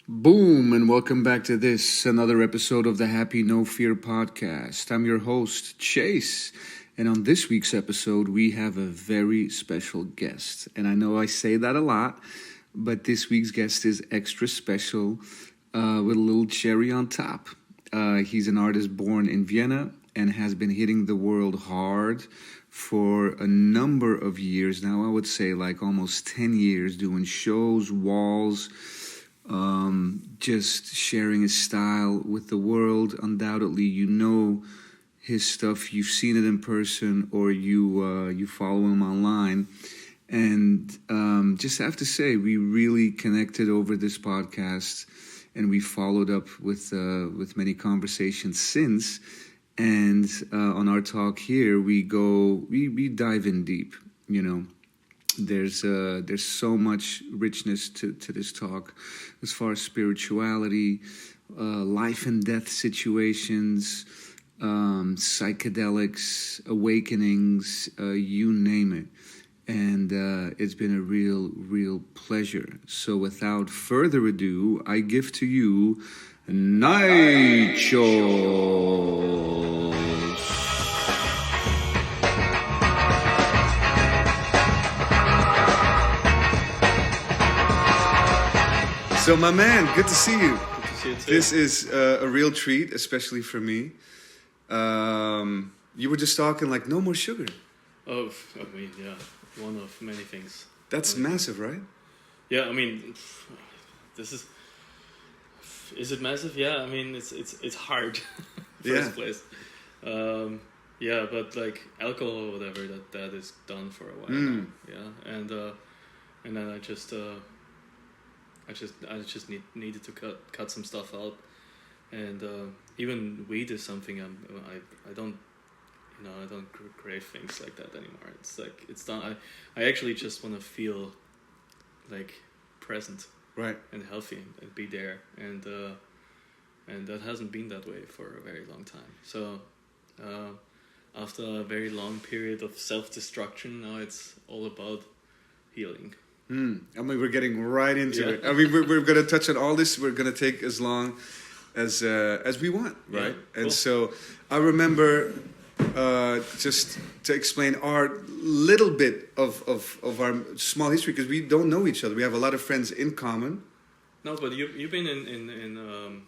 Boom, and welcome back to another episode of the Happy No Fear podcast. I'm your host, Chase, and on this week's episode, we have a very special guest. And I know I say that a lot, but this week's guest is extra special with a little cherry on top. He's an artist born in Vienna and has been hitting the world hard for a number of years now. I would say like almost 10 years, doing shows, walls, just sharing his style with the world. Undoubtedly, you know his stuff. You've seen it in person, or you follow him online. And just have to say, we really connected over this podcast, and we followed up with many conversations since. And on our talk here, we dive in deep. You know, there's so much richness to this talk, as far as spirituality, life and death situations, psychedelics, awakenings, you name it. And it's been a real pleasure. So without further ado, I give to you Nychos. So my man, good to see you. Good to see you too. This is a real treat, especially for me. You were just talking like no more sugar. Oh, I mean, yeah, one of many things. That's massive, right? Yeah, I mean, this is it massive? Yeah, I mean, it's hard. First place. Yeah, but like alcohol or whatever, that is done for a while now. Yeah, and then I just needed to cut some stuff out, and even weed is something I don't crave things like that anymore. It's like it's done. I actually just want to feel like present, right, and healthy and be there, and that hasn't been that way for a very long time. So after a very long period of self-destruction, now it's all about healing. I mean, we're getting right into it. I mean, we're going to touch on all this. We're going to take as long as we want, right? Yeah, and cool. so I remember, just to explain our little bit of our small history, because we don't know each other. We have a lot of friends in common. No, but you've been in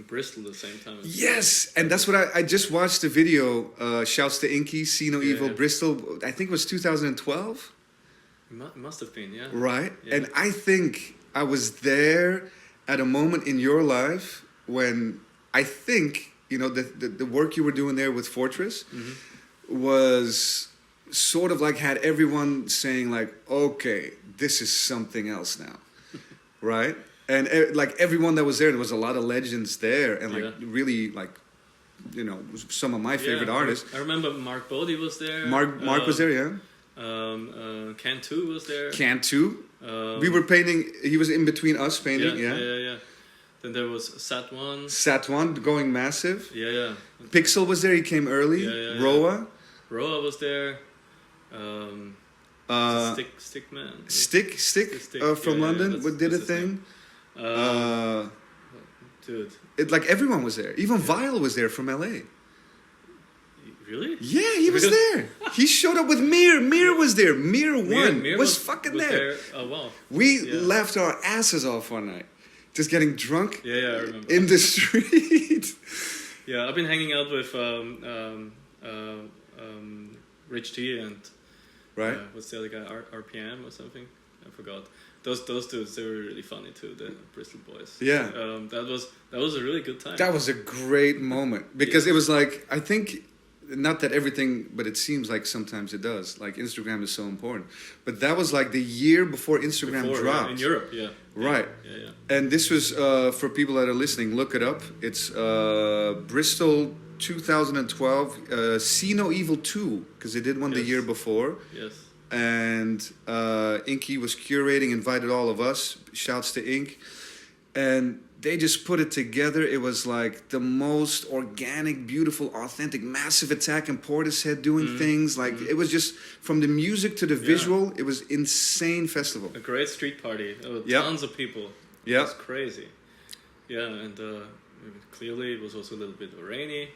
Bristol the same time as me. Yes, and that's what I just watched the video. Shouts to Inky, See No Evil, yeah. Bristol. I think it was 2012. It must have been, yeah. Right? Yeah. And I think I was there at a moment in your life when I think, you know, the work you were doing there with Fortress was sort of like had everyone saying like, okay, this is something else now. Right? And like everyone that was there was a lot of legends there, and like really like, you know, some of my favorite artists. I remember Mark Bodie was there. Mark was there, yeah. Cantu was there. Cantu. We were painting. He was in between us painting. Yeah. Then there was Sat1. Sat1 going massive. Yeah. Pixel was there. He came early. Yeah. Roa. Roa was there. Stickman. Stick from London did a thing. Dude. It like everyone was there. Even Vile was there from LA. Really? Yeah, he was there. He showed up with Mir. Mir was there. Mir was fucking there. Oh wow. We laughed our asses off one night, just getting drunk. Yeah, I remember. In the street. Yeah, I've been hanging out with Rich T and right. What's the other guy? RPM or something? I forgot. Those dudes, they were really funny too. The Bristol boys. Yeah. That was a really good time. That was a great moment because it was like, I think, not that everything, but it seems like sometimes it does. Like Instagram is so important, but that was like the year before Instagram dropped in Europe. Yeah. Right. Yeah. And this was for people that are listening. Look it up. It's Bristol 2012. See No Evil 2 because they did one the year before. Yes. And Inky was curating, invited all of us. Shouts to Ink, and they just put it together. It was like the most organic, beautiful, authentic, Massive Attack and Portishead doing things. Like it was just from the music to the visual. It was insane festival. A great street party. There were tons of people. Yeah, it was crazy. Yeah, and clearly it was also a little bit rainy,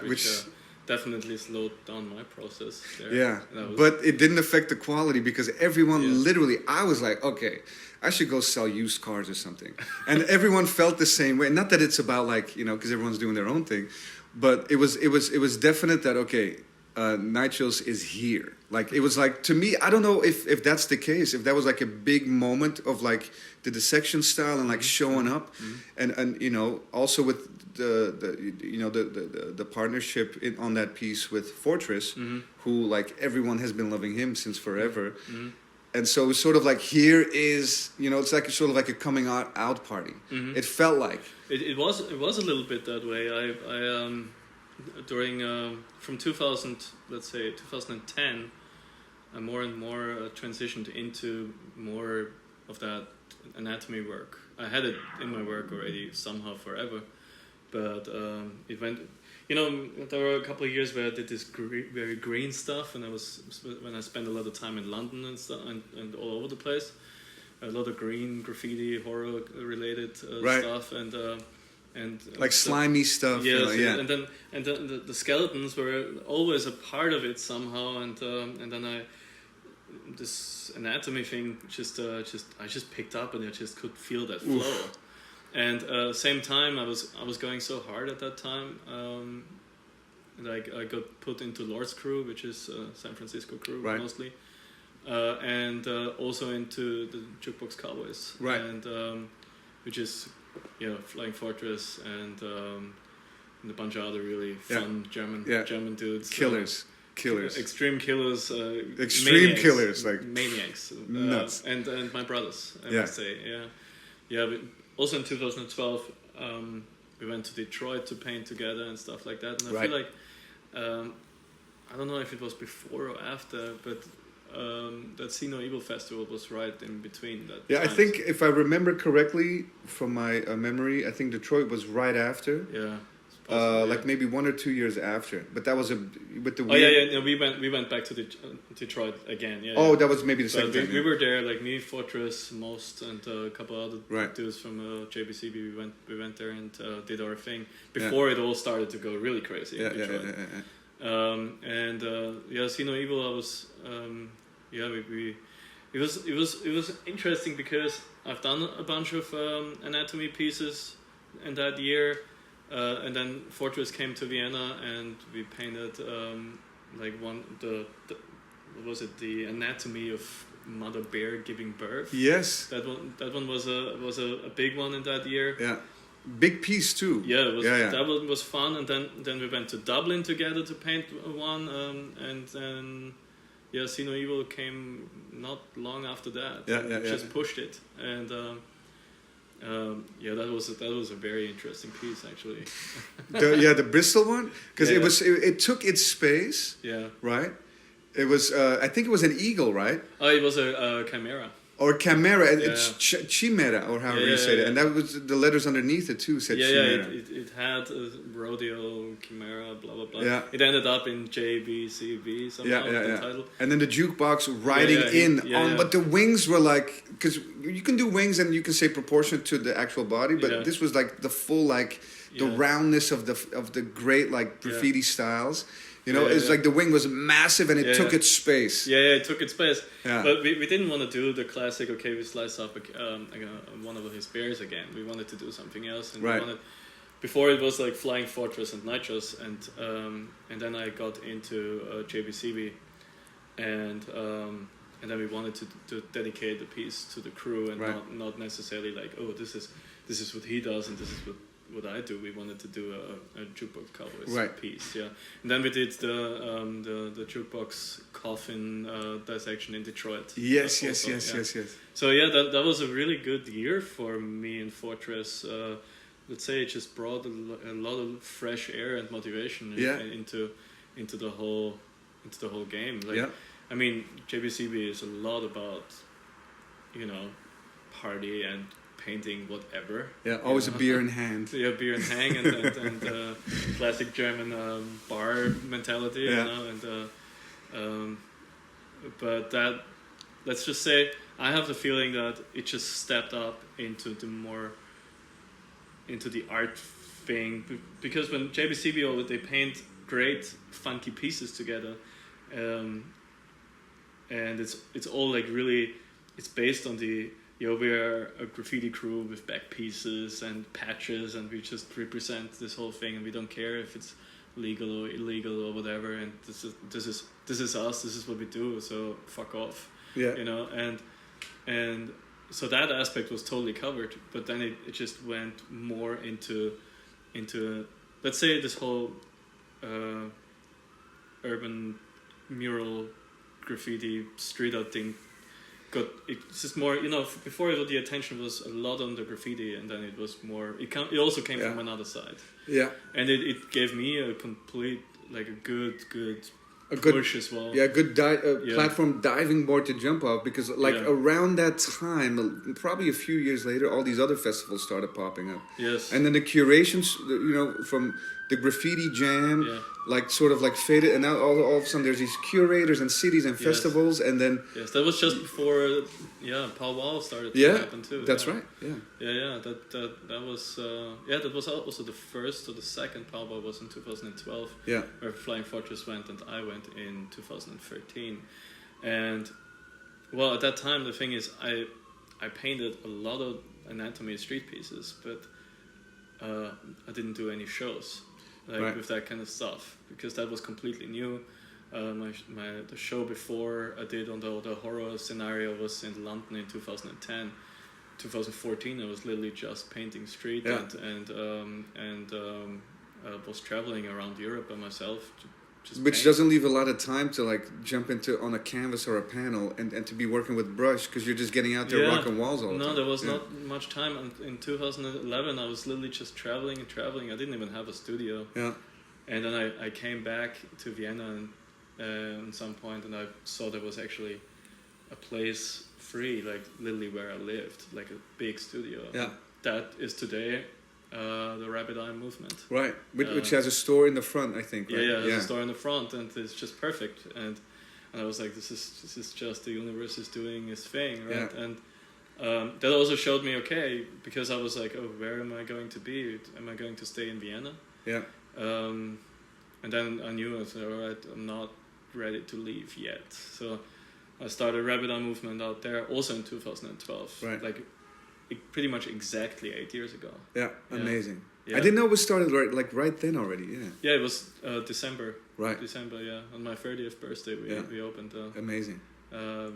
which definitely slowed down my process there. Yeah, but it didn't affect the quality because everyone literally, I was like, okay, I should go sell used cars or something. And everyone felt the same way. Not that it's about like, because everyone's doing their own thing, but it was definite that, okay, Nychos is here. Like, it was like, to me, I don't know if that's the case, if that was like a big moment of like the dissection style and like showing up, and also with the partnership on that piece with Fortress, who like everyone has been loving him since forever, and so it's sort of like here is it's like sort of like a coming out party. It felt like it was a little bit that way. I during from 2010, I more and more transitioned into more of that anatomy work. I had it in my work already somehow forever, but it went. There were a couple of years where I did this very green stuff, and when I spent a lot of time in London and stuff, and all over the place, a lot of green graffiti, horror related stuff, and like slimy stuff. Yes, and then the skeletons were always a part of it somehow, and then this anatomy thing I just picked up, and I just could feel that flow. Oof. And same time, I was going so hard at that time. I got put into Lord's crew, which is San Francisco crew mostly, and also into the Jukebox Cowboys, and which is Flying Fortress and a bunch of other really fun German dudes, killers, extreme killers, maniacs, killers, like maniacs, nuts, and my brothers, I must say, But also in 2012, we went to Detroit to paint together and stuff like that, and I feel like I don't know if it was before or after, but that See No Evil festival was right in between that. Yeah, times. I think if I remember correctly from my memory, I think Detroit was right after. Yeah. Like maybe 1 or 2 years after, but that was with the. We went back to Detroit again. That was maybe the second time. We were there, like me, Fortress, Most, and a couple other dudes from JBCB. We went there and did our thing before it all started to go really crazy. In Detroit. See No Evil. I was it was interesting because I've done a bunch of anatomy pieces in that year. And then Fortress came to Vienna, and we painted the anatomy of mother bear giving birth. Yes, that one was a big one in that year. Yeah, big piece too. Yeah, it was, that one was fun. And then we went to Dublin together to paint one, and then See No Evil came not long after that. Just pushed it, and. That was a very interesting piece, actually. the Bristol one, because it took its space. Yeah. Right. It was I think it was an eagle, right? Oh, it was a chimera. Or chimera, it's chimera, or however you say it, and that was the letters underneath it too said chimera. It had a rodeo, chimera, blah blah blah. Yeah. It ended up in JBCB somehow. The title. And then the jukebox riding but the wings were like, because you can do wings and you can say proportionate to the actual body, but this was like the full the roundness of the great like graffiti styles. It's like the wing was massive and it took its space. It took its space. Yeah. But we didn't want to do the classic, we slice up one of his bears again. We wanted to do something else. And we wanted, before it was like Flying Fortress and Nychos, and then I got into JBCB, and then we wanted to dedicate the piece to the crew and not necessarily like, this is what he does and this is what I do. We wanted to do a Jukebox Cowboys piece, and then we did the Jukebox Coffin dissection in Detroit. Yes. So that was a really good year for me in Fortress. Let's say it just brought a lot of fresh air and motivation into the whole game. I mean, JBCB is a lot about party and painting whatever. Yeah, always a beer in hand. Yeah, beer in hand and classic German bar mentality. But that, let's just say, I have the feeling that it just stepped up into the more into the art thing, because when JBCBO, they paint great funky pieces together, and it's all like really, it's based on the, we're a graffiti crew with back pieces and patches, and we just represent this whole thing, and we don't care if it's legal or illegal or whatever, and this is us, this is what we do, so fuck off. And so that aspect was totally covered, but then it just went more into let's say this whole urban mural graffiti street art thing it's just more, before the attention was a lot on the graffiti, and then it was more, it also came from another side. Yeah. And it gave me a complete, like a good push as well. Yeah, good platform diving board to jump off, because around that time, probably a few years later, all these other festivals started popping up. Yes. And then the curations, from the graffiti jam, sort of faded, and now all of a sudden there's these curators and cities and festivals, and then... Yes, that was just before, powwow started to happen too. That's right, that was also the first or the second powwow was in 2012, where Flying Fortress went and I went in 2013. And, well, at that time, the thing is, I painted a lot of anatomy street pieces, but I didn't do any shows. With that kind of stuff, because that was completely new. The show before I did on the horror scenario was in London in 2010. 2014 I was literally just painting street and was traveling around Europe by myself. Which doesn't leave a lot of time to jump into on a canvas or a panel and to be working with brush, because you're just getting out there rocking walls all the time. No, there was not much time. And in 2011, I was literally just traveling. I didn't even have a studio. Yeah. And then I came back to Vienna at some point, and I saw there was actually a place free, literally where I lived, like a big studio. Yeah. That is today the Rapid Eye Movement. Right, which has a store in the front, I think. Right? Yeah, has a store in the front, and it's just perfect. And I was like, this is just the universe is doing its thing, right? Yeah. And that also showed me, because I was like, where am I going to be? Am I going to stay in Vienna? Yeah. And then I knew, I said, all right, I'm not ready to leave yet. So I started Rapid Eye Movement out there, also in 2012. Right. Pretty much exactly 8 years ago. Yeah, amazing. Yeah. I didn't know it was started right then already. Yeah. Yeah, it was December. Right. December, on my 30th birthday, we opened. Amazing.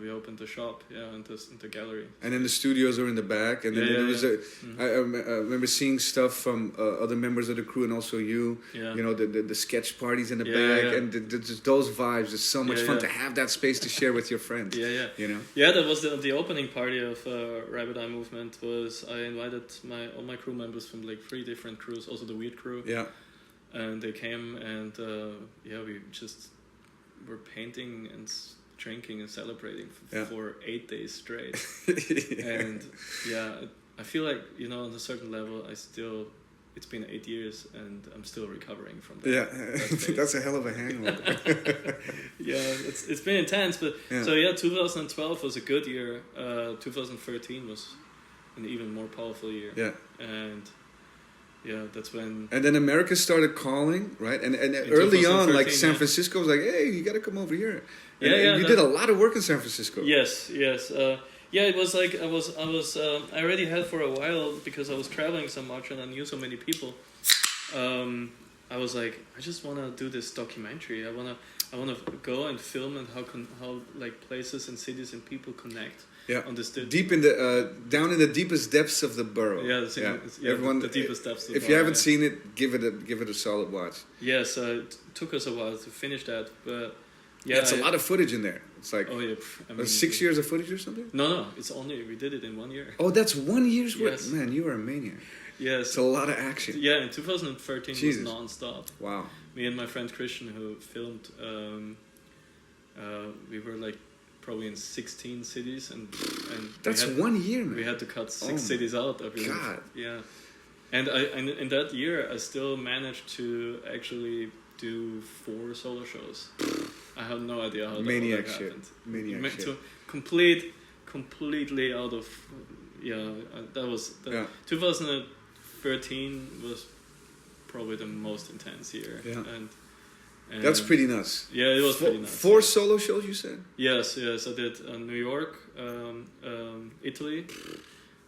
We opened the shop, and the gallery. And then the studios are in the back, and then there was I remember seeing stuff from other members of the crew, and also you. Yeah. The sketch parties in the back, and just those vibes. It's so much fun to have that space to share with your friends. Yeah, that was the opening party of Rapid Eye Movement. I invited all my crew members from 3 different crews, also the Weird crew. Yeah. And they came, and we just were painting and drinking and celebrating for 8 days straight. And I feel like, on a certain level, it's been 8 years and I'm still recovering from that. Yeah, that's a hell of a hangover. It's been intense, but 2012 was a good year. 2013 was an even more powerful year. Yeah. And that's when... And then America started calling, right? And early on, San Francisco was like, hey, you got to come over here. And you did a lot of work in San Francisco. Yes. It was I already had for a while, because I was traveling so much and I knew so many people. I was like, I just want to do this documentary. I want to go and film and how places and cities and people connect. Yeah, on this deep in the down in the deepest depths of the borough. Everyone, the deepest depths. Of the borough, you haven't seen it, give it a solid watch. Yes, it took us a while to finish that, but it's a lot of footage in there. It's like 6 years of footage or something. No, it's only we did it in 1 year. Oh, that's 1 year's worth. Yes. Man, you are a maniac. Yes, it's a lot of action. Yeah, in 2013 was non-stop. Wow. Me and my friend Christian, who filmed, we were probably in 16 cities, and that's 1 year, man. We had to cut 6 cities out, I believe. God. Yeah. And in that year I still managed to actually do 4 solo shows. I have no idea how that happened. Maniac shit. Completely out of that was 2014 2013 was probably the most intense year. Yeah. And That's pretty nuts. Yeah, it was pretty nuts. 4 solo shows, you said? Yes. I did New York, Italy.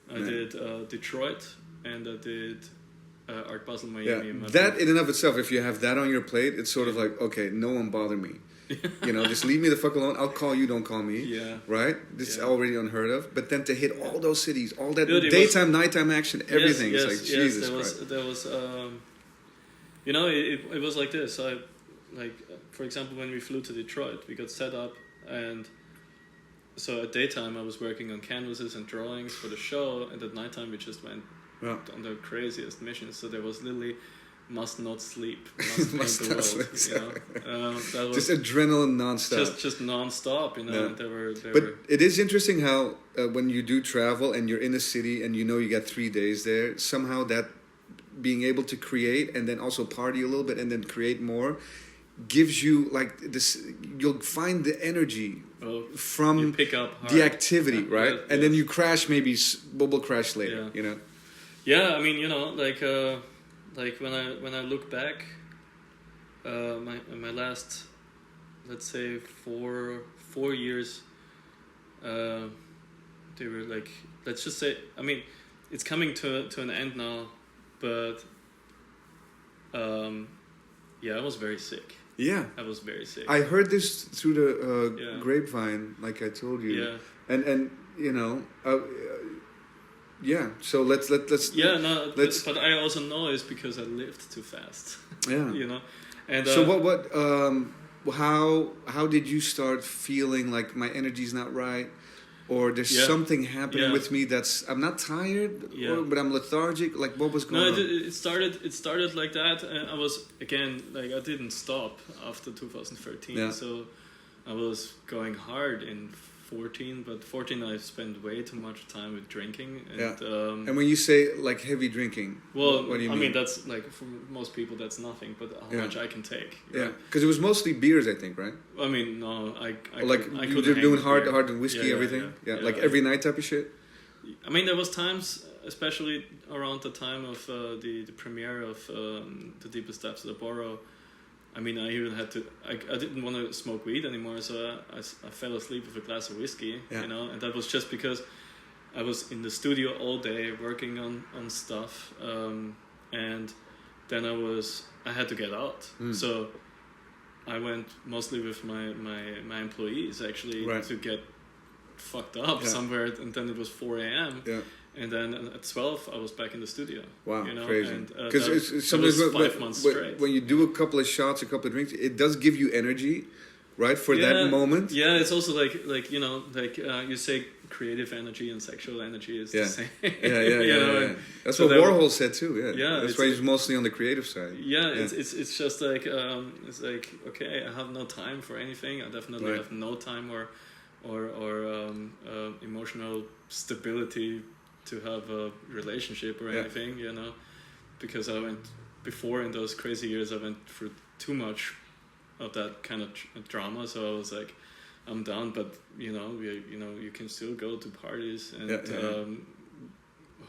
I did Detroit, and I did Art Basel, Miami. Yeah, that in and of itself, if you have that on your plate, it's sort of like, okay, no one bother me. Just leave me the fuck alone. I'll call you, don't call me. Yeah. Right? This is already unheard of. But then to hit all those cities, all that Dude, daytime, nighttime action, everything. Yes, it's like, Jesus Christ. There was, it was like this. For example, when we flew to Detroit, we got set up, and so at daytime I was working on canvases and drawings for the show, and at nighttime we just went on the craziest missions. So there was literally must not sleep, must paint the world. That was just adrenaline nonstop. Just nonstop, Yeah. But it is interesting how when you do travel and you're in a city and you got 3 days there, somehow that being able to create and then also party a little bit and then create more gives you like this. You'll find the energy from you pick up hard. The activity, right? And then you crash, maybe we'll crash later. Yeah, I mean, like when I look back, my last, let's say 4 years, they were like, let's just say, I mean, it's coming to an end now, but I was very sick. Yeah, I was very sick. I heard this through the grapevine, like I told you. Yeah, and So let's. Yeah, no. But I also know it's because I lived too fast. Yeah. And so what? How did you start feeling like my energy's not right, or there's something happening with me that's I'm not tired, but I'm lethargic? Like what was going on? It started like that, and I was again like I didn't stop after 2013. Yeah. So I was going hard in 14, but 14 I spent way too much time with drinking. And, and when you say like heavy drinking, well, what do you mean? I mean that's like for most people that's nothing, but how much I can take. Yeah, because it was mostly beers, I think, right? I mean, no, I you were doing hard and whiskey, everything. Yeah, like every night type of shit. I mean, there was times, especially around the time of the premiere of The Deepest Depths of the Borough. I mean, I even had to. I didn't want to smoke weed anymore, so I fell asleep with a glass of whiskey. And that was just because I was in the studio all day working on stuff, and then I had to get out. So I went mostly with my employees actually to get fucked up somewhere, and then it was 4 a.m. Yeah. And then at 12, I was back in the studio. Wow, crazy. Because sometimes 5 months straight. When you do a couple of shots, a couple of drinks, it does give you energy, right, for that moment. Yeah, it's also like you say creative energy and sexual energy is the same. Yeah. That's what Warhol said too. Yeah. That's why he's mostly on the creative side. Yeah. It's just like it's like okay, I have no time for anything. I definitely have no time or emotional stability to have a relationship or anything, because I went before in those crazy years. I went through too much of that kind of drama, so I was like, I'm done. But you can still go to parties and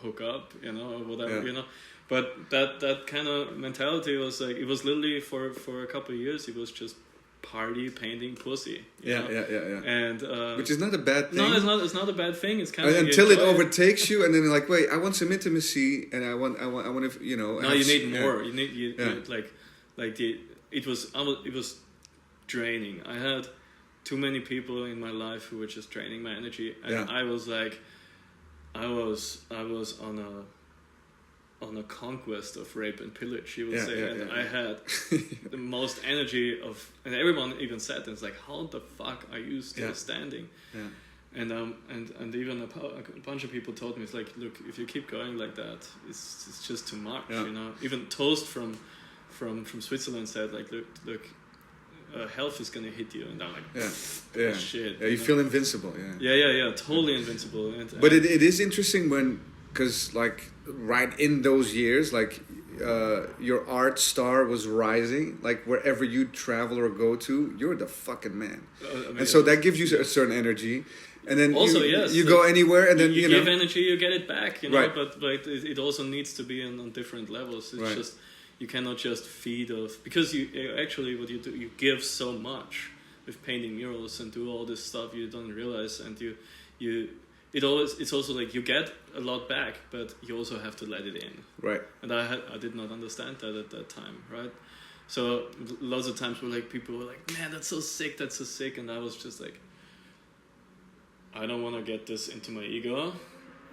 hook up, or whatever, But that kind of mentality was like, it was literally for a couple of years. It was just party, painting, pussy. Yeah. And which is not a bad thing. No, it's not a bad thing. It's kind of until it overtakes you, and then you're like, wait, I want some intimacy, and I want to, No, you need more. You need it was draining. I had too many people in my life who were just draining my energy, and I was like, I was on a conquest of rape and pillage, you would say, and I had the most energy of, and everyone even said, it's like, how the fuck are you still standing? And even a bunch of people told me, it's like, look, if you keep going like that, it's just too much, Even Toast from Switzerland said, like, look, health is gonna hit you, and I'm like, shit. Yeah, you feel invincible. Yeah, totally invincible. But it is interesting because like right in those years, like your art star was rising. Like wherever you travel or go to, you're the fucking man. And so that gives you a certain energy. and then also you go anywhere, and then you know, give energy, you get it back, you know. Right. But it also needs to be on different levels. It's Right. just you cannot just feed off, because you actually what you do, you give so much with painting murals and do all this stuff you don't realize, and it's also like you get a lot back, but you also have to let it in. Right. And I did not understand that at that time, right? So lots of times people were like, man, that's so sick, and I was just like, I don't want to get this into my ego.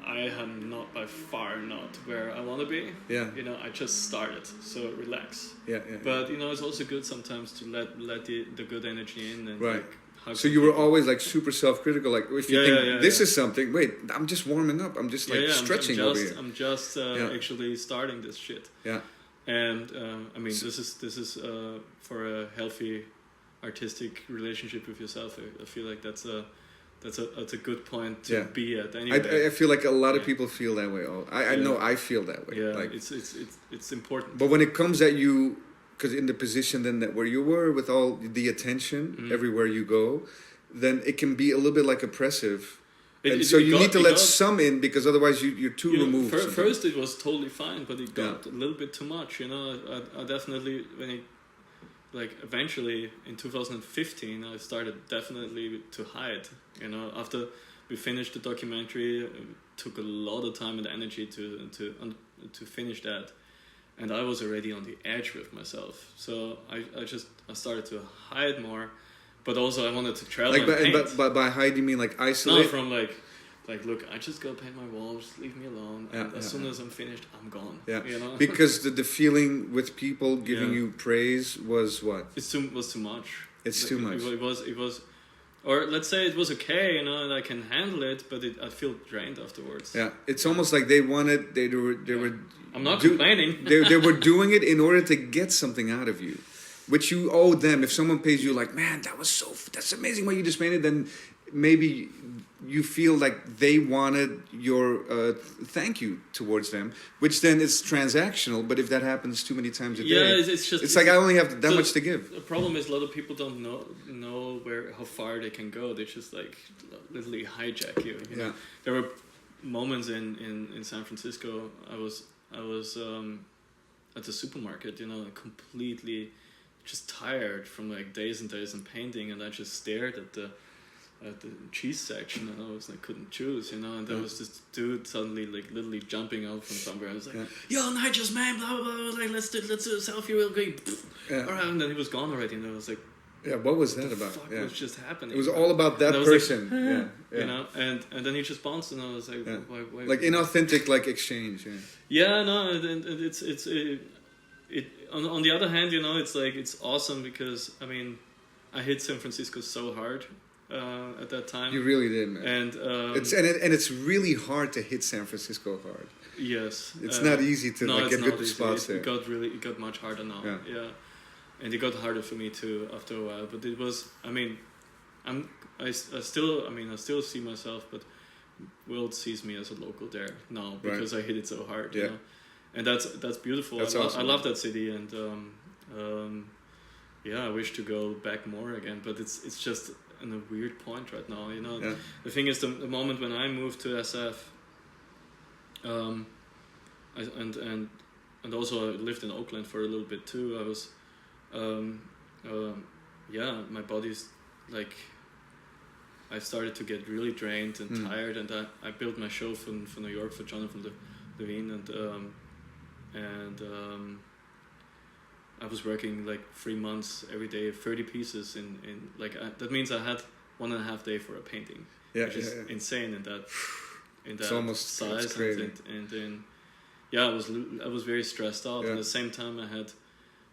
I am not, by far not where I want to be. Yeah. You know, I just started, so relax. Yeah. But you know, it's also good sometimes to let the good energy in and right. like. So you were always like super self-critical, like if you think this is something, wait, I'm just warming up, I'm just like stretching over here. I'm just actually starting this shit. Yeah. And I mean, this is for a healthy artistic relationship with yourself. I feel like that's a good point to be at. Anyway, I feel like a lot of people feel that way. I know I feel that way. Yeah, like, it's important. But when it comes at you, because in the position then that where you were with all the attention everywhere you go, then it can be a little bit like oppressive. So you need to let some in, because otherwise you're too removed. First it was totally fine, but it got a little bit too much. You know, I definitely eventually in 2015 I started definitely to hide. You know, after we finished the documentary, it took a lot of time and energy to finish that. And I was already on the edge with myself, so I started to hide more, but also I wanted to travel and paint. But by hide you mean like isolate? No, from like look, I just go paint my walls, leave me alone, and as soon as I'm finished, I'm gone. Yeah, you know? Because the feeling with people giving you praise was what? Was too much. It's too much. It was, or let's say it was okay, you know, and I can handle it, but I feel drained afterwards. Yeah, it's almost like they wanted, they were. I'm not complaining. they were doing it in order to get something out of you, which you owe them. If someone pays you like, man, that's amazing what you just painted, then maybe you feel like they wanted your thank you towards them, which then is transactional. But if that happens too many times a day, it's like I only have that much to give. The problem is a lot of people don't know how far they can go. They just like literally hijack you. You know? There were moments in San Francisco. I was at the supermarket, you know, completely just tired from like days and days in painting, and I just stared at the cheese section, and I couldn't choose, you know, and there was this dude suddenly like literally jumping out from somewhere. I was like, "Yo, Nychos, man, blah blah blah, like let's do a selfie real quick." All right, and then he was gone already, and I was like, "Yeah, what was that about? What was just happening?" It was all about that person, you know, and then he just bounced, and I was like, why, like inauthentic, like exchange. Yeah, no, and it's on the other hand, you know, it's like it's awesome because I mean, I hit San Francisco so hard. At that time, you really did, man. And it's really hard to hit San Francisco hard. Yes, it's not easy to get good spots there. It got much harder now. Yeah, and it got harder for me too after a while. But it was, I mean, I still see myself, but world sees me as a local there now because I hit it so hard. You know? And that's beautiful. That's awesome. I love that city, and I wish to go back more again. But it's just in a weird point right now, you know. The thing is, the moment when I moved to SF, and also I lived in Oakland for a little bit too. I was, my body's like, I started to get really drained and tired, and I built my show for New York for Jonathan Levine, and I was working like 3 months every day, 30 pieces in that means I had 1.5 days for a painting, which is insane in that it's almost size, and then I was very stressed out. At the same time, I had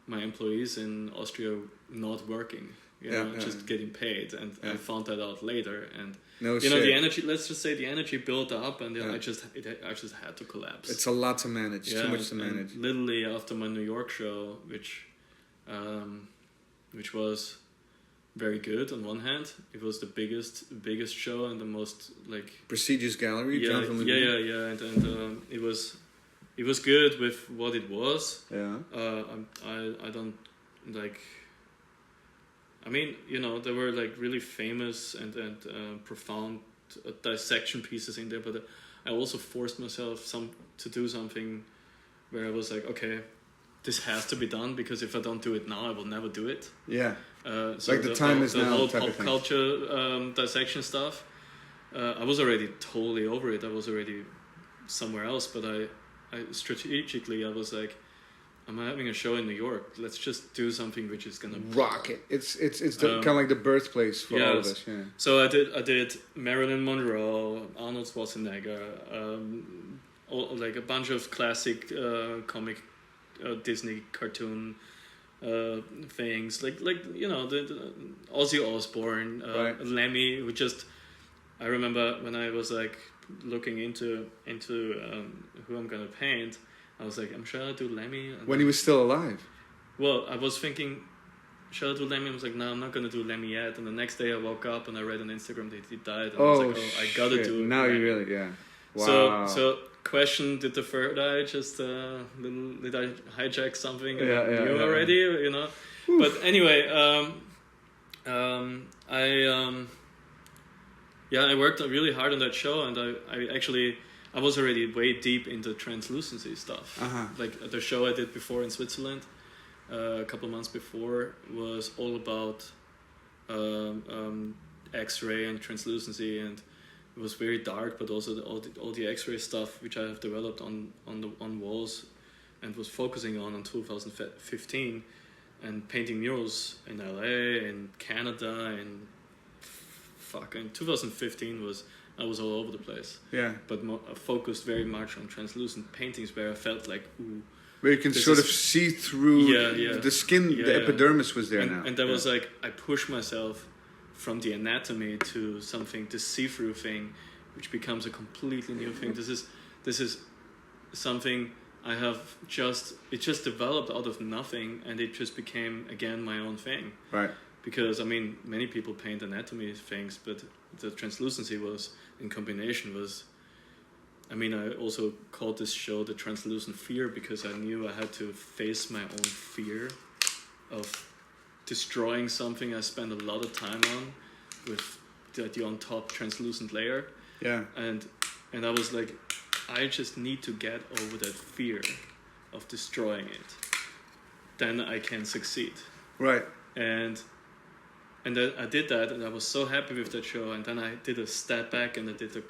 my employees in Austria not working, just getting paid, and I found that out later, and know, the energy, let's just say the energy built up, and then I just had to collapse. It's a lot to manage, too much to manage. Literally after my New York show, which was very good on one hand, it was the biggest show and the most like prestigious gallery. And it was good with what it was. I don't like. I mean, you know, there were like really famous and profound dissection pieces in there, but I also forced myself to do something where I was like, okay, this has to be done, because if I don't do it now, I will never do it. Yeah. So like the time is now. The whole type pop of thing. culture dissection stuff. I was already totally over it. I was already somewhere else, but I strategically I was like, I'm having a show in New York. Let's just do something which is gonna rock it. It's kind of like the birthplace for all of us. Yeah. So I did Marilyn Monroe, Arnold Schwarzenegger, like a bunch of classic comic Disney cartoon things, like the Ozzy Osbourne, right. Lemmy. I remember when I was like looking into who I'm gonna paint. I was like, I'm sure I'll do Lemmy. And when he was still alive. Well, I was thinking, should I do Lemmy? I was like, no, I'm not going to do Lemmy yet. And the next day I woke up and I read on Instagram that he died. And I was like, I got to do it. Now Lemmy. you really, yeah. Wow. So question, did the third eye just, did I hijack something already, you know? Oof. But anyway, I worked really hard on that show, and I was already way deep into translucency stuff. Like the show I did before in Switzerland, a couple of months before, was all about X-ray and translucency, and it was very dark, but also all the X-ray stuff which I have developed on walls, and was focusing on 2015, and painting murals in LA, in Canada, and in 2015 I was all over the place. Yeah. But I focused very much on translucent paintings where I felt like, ooh. Where you can sort of see through the skin, the epidermis was there now. And that was like, I pushed myself from the anatomy to something, this see-through thing, which becomes a completely new thing. This is something it just developed out of nothing, and it just became, again, my own thing. Right. Because, I mean, many people paint anatomy things, but the translucency in combination I mean, I also called this show The Translucent Fear, because I knew I had to face my own fear of destroying something I spent a lot of time on with the on top translucent layer. Yeah. And I was like, I just need to get over that fear of destroying it. Then I can succeed. Right. And then I did that, and I was so happy with that show. And then I did a step back, and I did the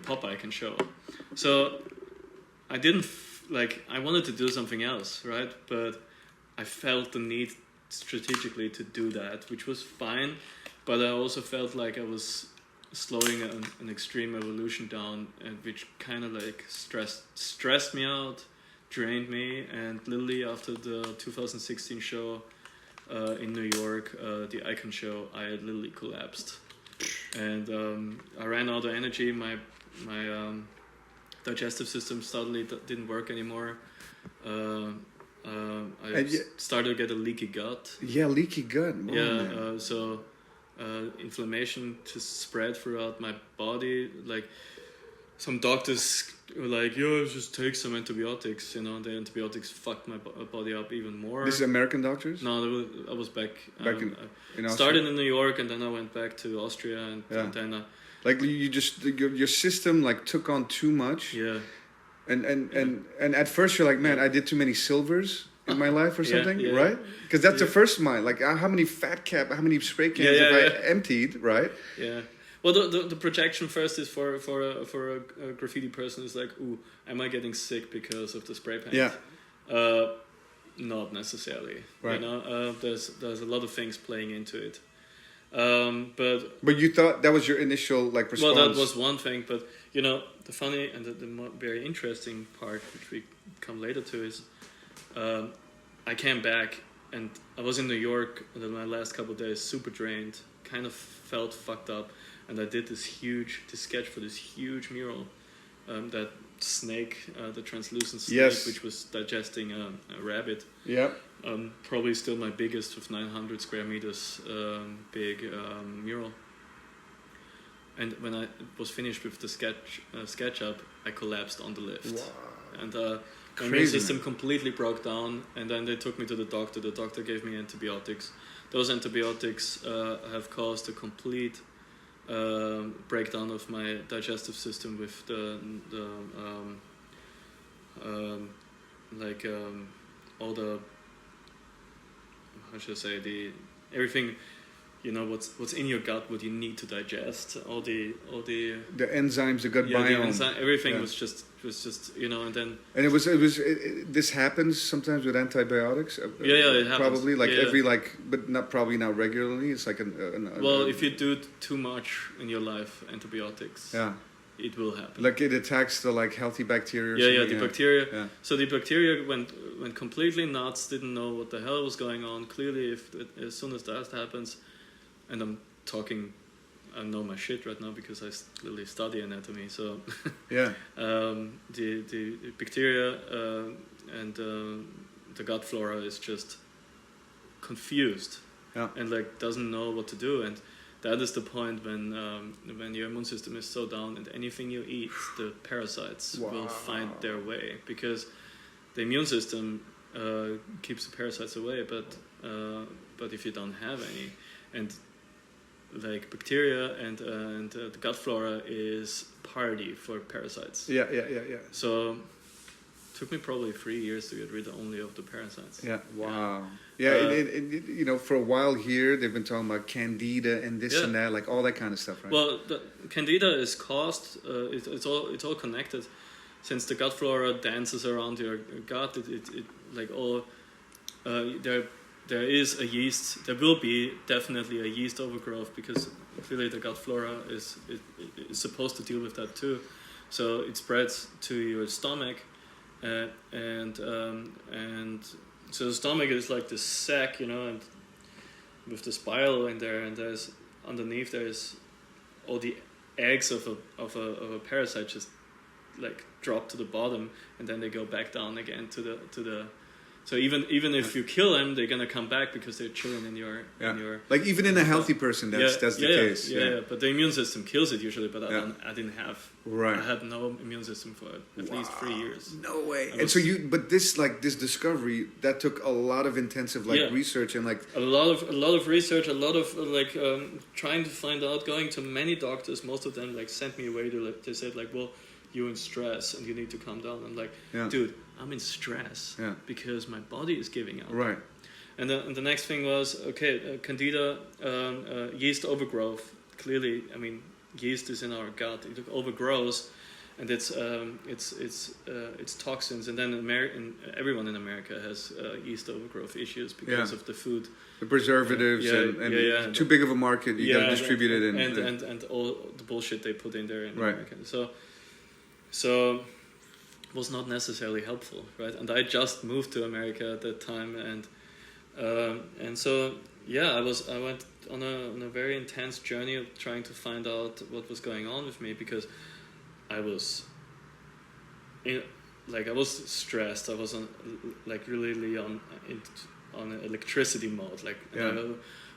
pop icon show. So I didn't I wanted to do something else, right? But I felt the need strategically to do that, which was fine. But I also felt like I was slowing an extreme evolution down, and which kind of like stressed me out, drained me. And literally after the 2016 show in New York, the Icon show, I literally collapsed, and I ran out of energy. My digestive system suddenly didn't work anymore. I started to get a leaky gut. Yeah, leaky gut. So inflammation just spread throughout my body. Like, some doctors were like, just take some antibiotics, the antibiotics fucked my body up even more. These American doctors? No, I was back in Austria. Started in New York, and then I went back to Austria, and then like, you just, your system like took on too much. Yeah. And at first you're like, man, I did too many silvers in my life or something, right? Because that's the first mind. Like, how many how many spray cans have I emptied, right? Yeah. Well, the projection first is for a graffiti person is like, ooh, am I getting sick because of the spray paint? Yeah. Not necessarily. Right. There's a lot of things playing into it. But you thought that was your initial response? Well, that was one thing, but the funny and the very interesting part, which we come later to, is I came back, and I was in New York my last couple of days, super drained, kind of felt fucked up, and I did this sketch for this huge mural, that snake, the translucent snake, which was digesting a rabbit. Yeah. Probably still my biggest, with 900 square meters big mural. And when I was finished with the SketchUp, I collapsed on the lift. Wow. And my immune system completely broke down, and then they took me to the doctor. The doctor gave me antibiotics. Those antibiotics have caused a complete breakdown of my digestive system with the all the, how should I say, the everything, what's in your gut, what you need to digest, all the enzymes, the gut biome, everything was just and then this happens sometimes with antibiotics. It happens. Probably but not regularly. It's like if you do too much in your life, antibiotics, it will happen. Like it attacks the healthy bacteria. The bacteria. Yeah. So the bacteria went completely nuts. Didn't know what the hell was going on. Clearly, as soon as that happens, and I know my shit right now because I literally study anatomy. So the bacteria and the gut flora is just confused and doesn't know what to do, and that is the point when your immune system is so down, and anything you eat, the parasites will find their way, because the immune system keeps the parasites away, but if you don't have any, and bacteria and the gut flora is party for parasites. Yeah. So it took me probably 3 years to get rid only of the parasites. Yeah. Wow. Yeah. For a while here they've been talking about candida and this and that, all that kind of stuff, right? Well, the candida is caused. It's all connected. Since the gut flora dances around your gut, there is a yeast. There will be definitely a yeast overgrowth, because clearly the gut flora is supposed to deal with that too. So it spreads to your stomach, and so the stomach is like this sack, and with the spiral in there, and there's underneath there's all the eggs of a parasite just drop to the bottom, and then they go back down again to the. So even if you kill them, they're gonna come back because they're chilling in your even in a healthy person, that's the case. Yeah. But the immune system kills it usually. But I didn't have. Right. I had no immune system for at least 3 years. No way. And so this discovery that took a lot of intensive research and a lot of research, a lot of trying to find out, going to many doctors. Most of them sent me away. They said well, you're in stress and you need to calm down. I'm dude, I'm in stress because my body is giving out. Right. And the next thing was, candida, yeast overgrowth. Clearly, yeast is in our gut. It overgrows, and it's toxins. And then everyone in America has yeast overgrowth issues because of the food. The preservatives and too big of a market. You got to distribute it and all the bullshit they put in there in America. So it was not necessarily helpful, right? And I just moved to America at that time, and so I went on a very intense journey of trying to find out what was going on with me, because I was I was stressed. I was really on electricity mode.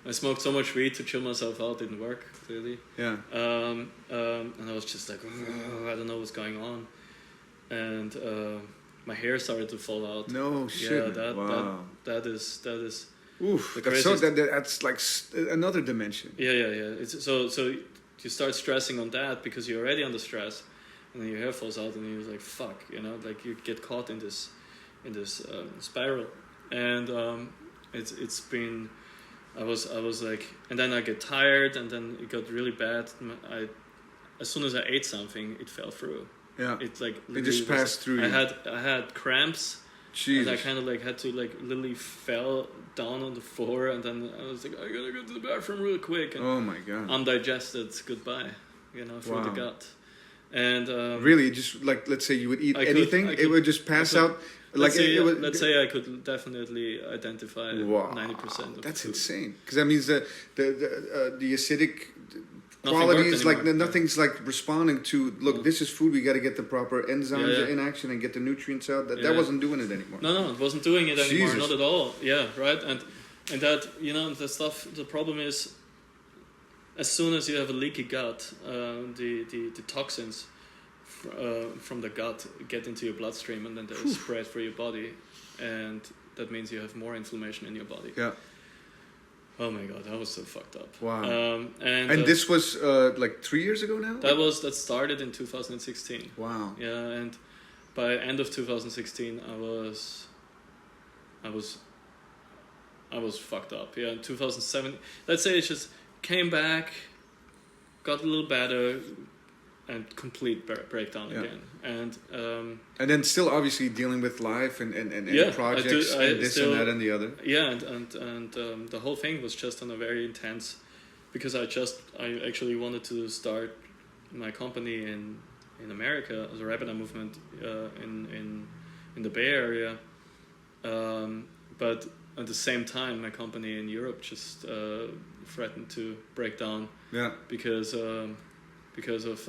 I smoked so much weed to chill myself out, didn't work, clearly. Yeah. And I was just I don't know what's going on. And my hair started to fall out. No shit. Yeah, that is oof, that's another dimension. Yeah. It's so you start stressing on that because you're already under stress, and then your hair falls out, and you're fuck, you get caught in this spiral. And it's been, I was and then I get tired, and then it got really bad. As soon as I ate something, it fell through. Yeah, it just passed through. I had cramps. Jesus. And I kind of had to literally fell down on the floor, and then I was I gotta go to the bathroom real quick. And oh my god! Undigested goodbye, through the gut. And really, just let's say you would eat anything, it would just pass out. Let's say I could definitely identify 90% of that's food. Insane, because that means the acidic qualities, nothing's responding to. Look, this is food. We got to get the proper enzymes in action and get the nutrients out. That wasn't doing it anymore. No, it wasn't doing it anymore. Jesus. Not at all. Yeah, right. And that the stuff. The problem is, as soon as you have a leaky gut, the toxins from the gut get into your bloodstream, and then they spread through your body, and that means you have more inflammation in your body. Yeah. Oh my god, that was so fucked up. Wow. And this was like 3 years ago now? That started in 2016. Wow. Yeah, and by end of 2016 I was fucked up. Yeah, in 2007, let's say it just came back, got a little better, and complete breakdown again. And then still obviously dealing with life and projects and this and that and the other. Yeah, and the whole thing was just on a very intense, because I actually wanted to start my company in America as a Rabbinar movement in the Bay Area, but at the same time my company in Europe just threatened to break down. Yeah. Because of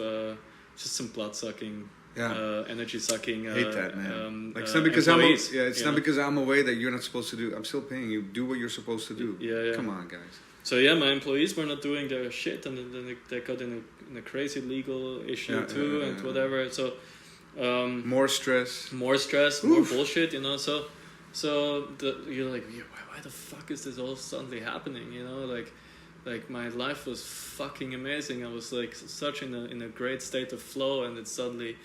just some blood sucking, energy sucking. Hate that, man. Like it's not because I'm away that you're not supposed to do. I'm still paying you. Do what you're supposed to do. Yeah. Come on, guys. So yeah, my employees were not doing their shit, and then they got in a crazy legal issue and whatever. So more stress, more bullshit. You know. So you're like, why the fuck is this all suddenly happening? You know, like my life was fucking amazing. I was like such in a great state of flow, and it suddenly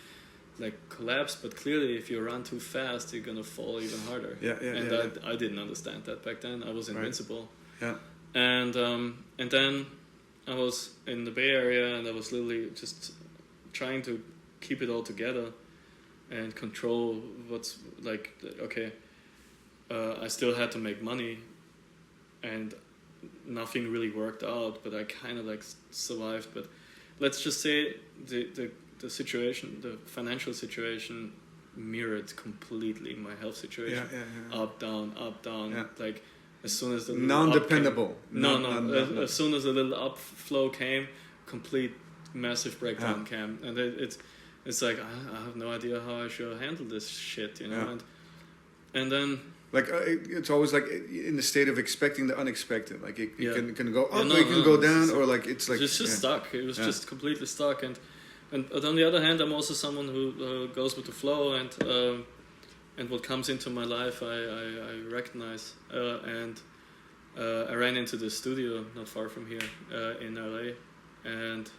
like collapsed. But clearly, if you run too fast, you're gonna fall even harder. I didn't understand that back then. I was invincible. Right. Yeah. And then I was in the Bay Area, and I was literally just trying to keep it all together and control what's like. Okay, I still had to make money, and nothing really worked out, but I kind of like survived. But let's just say the situation, the financial situation, mirrored completely my health situation. Up down. Yeah. Like as soon as the non-dependable. As soon as the little upflow came, complete massive breakdown came, and it's like I have no idea how I should handle this shit, you know. And then. Like it's always like in the state of expecting the unexpected. Like it can go up, it can go down, or like it's like it's just stuck. It was just completely stuck. And on the other hand, I'm also someone who goes with the flow, and what comes into my life, I recognize. And I ran into the studio not far from here in LA, and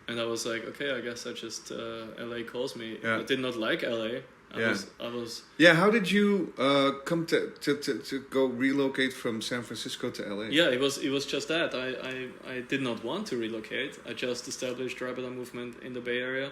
I was like, okay, I guess I just LA calls me. I did not like LA. I was. Yeah, how did you come to go relocate from San Francisco to LA? Yeah, it was just that. I did not want to relocate. I just established Rabbinar movement in the Bay Area,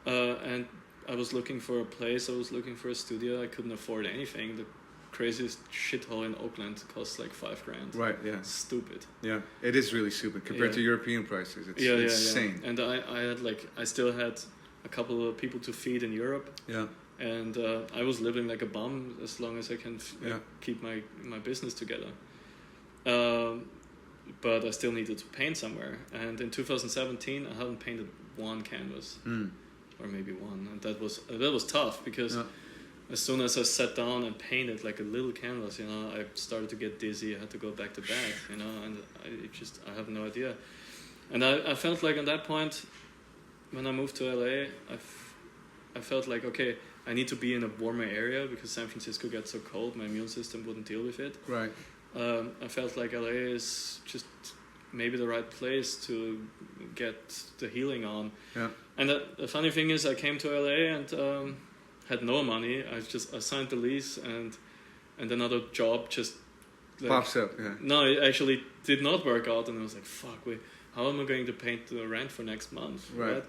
and I was looking for a place. I was looking for a studio. I couldn't afford anything. The craziest shithole in Oakland costs like $5,000. Right. Yeah. Stupid. Yeah, it is really stupid compared to European prices. It's insane. And I still had a couple of people to feed in Europe. Yeah. And I was living like a bum as long as I can keep my business together. But I still needed to paint somewhere. And in 2017, I hadn't painted one canvas, or maybe one, and that was tough because as soon as I sat down and painted like a little canvas, you know, I started to get dizzy. I had to go back to bed, you know, and I have no idea. And I felt like at that point, when I moved to LA, I felt like, okay, I need to be in a warmer area because San Francisco gets so cold, my immune system wouldn't deal with it. Right. I felt like LA is just maybe the right place to get the healing on. Yeah. And the funny thing is, I came to LA and had no money. I signed the lease, and another job just like, pops up. Yeah. No, it actually did not work out, and I was like, "Fuck, how am I going to paint the rent for next month?" Right.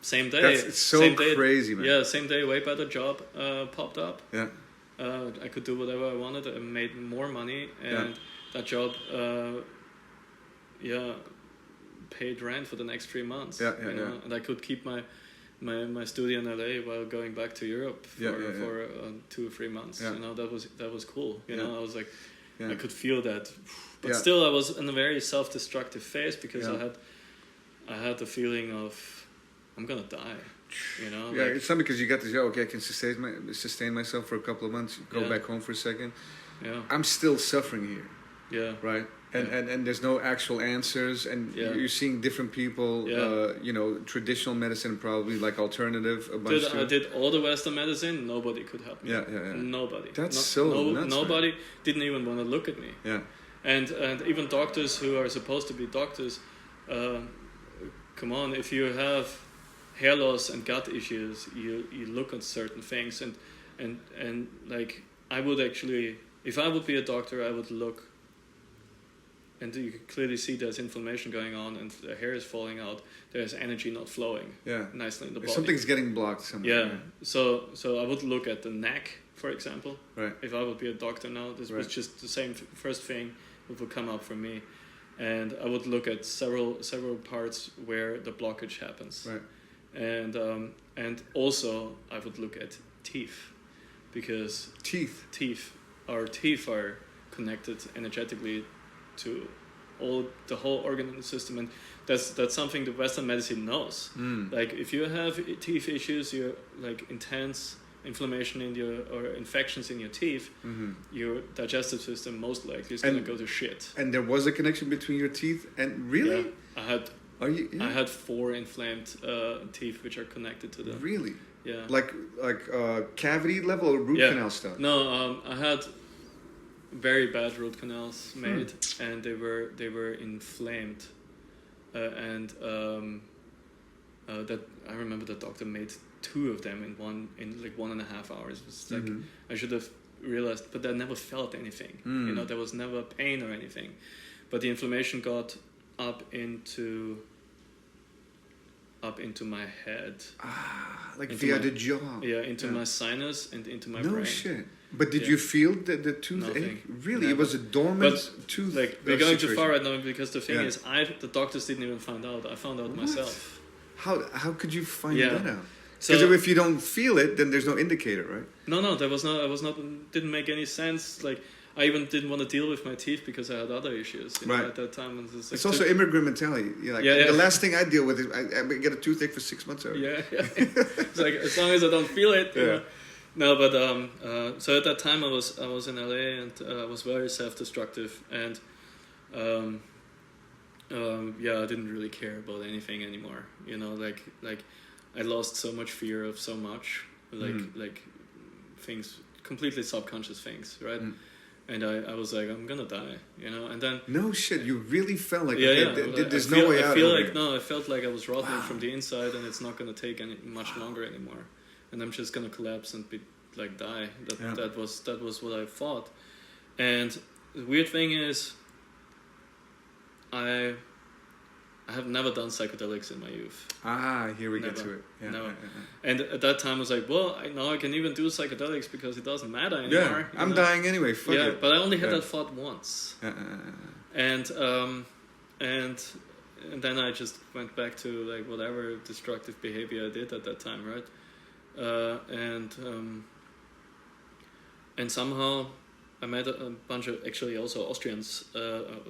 Same day. That's so crazy, man. Yeah, same day, way better job popped up. Yeah. I could do whatever I wanted. I made more money, and that job, paid rent for the next 3 months. Yeah. And I could keep my studio in LA while going back to Europe for 2 or 3 months. Yeah. You know, that was cool. You know, I was like, Yeah. I could feel that, but still, I was in a very self-destructive phase because I had the feeling of I'm gonna die. You know. Yeah, it's not because you got this. Okay, I can sustain myself for a couple of months. Go back home for a second. Yeah. I'm still suffering here. Yeah. Right. And there's no actual answers, and you're seeing different people. You know, traditional medicine probably like alternative. I did all the Western medicine. Nobody could help me. Yeah. Nobody. That's nuts, nobody man. didn't even want to look at me. Yeah. and even doctors who are supposed to be doctors, come on, if you have hair loss and gut issues, you look at certain things, and like I would actually, if I would be a doctor, I would look, and you can clearly see there's inflammation going on, and the hair is falling out. There's energy not flowing nicely in the body. Something's getting blocked somewhere. Yeah. So I would look at the neck, for example. Right. If I would be a doctor now, this was just the same first thing that would come up for me, and I would look at several parts where the blockage happens. Right. And also I would look at teeth, because our teeth are connected energetically to the whole organ system, and that's something the Western medicine knows. Like if you have teeth issues, you're like intense inflammation in or infections in your teeth, your digestive system most likely is going to go to shit. And there was a connection between your teeth and really? Yeah, I had 4 inflamed teeth which are connected to them. Really? Yeah. Like cavity level or root canal stuff? No, I had very bad root canals made, and they were inflamed, and that I remember the doctor made 2 of them in like 1.5 hours. It was like I should have realized, but I never felt anything. You know, there was never pain or anything, but the inflammation got up into my head. Like via the jaw. Yeah, into my sinus and into my brain. No shit. But did you feel the toothache? Really? Never. It was a dormant tooth. Like, we're going too far right now, because the thing is, the doctors didn't even find out. I found out myself. How could you find that out? So, because if you don't feel it, then there's no indicator, right? No, there was no. I was not. Didn't make any sense. Like, I even didn't want to deal with my teeth because I had other issues at that time. And it's also immigrant mentality. The last thing I deal with is I get a toothache for 6 months. Yeah. It's like, as long as I don't feel it. You know? No, but so at that time I was in LA, and I was very self-destructive, and I didn't really care about anything anymore. You know, like I lost so much fear of so much, like things, completely subconscious things, right? And I was like, I'm gonna die, you know. And then no shit, you really felt like there's no way out. I felt like I was rotting from the inside, and it's not gonna take much longer anymore, and I'm just gonna collapse and die. That was what I thought. And the weird thing is, I have never done psychedelics in my youth. Here we get to it. Yeah, never. And at that time I was like, well, now I can even do psychedelics because it doesn't matter anymore. Yeah, I'm dying anyway. Fuck it. But I only had that thought once. And then I just went back to like whatever destructive behavior I did at that time, right? And somehow I met a bunch of actually also Austrians,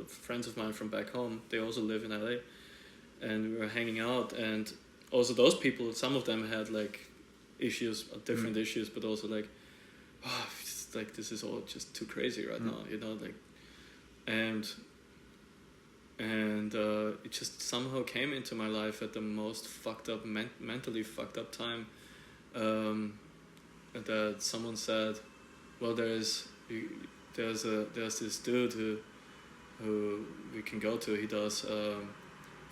friends of mine from back home. They also live in LA, and we were hanging out. And also those people, some of them had like issues, different issues, but also like, it's like this is all just too crazy right now, you know, like, and it just somehow came into my life at the most fucked up, mentally fucked up time. That someone said, well, there's this dude who we can go to. He does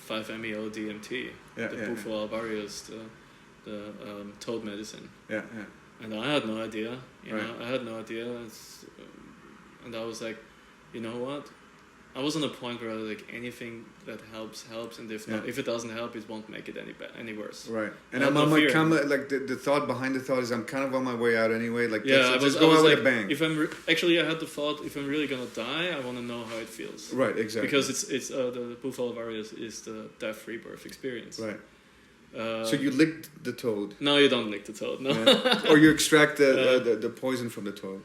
5-MeO DMT, Bufo alvarius, the toad medicine. And I had no idea. You know, I had no idea. And I was like, you know what? I was on a point where I was like, anything that helps, and if not, if it doesn't help, it won't make it any worse. Right. And I'm on my like the thought behind the thought is I'm kind of on my way out anyway. Like let's go out with a bang. If I'm actually, I had the thought, if I'm really gonna die, I want to know how it feels. Right. Exactly. Because it's the Bufo alvarius is the death rebirth experience. Right. So you licked the toad? No, you don't lick the toad. No. Or you extract the poison from the toad.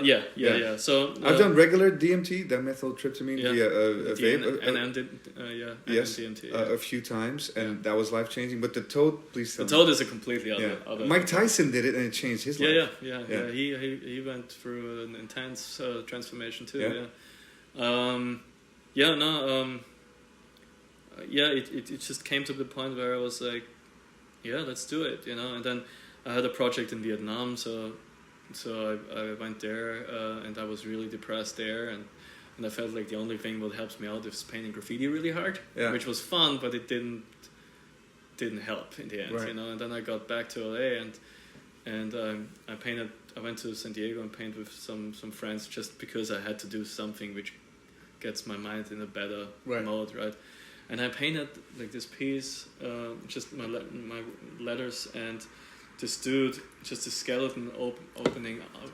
Yeah. So I've done regular DMT, dimethyltryptamine, via a vape. DMT. A few times, and that was life changing. But the toad, please tell me. The toad is a completely other. Mike Tyson did it, and it changed his life. Yeah. He went through an intense transformation too. It just came to the point where I was like, let's do it, you know. And then I had a project in Vietnam, so I went there, and I was really depressed there, and and I felt like the only thing what helps me out is painting graffiti really hard, which was fun, but it didn't help in the end, right. you know. And then I got back to LA and I painted. I went to San Diego and painted with some friends just because I had to do something which gets my mind in a better mode, right? And I painted like this piece, just my letters, and this dude, just a skeleton opening up.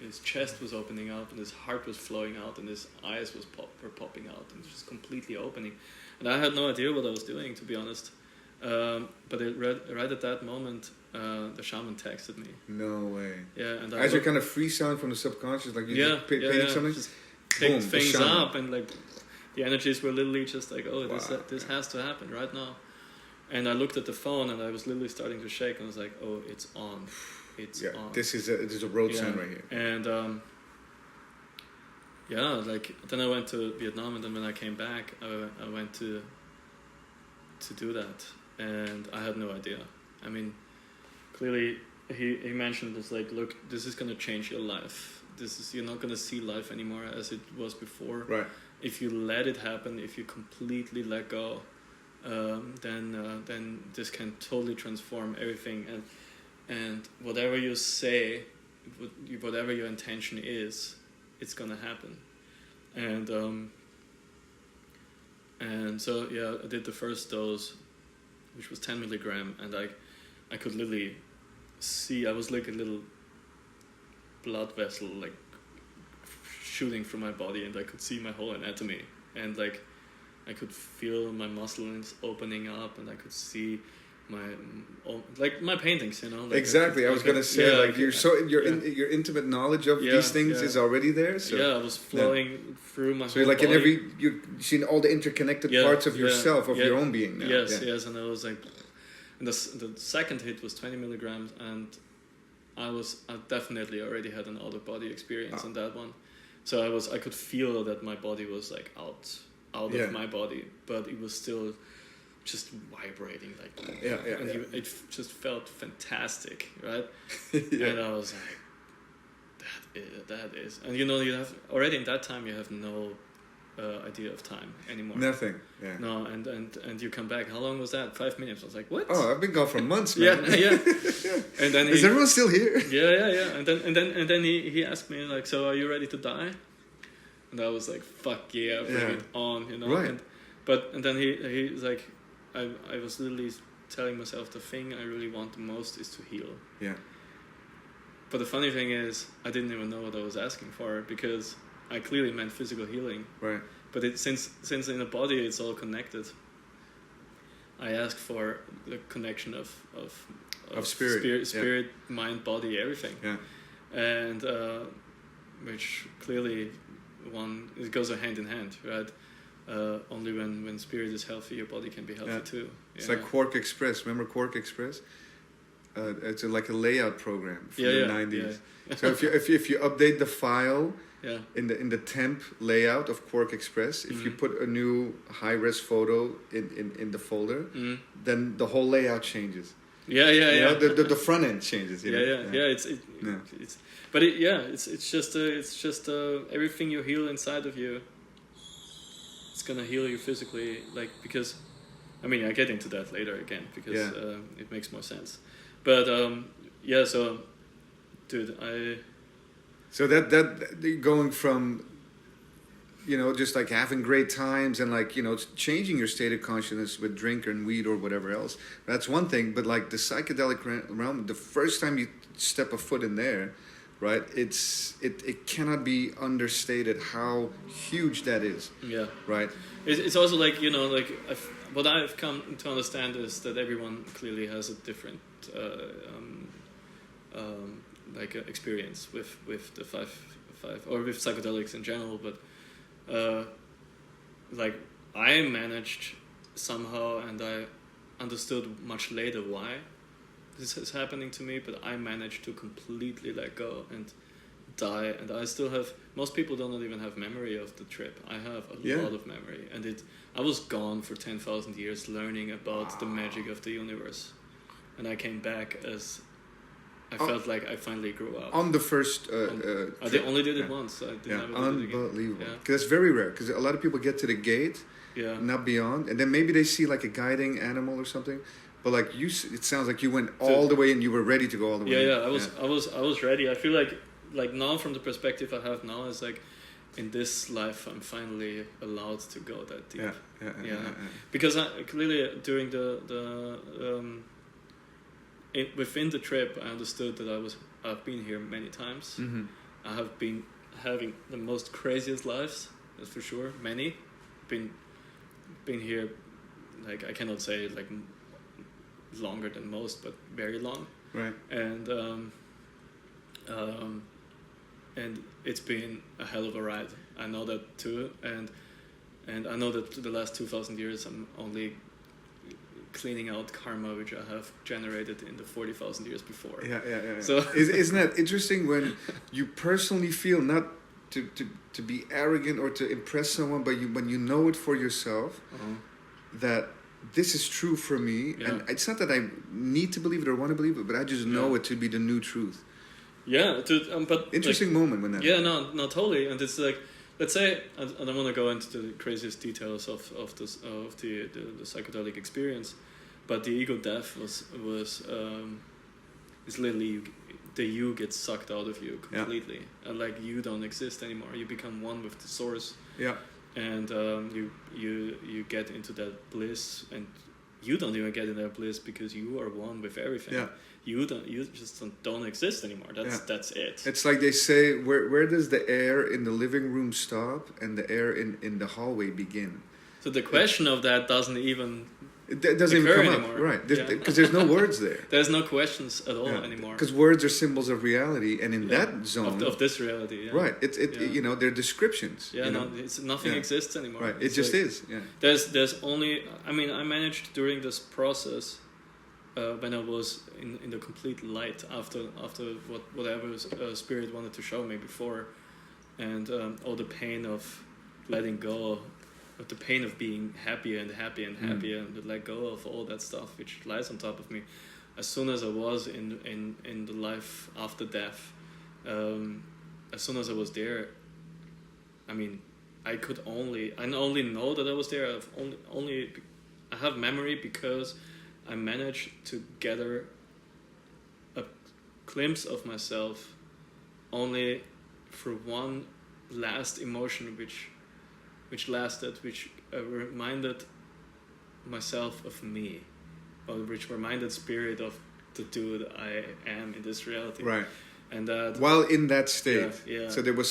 His chest was opening up, and his heart was flowing out, and his eyes were popping out, and just completely opening. And I had no idea what I was doing, to be honest. But right at that moment, the shaman texted me. No way. Yeah, and as you're kind of freestyling from the subconscious, like you just painting something. Just picked things up, and like the energies were literally just like, oh, this has to happen right now. And I looked at the phone, and I was literally starting to shake, and I was like, oh, it's on. It's on. This is a road sign right here. And like then I went to Vietnam, and then when I came back, I went to do that, and I had no idea. I mean, clearly he mentioned this, like, look, this is gonna change your life. You're not gonna see life anymore as it was before. Right. If you let it happen, if you completely let go, then this can totally transform everything. And whatever you say, whatever your intention is, it's gonna happen. And so I did the first dose, which was 10 milligram, and I could literally see. I was like a little blood vessel, like shooting through my body, and I could see my whole anatomy, and like I could feel my muscles opening up, and I could see my paintings, you know. Like exactly. I was gonna say, like, your intimate knowledge of these things is already there. So I was flowing through my. So whole like body. you're seeing all the interconnected parts of yourself, of your own being now. Yes, and I was like, and the second hit was 20 milligrams, and I definitely already had an out of body experience on that one. So I could feel that my body was like out of my body, but it was still just vibrating like it just felt fantastic, right? And I was like, that is, and you know, you have already in that time you have no idea of time anymore. Nothing. No, and you come back. How long was that? 5 minutes. I was like, what? Oh, I've been gone for months, man. Yeah. And then is everyone still here? Yeah. And then he asked me, like, so are you ready to die? And I was like, fuck yeah, bring it on, you know. Right. And then he's like, I was literally telling myself the thing I really want the most is to heal. Yeah. But the funny thing is, I didn't even know what I was asking for, because I clearly meant physical healing. Right. But since in the body it's all connected, I asked for the connection of spirit, mind, body, everything. Yeah. And which clearly it goes hand in hand, right? Only when spirit is healthy, your body can be healthy too. It's like Quark Express. Remember Quark Express? It's like a layout program from the 90s. Yeah. So if you update the file in the temp layout of Quark Express, if you put a new high-res photo in the folder, then the whole layout changes. You know, the front end changes. It's just everything you heal inside of you. It's gonna heal you physically, like, because, I mean, I get into that later again because it makes more sense. But so, dude, So that going from, you know, just like having great times and like, you know, changing your state of consciousness with drink and weed or whatever else, that's one thing. But like the psychedelic realm, the first time you step a foot in there, right, it cannot be understated how huge that is. Yeah. Right. It's also like, you know, like what I've come to understand is that everyone clearly has a different experience with the five or with psychedelics in general, but like I managed somehow, and I understood much later why this is happening to me, but I managed to completely let go and die, and I still have, most people don't even have memory of the trip. I have a lot of memory, and I was gone for 10,000 years learning about the magic of the universe, and I came back as I felt like I finally grew up. On the first... I only did it once. I did never unbelievable. Did it again. Because that's very rare. Because a lot of people get to the gate, not beyond, and then maybe they see like a guiding animal or something. But like you, it sounds like you went all the way and you were ready to go all the way. Yeah, I was ready. I feel like now from the perspective I have now, it's like in this life I'm finally allowed to go that deep. Yeah. Because I clearly during within the trip I understood that I've been here many times. Mm-hmm. I have been having the most craziest lives, that's for sure. Many been here, like I cannot say like longer than most, but very long. Right. And it's been a hell of a ride. I know that too, and I know that the last 2,000 years I'm only cleaning out karma which I have generated in the 40,000 years before. Yeah. So isn't that interesting when you personally feel not to be arrogant or to impress someone, but when you know it for yourself, that this is true for me, and it's not that I need to believe it or want to believe it, but I just know it to be the new truth. Yeah, but interesting moment when that. Yeah, no, totally, and it's like, let's say I don't want to go into the craziest details of the psychedelic experience, but the ego death was is literally the you gets sucked out of you completely, and like you don't exist anymore. You become one with the source. Yeah. And you get into that bliss, and you don't even get in that bliss because you are one with everything. Yeah. You just don't exist anymore. That's it. It's like they say, where does the air in the living room stop and the air in the hallway begin? So the question of that doesn't even doesn't even come anymore. Up, right? Because there's no words there. There's no questions at all anymore. Because words are symbols of reality, and in that zone of this reality, right? You know, they're descriptions. Yeah, nothing exists anymore. Right, it just is. Yeah. There's only. I mean, I managed during this process. When I was in the complete light after whatever spirit wanted to show me before, and all the pain of letting go, of the pain of being happier and happier and happier, and let go of all that stuff which lies on top of me. As soon as I was in the life after death, as soon as I was there, I mean, I only know that I was there. I have memory because I managed to gather a glimpse of myself only for one last emotion which lasted, which reminded myself of me, or which reminded spirit of the dude I am in this reality. Right. And that while in that state. Yeah. So there was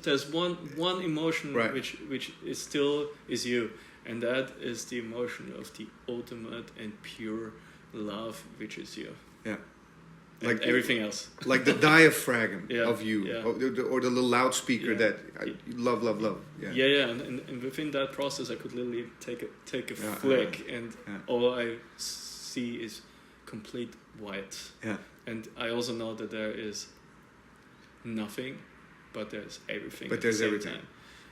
there's one emotion which is still is you. And that is the emotion of the ultimate and pure love, which is you. Yeah. Like everything else. Like the diaphragm of you. Yeah. Or the little loudspeaker that love. Yeah. And within that process, I could literally take a flick, and all I see is complete white. Yeah. And I also know that there is nothing, but there's everything. But there's everything.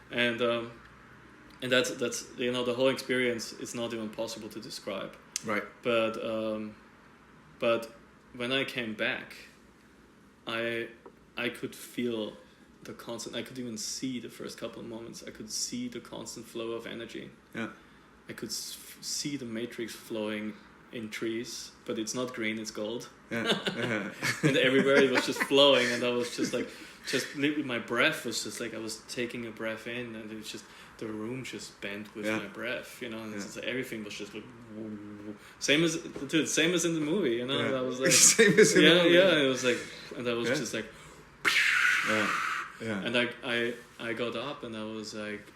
Time. And that's the whole experience is not even possible to describe. Right. But when I came back, I could feel the constant. I could even see the first couple of moments. I could see the constant flow of energy. Yeah. I could see the matrix flowing in trees, but it's not green; it's gold. Yeah. And everywhere it was just flowing, and I was just like, my breath was just like I was taking a breath in, and it was just. The room just bent with my breath, and it's like everything was just like same as in the movie, And I was like same as in the movie. It was like, and I was just like, and I got up and I was like,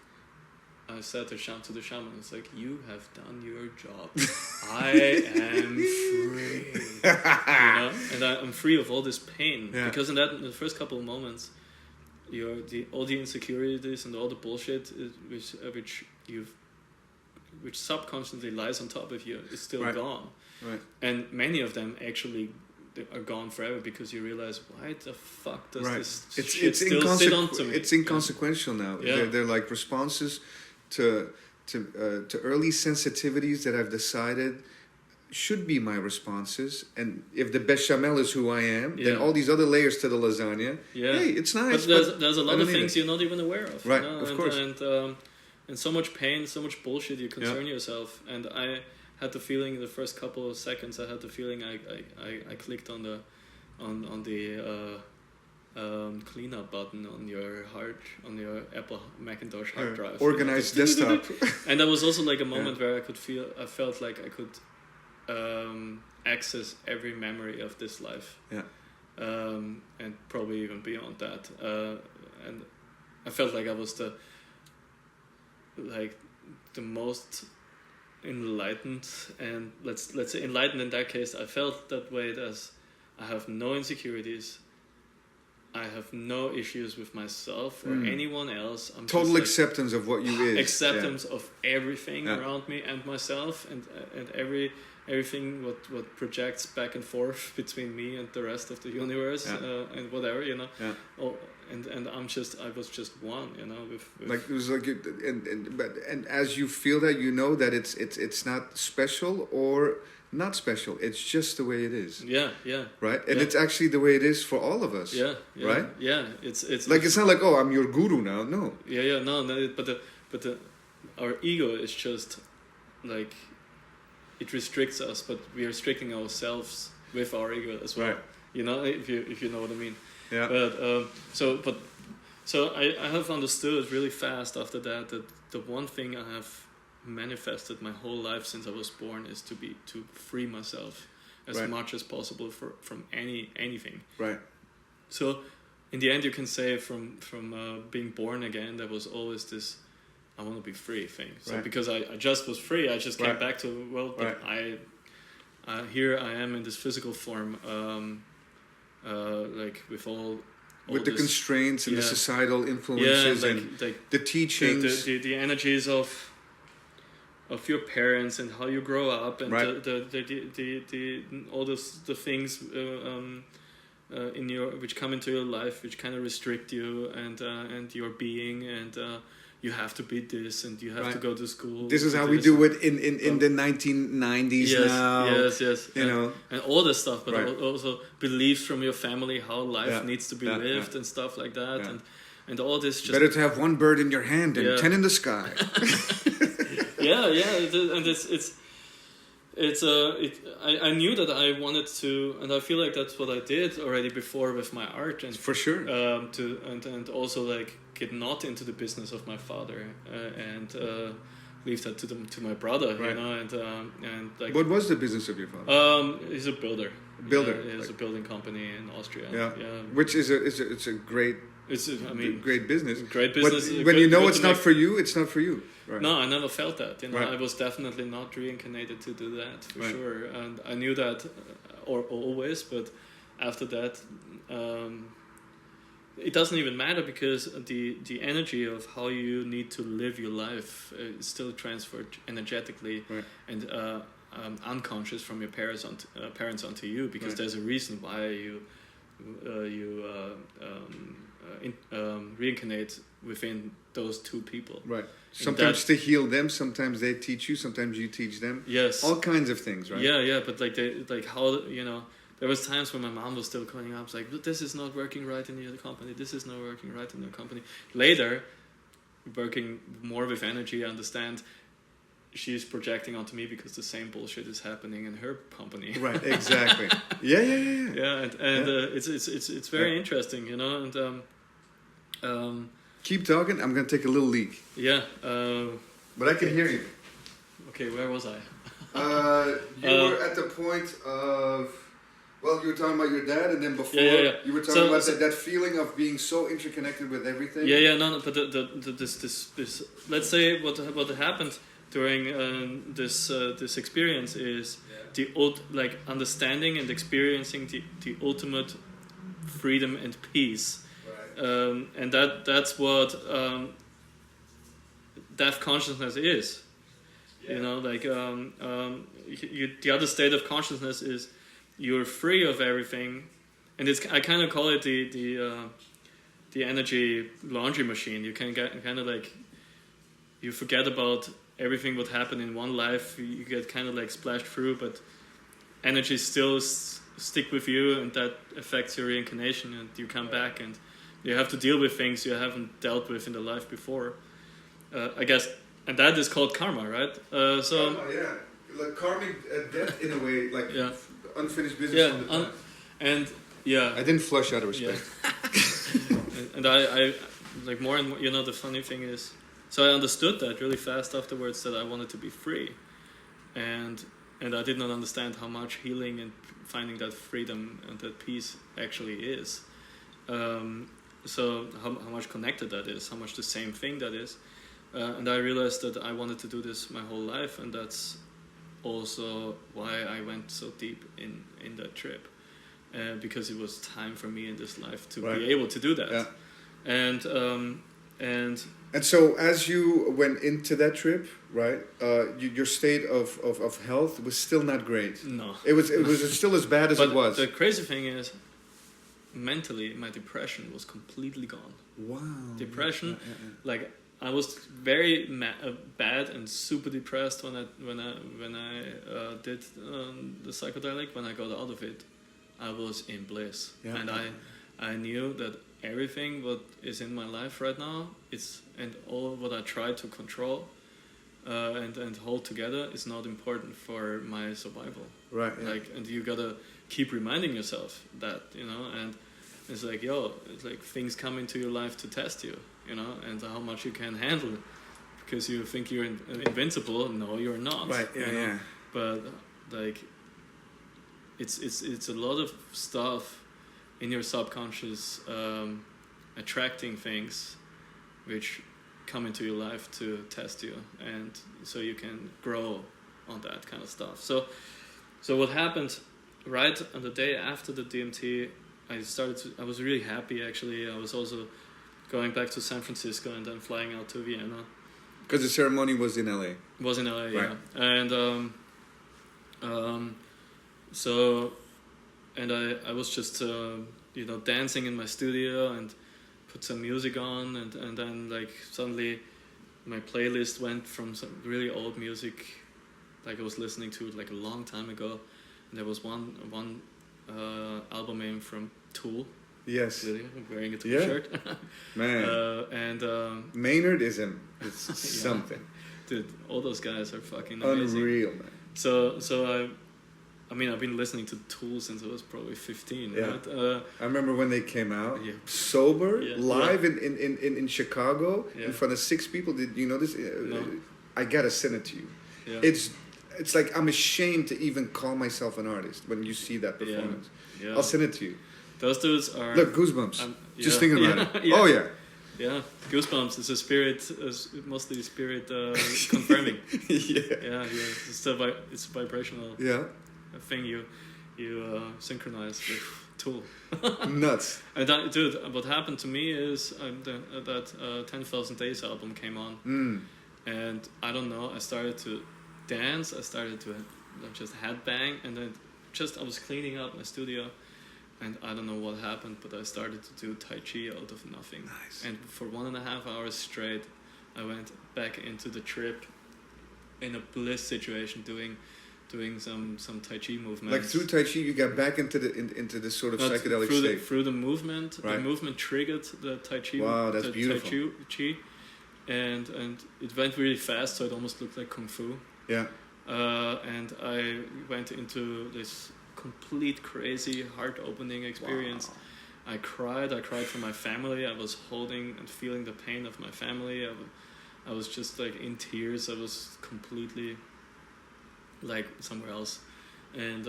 I said to the shaman, it's like, you have done your job. I am free, and I'm free of all this pain because in the first couple of moments. All the insecurities and all the bullshit which subconsciously lies on top of you is still gone, right? And many of them actually are gone forever because you realize, why the fuck does this shit still sit onto me? It's inconsequential now. Yeah. They're like responses to early sensitivities that I've decided should be my responses. And if the bechamel is who I am, then Yeah. all these other layers to the lasagna, Yeah. hey, it's nice. But there's a lot I of don't need things it. you're not even aware of. Right, you know? of course. And so much pain, so much bullshit you concern yourself. And I had the feeling the first couple of seconds, I had the feeling I clicked on the cleanup button on your Apple Macintosh hard drive. Organized desktop. And that was also like a moment where I felt like I could access every memory of this life. Yeah. And probably even beyond that. And I felt like I was the most enlightened, and let's say enlightened in that case. I felt that way as I have no insecurities. I have no issues with myself or anyone else. I'm total just acceptance of what you is. Acceptance of everything around me and myself, and everything what projects back and forth between me and the rest of the universe, and whatever, you know. Yeah. Oh, and I was just one, you know. With like it was like, and as you feel that, you know that it's not special or not special. It's just the way it is. Yeah, yeah. Right, and it's actually the way it is for all of us. Yeah, yeah, right. Yeah, it's like it's not like, oh, I'm your guru now. No. Yeah, no. But our ego is just like, it restricts us, but we are restricting ourselves with our ego as well. Right. You know, if you know what I mean. Yeah. But so I have understood really fast after that the one thing I have manifested my whole life since I was born is to free myself as much as possible from anything. Right. So in the end, you can say from being born again, there was always this I want to be free thing. So because I just was free, I just came back to, well, but here I am in this physical form, like with all with the this, constraints and the societal influences and the teachings, the energies of your parents and how you grow up, and the all the things in your which come into your life, which kind of restrict you and your being, and you have to be this, and you have to go to school. This is how we do it in the 1990s now. Yes. You know, and all this stuff, but also beliefs from your family, how life needs to be lived and stuff like that, and all this. Just better to have one bird in your hand and 10 in the sky. I knew that I wanted to, and I feel like that's what I did already before with my art, and for sure. And also like get not into the business of my father, and leave that to my brother, you know, and like. What was the business of your father? He's a builder. Builder. He has a building company in Austria. Yeah. Which is a great. Great business. Great business. But when you know it's not for you, it's not for you. Right. No, I never felt that. You know, I was definitely not reincarnated to do that for sure, and I knew that, or always. But after that, it doesn't even matter, because the energy of how you need to live your life is still transferred energetically and unconscious from your parents onto you, because there's a reason why you reincarnate within those two people. Right. Sometimes to heal them, sometimes they teach you, sometimes you teach them. Yes. All kinds of things, right? Yeah, but how, you know, there was times when my mom was still calling up, like, this is not working right in your company, this is not working right in your company. Later, working more with energy, I understand she's projecting onto me because the same bullshit is happening in her company. Right, exactly. Yeah. Yeah, and it's very interesting, you know, and keep talking. I'm gonna take a little leak. Yeah. But I can hear you. Okay, where was I? You were at the point of. Well, you were talking about your dad, and then before you were talking about that feeling of being so interconnected with everything. No, but this let's say what happened during this experience is the understanding and experiencing the ultimate freedom and peace, and that's what death consciousness is. You know, like the other state of consciousness is you're free of everything, and I kind of call it the energy laundry machine. You can get kind of like, you forget about everything what happened in one life. You get kind of like splashed through, but energy still stick with you, and that affects your reincarnation, and you come back and you have to deal with things you haven't dealt with in the life before. I guess, and that is called karma, right? Karma, yeah, like karmic debt in a way, like unfinished business from the time. And yeah, I didn't flush out of respect. Yeah. and I like more and more. You know, the funny thing is, so I understood that really fast afterwards, that I wanted to be free, and I did not understand how much healing and finding that freedom and that peace actually is. So how much connected that is, how much the same thing that is. And I realized that I wanted to do this my whole life, and that's also why I went so deep in that trip. Because it was time for me in this life to be able to do that. Yeah. And so as you went into that trip, right, your state of health was still not great. No. It was still as bad as it was. The crazy thing is, mentally, my depression was completely gone. Wow. Depression, like I was very bad and super depressed when I did the psychedelic. When I got out of it, I was in bliss, and I knew that everything what is in my life right now, and all what I try to control and hold together is not important for my survival. Right. Yeah. Like, and you gotta keep reminding yourself that, you know, and it's like, it's like things come into your life to test you, you know, and how much you can handle it, because you think you're invincible. No, you're not. Right. Yeah. You know? Yeah. But like, it's a lot of stuff in your subconscious attracting things which come into your life to test you, and so you can grow on that kind of stuff. So what happened right on the day after the DMT, I was really happy actually. I was also going back to San Francisco and then flying out to Vienna. Because the ceremony was in LA. Was in LA, right. Yeah. And so, and I was just dancing in my studio and put some music on, and then like suddenly my playlist went from some really old music, like I was listening to like a long time ago, and there was one album name from Tool. Yes. Really, I'm wearing a Tool shirt. Man. Maynardism is something. Dude, all those guys are fucking amazing. Unreal, man. So I mean, I've been listening to Tool since I was probably 15. Yeah. Right? I remember when they came out, sober, live in Chicago, in front of 6 people. Did you know this? No. I gotta send it to you. Yeah. It's like I'm ashamed to even call myself an artist when you see that performance. Yeah. I'll send it to you. Those dudes are... Look, goosebumps. Just thinking about it. Yeah. Oh, yeah. Yeah, goosebumps is a spirit, mostly spirit confirming. Yeah. It's a vibrational thing you synchronize with Tool. Nuts. And dude, what happened to me is that 10,000 Days album came on, and I don't know, I started to dance, I started to just headbang, and then I was cleaning up my studio, and I don't know what happened, but I started to do Tai Chi out of nothing. Nice. And for 1.5 hours straight, I went back into the trip in a bliss situation, doing some Tai Chi movements. Like through Tai Chi, you got back into this sort of psychedelic state. Through the movement, right. The movement triggered the Tai Chi. Wow, that's beautiful. Tai Chi, and it went really fast, so it almost looked like Kung Fu. Yeah. And I went into this complete crazy heart-opening experience. Wow. I cried for my family. I was holding and feeling the pain of my family. I was just like in tears. I was completely like somewhere else, and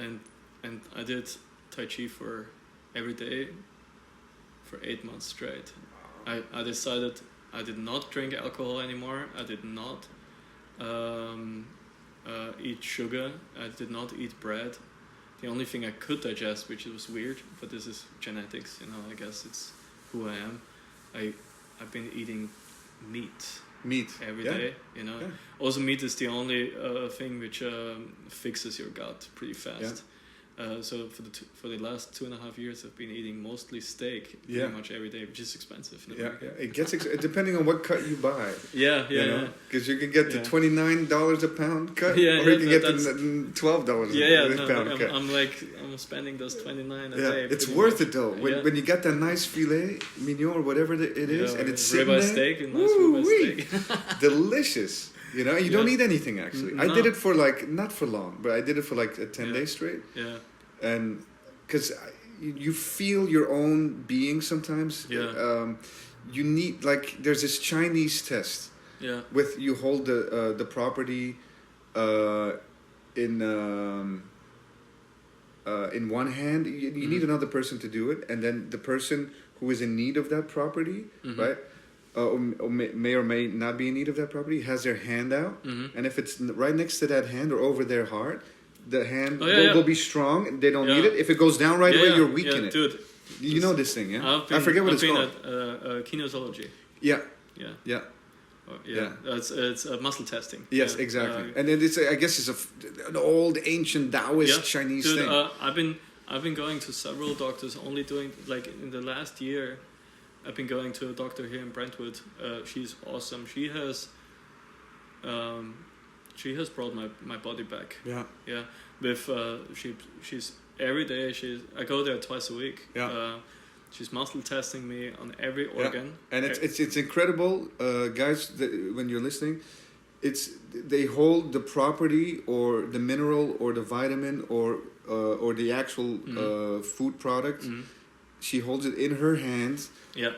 I did Tai Chi for every day for 8 months straight. I decided I did not drink alcohol anymore. I did not eat sugar. I did not eat bread. The only thing I could digest, which was weird, but this is genetics, you know, I guess it's who I am. I've been eating meat every day, you know. Yeah. Also, meat is the only thing which fixes your gut pretty fast. So for the last 2.5 years, I've been eating mostly steak pretty much every day, which is expensive. It gets depending on what cut you buy. Because you can get the $29 a pound cut, or you can get the $12 a pound cut. I'm spending those $29 a day. It's worth it though. When you get that nice filet mignon or whatever it is, and it's sitting there, steak. Delicious. You know, you don't need anything actually. No. I did it for not for long, but I did it for like 10 days straight. Yeah. And because you feel your own being sometimes. Yeah. You need there's this Chinese test. Yeah. With you hold the property in one hand. You need another person to do it, and then the person who is in need of that property, right? Or may or may not be in need of that property, has their hand out, and if it's right next to that hand or over their heart, the hand will be strong. They don't need it. If it goes down right away, you're weak in it. Dude, you know this thing, yeah? I forget what it's called. Kinesiology. Yeah. Yeah. Yeah. Yeah, it's muscle testing. Yes, exactly. And then I guess it's an old ancient Taoist Chinese thing. I've been going to several doctors, only doing in the last year. I've been going to a doctor here in Brentwood. She's awesome. She has brought my body back. Yeah. Yeah. With she's every day. I go there twice a week. Yeah. She's muscle testing me on every organ. And it's incredible, guys. When you're listening, they hold the property or the mineral or the vitamin or the actual food product. Mm-hmm. She holds it in her hands. Yeah.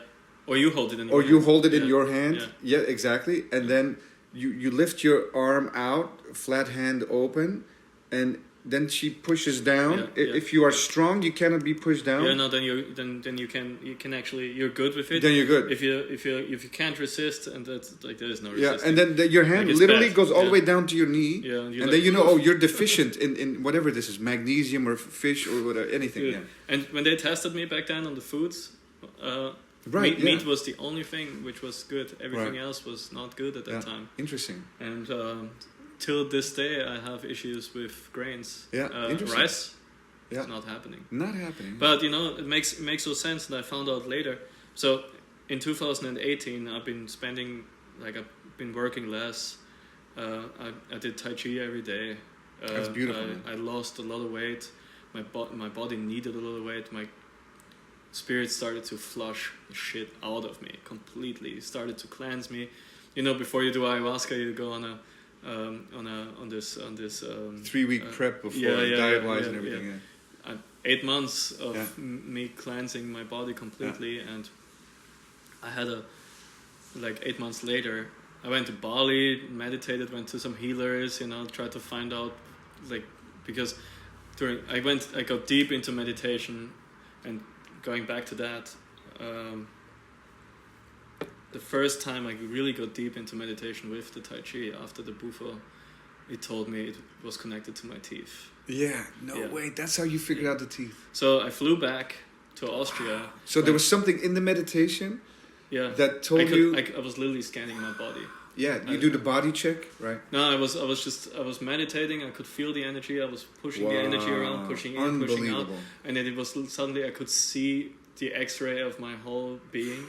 Or you hold it in your hand. Or you hold it in your hand. Yeah, yeah, exactly. And then you lift your arm out, flat hand open, and then she pushes down. If you are strong, you cannot be pushed down. Yeah, no, then you can actually, you're good with it. Then you're good. If you can't resist, and that's there is no resistance. Yeah, and then your hand literally goes all the way down to your knee. Yeah, and then you're deficient in whatever this is, magnesium or fish or whatever, anything. Yeah. And when they tested me back then on the foods, meat was the only thing which was good. Everything else was not good at that time. Interesting. And till this day, I have issues with grains. Yeah, rice. It's not happening. Not happening. But it makes no sense, and I found out later. So in 2018, I've been working less. I did Tai Chi every day. That's beautiful. I lost a lot of weight. My body needed a lot of weight. My spirit started to flush the shit out of me completely. It started to cleanse me. Before you do ayahuasca, you go on this 3-week prep before diet wise and everything. Yeah. 8 months of me cleansing my body completely, and I had 8 months later, I went to Bali, meditated, went to some healers, tried to find out, because I got deep into meditation, and going back to that, the first time I really got deep into meditation with the Tai Chi after the Bufo, it told me it was connected to my teeth. Yeah, way. That's how you figured out the teeth. So I flew back to Austria. Wow. So there was something in the meditation that told you... I was literally scanning my body. Yeah, you do the body check, right? No, I was meditating. I could feel the energy. I was pushing the energy around, pushing in, pushing out. And then it was suddenly I could see the X-ray of my whole being,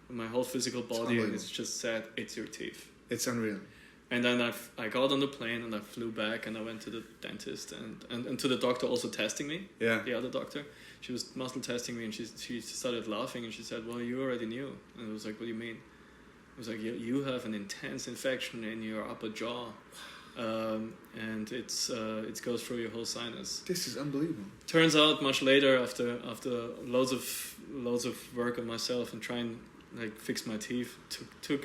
my whole physical body, and it's just said, it's your teeth. It's unreal. And then I got on the plane and I flew back and I went to the dentist and to the doctor also testing me. Yeah. The other doctor. She was muscle testing me and she started laughing and she said, well, you already knew. And I was like, what do you mean? I was like, you have an intense infection in your upper jaw. And it goes through your whole sinus. This is unbelievable. Turns out much later after loads of work on myself and trying fix my teeth, took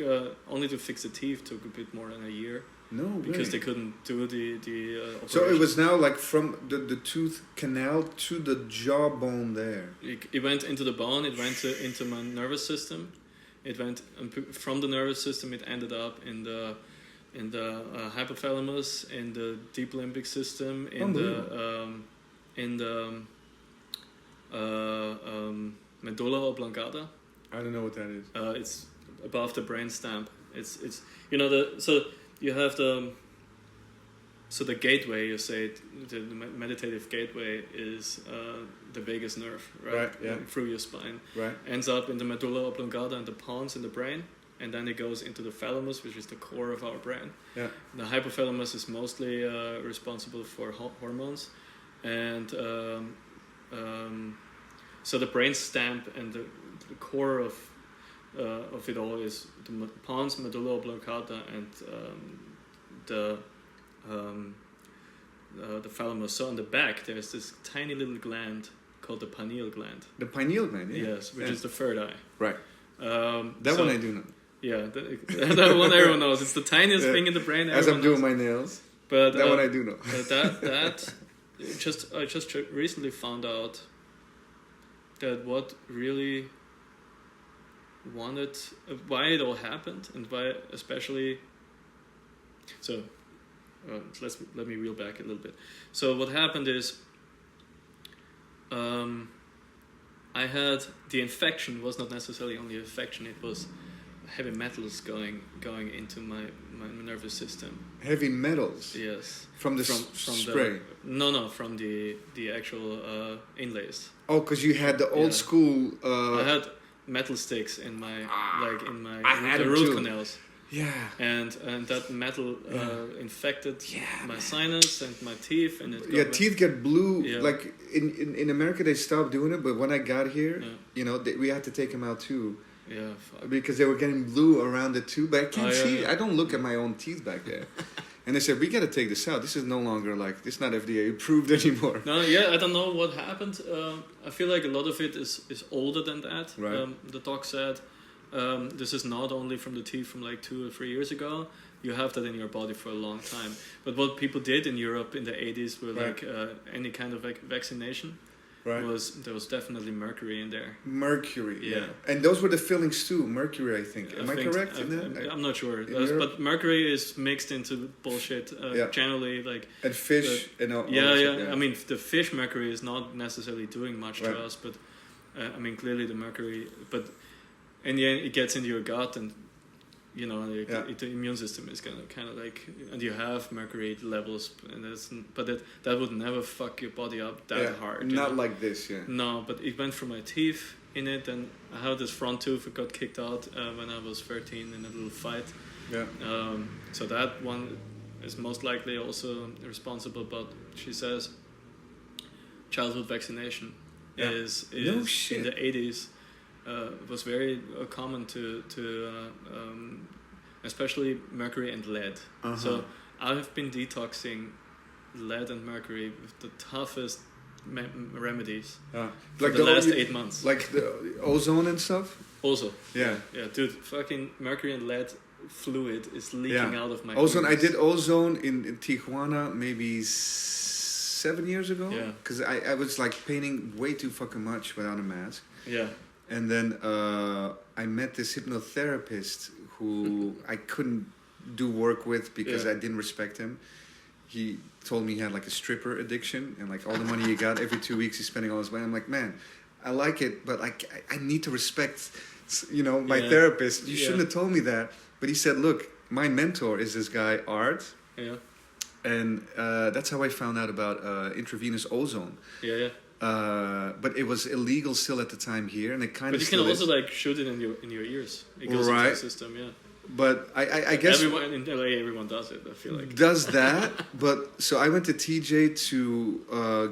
only to fix the teeth took a bit more than a year. No way. Because they couldn't do the operation. So it was now from the tooth canal to the jawbone there. It went into the bone. It went into my nervous system. It went from the nervous system. It ended up in the hypothalamus, in the deep limbic system, in the medulla oblongata. I don't know what that is. It's above the brain stem. It's so you have so the gateway, you say, the meditative gateway is the vagus nerve, right? Yeah. Through your spine. Right. Ends up in the medulla oblongata and the pons in the brain, and then it goes into the thalamus, which is the core of our brain. Yeah. The hypothalamus is mostly responsible for hormones, and so the brain stamp and the core of it all is the pons, medulla oblongata, and the thalamus. So on the back, there's this tiny little gland called the pineal gland. The pineal gland, yeah. Yes, which is the third eye. Right. That one I do know. Yeah, that one everyone knows. It's the tiniest thing in the brain. As I'm doing my nails. But that one I do know. I just recently found out that what really wanted, why it all happened, and why especially. So, let me reel back a little bit. So what happened is, I had the infection was not necessarily only infection; it was heavy metals going into my nervous system. Heavy metals. Yes. From the spray. From the actual inlays. Oh, because you had the old school. I had metal sticks in my the root canals. Yeah. And that metal infected my sinus and my teeth, and teeth get blue. Yeah. Like in America they stopped doing it, but when I got here, we had to take them out too. Yeah, fuck. Because they were getting blue around it too, but I can't see. Yeah. I don't look at my own teeth back there. And they said, we got to take this out. This is no longer this is not FDA approved anymore. No, yeah, I don't know what happened. I feel like a lot of it is older than that. Right. The doc said, this is not only from the teeth from like 2 or 3 years ago. You have that in your body for a long time. But what people did in Europe in the 80s were any kind of vaccination. Right. There was definitely mercury in there. Mercury, yeah. And those were the fillings too, mercury, I think. Am I correct in that? I'm not sure. But mercury is mixed into bullshit generally. And fish and all yeah. I mean, the fish mercury is not necessarily doing much to us, but I mean, clearly the mercury... But in the end, it gets into your gut and... the immune system is gonna kind of and you have mercury levels, and that would never fuck your body up that hard. Not like this, yeah. No, but it went from my teeth in it, and I had this front tooth that got kicked out when I was 13 in a little fight. Yeah. So that one is most likely also responsible. But she says childhood vaccination is no shit. In the 80s. Was very common to especially mercury and lead. Uh-huh. So I have been detoxing lead and mercury with the toughest remedies for the last 8 months. Like the ozone and stuff? Also. Yeah. Yeah, dude, fucking mercury and lead fluid is leaking out of my ozone. fingers. I did ozone in Tijuana maybe 7 years ago. Yeah. Because I was painting way too fucking much without a mask. Yeah. And then I met this hypnotherapist who I couldn't do work with because I didn't respect him. He told me he had a stripper addiction, and all the money he got every 2 weeks he's spending all his money. I'm like, man, I like it, but I need to respect, my therapist. You shouldn't have told me that. But he said, look, my mentor is this guy Art. Yeah. And that's how I found out about intravenous ozone. Yeah. But it was illegal still at the time here, and it kind of. But you can also shoot it in your ears. It goes into the system, yeah. But I guess everyone in LA, everyone does it. I feel like does that. But so I went to TJ to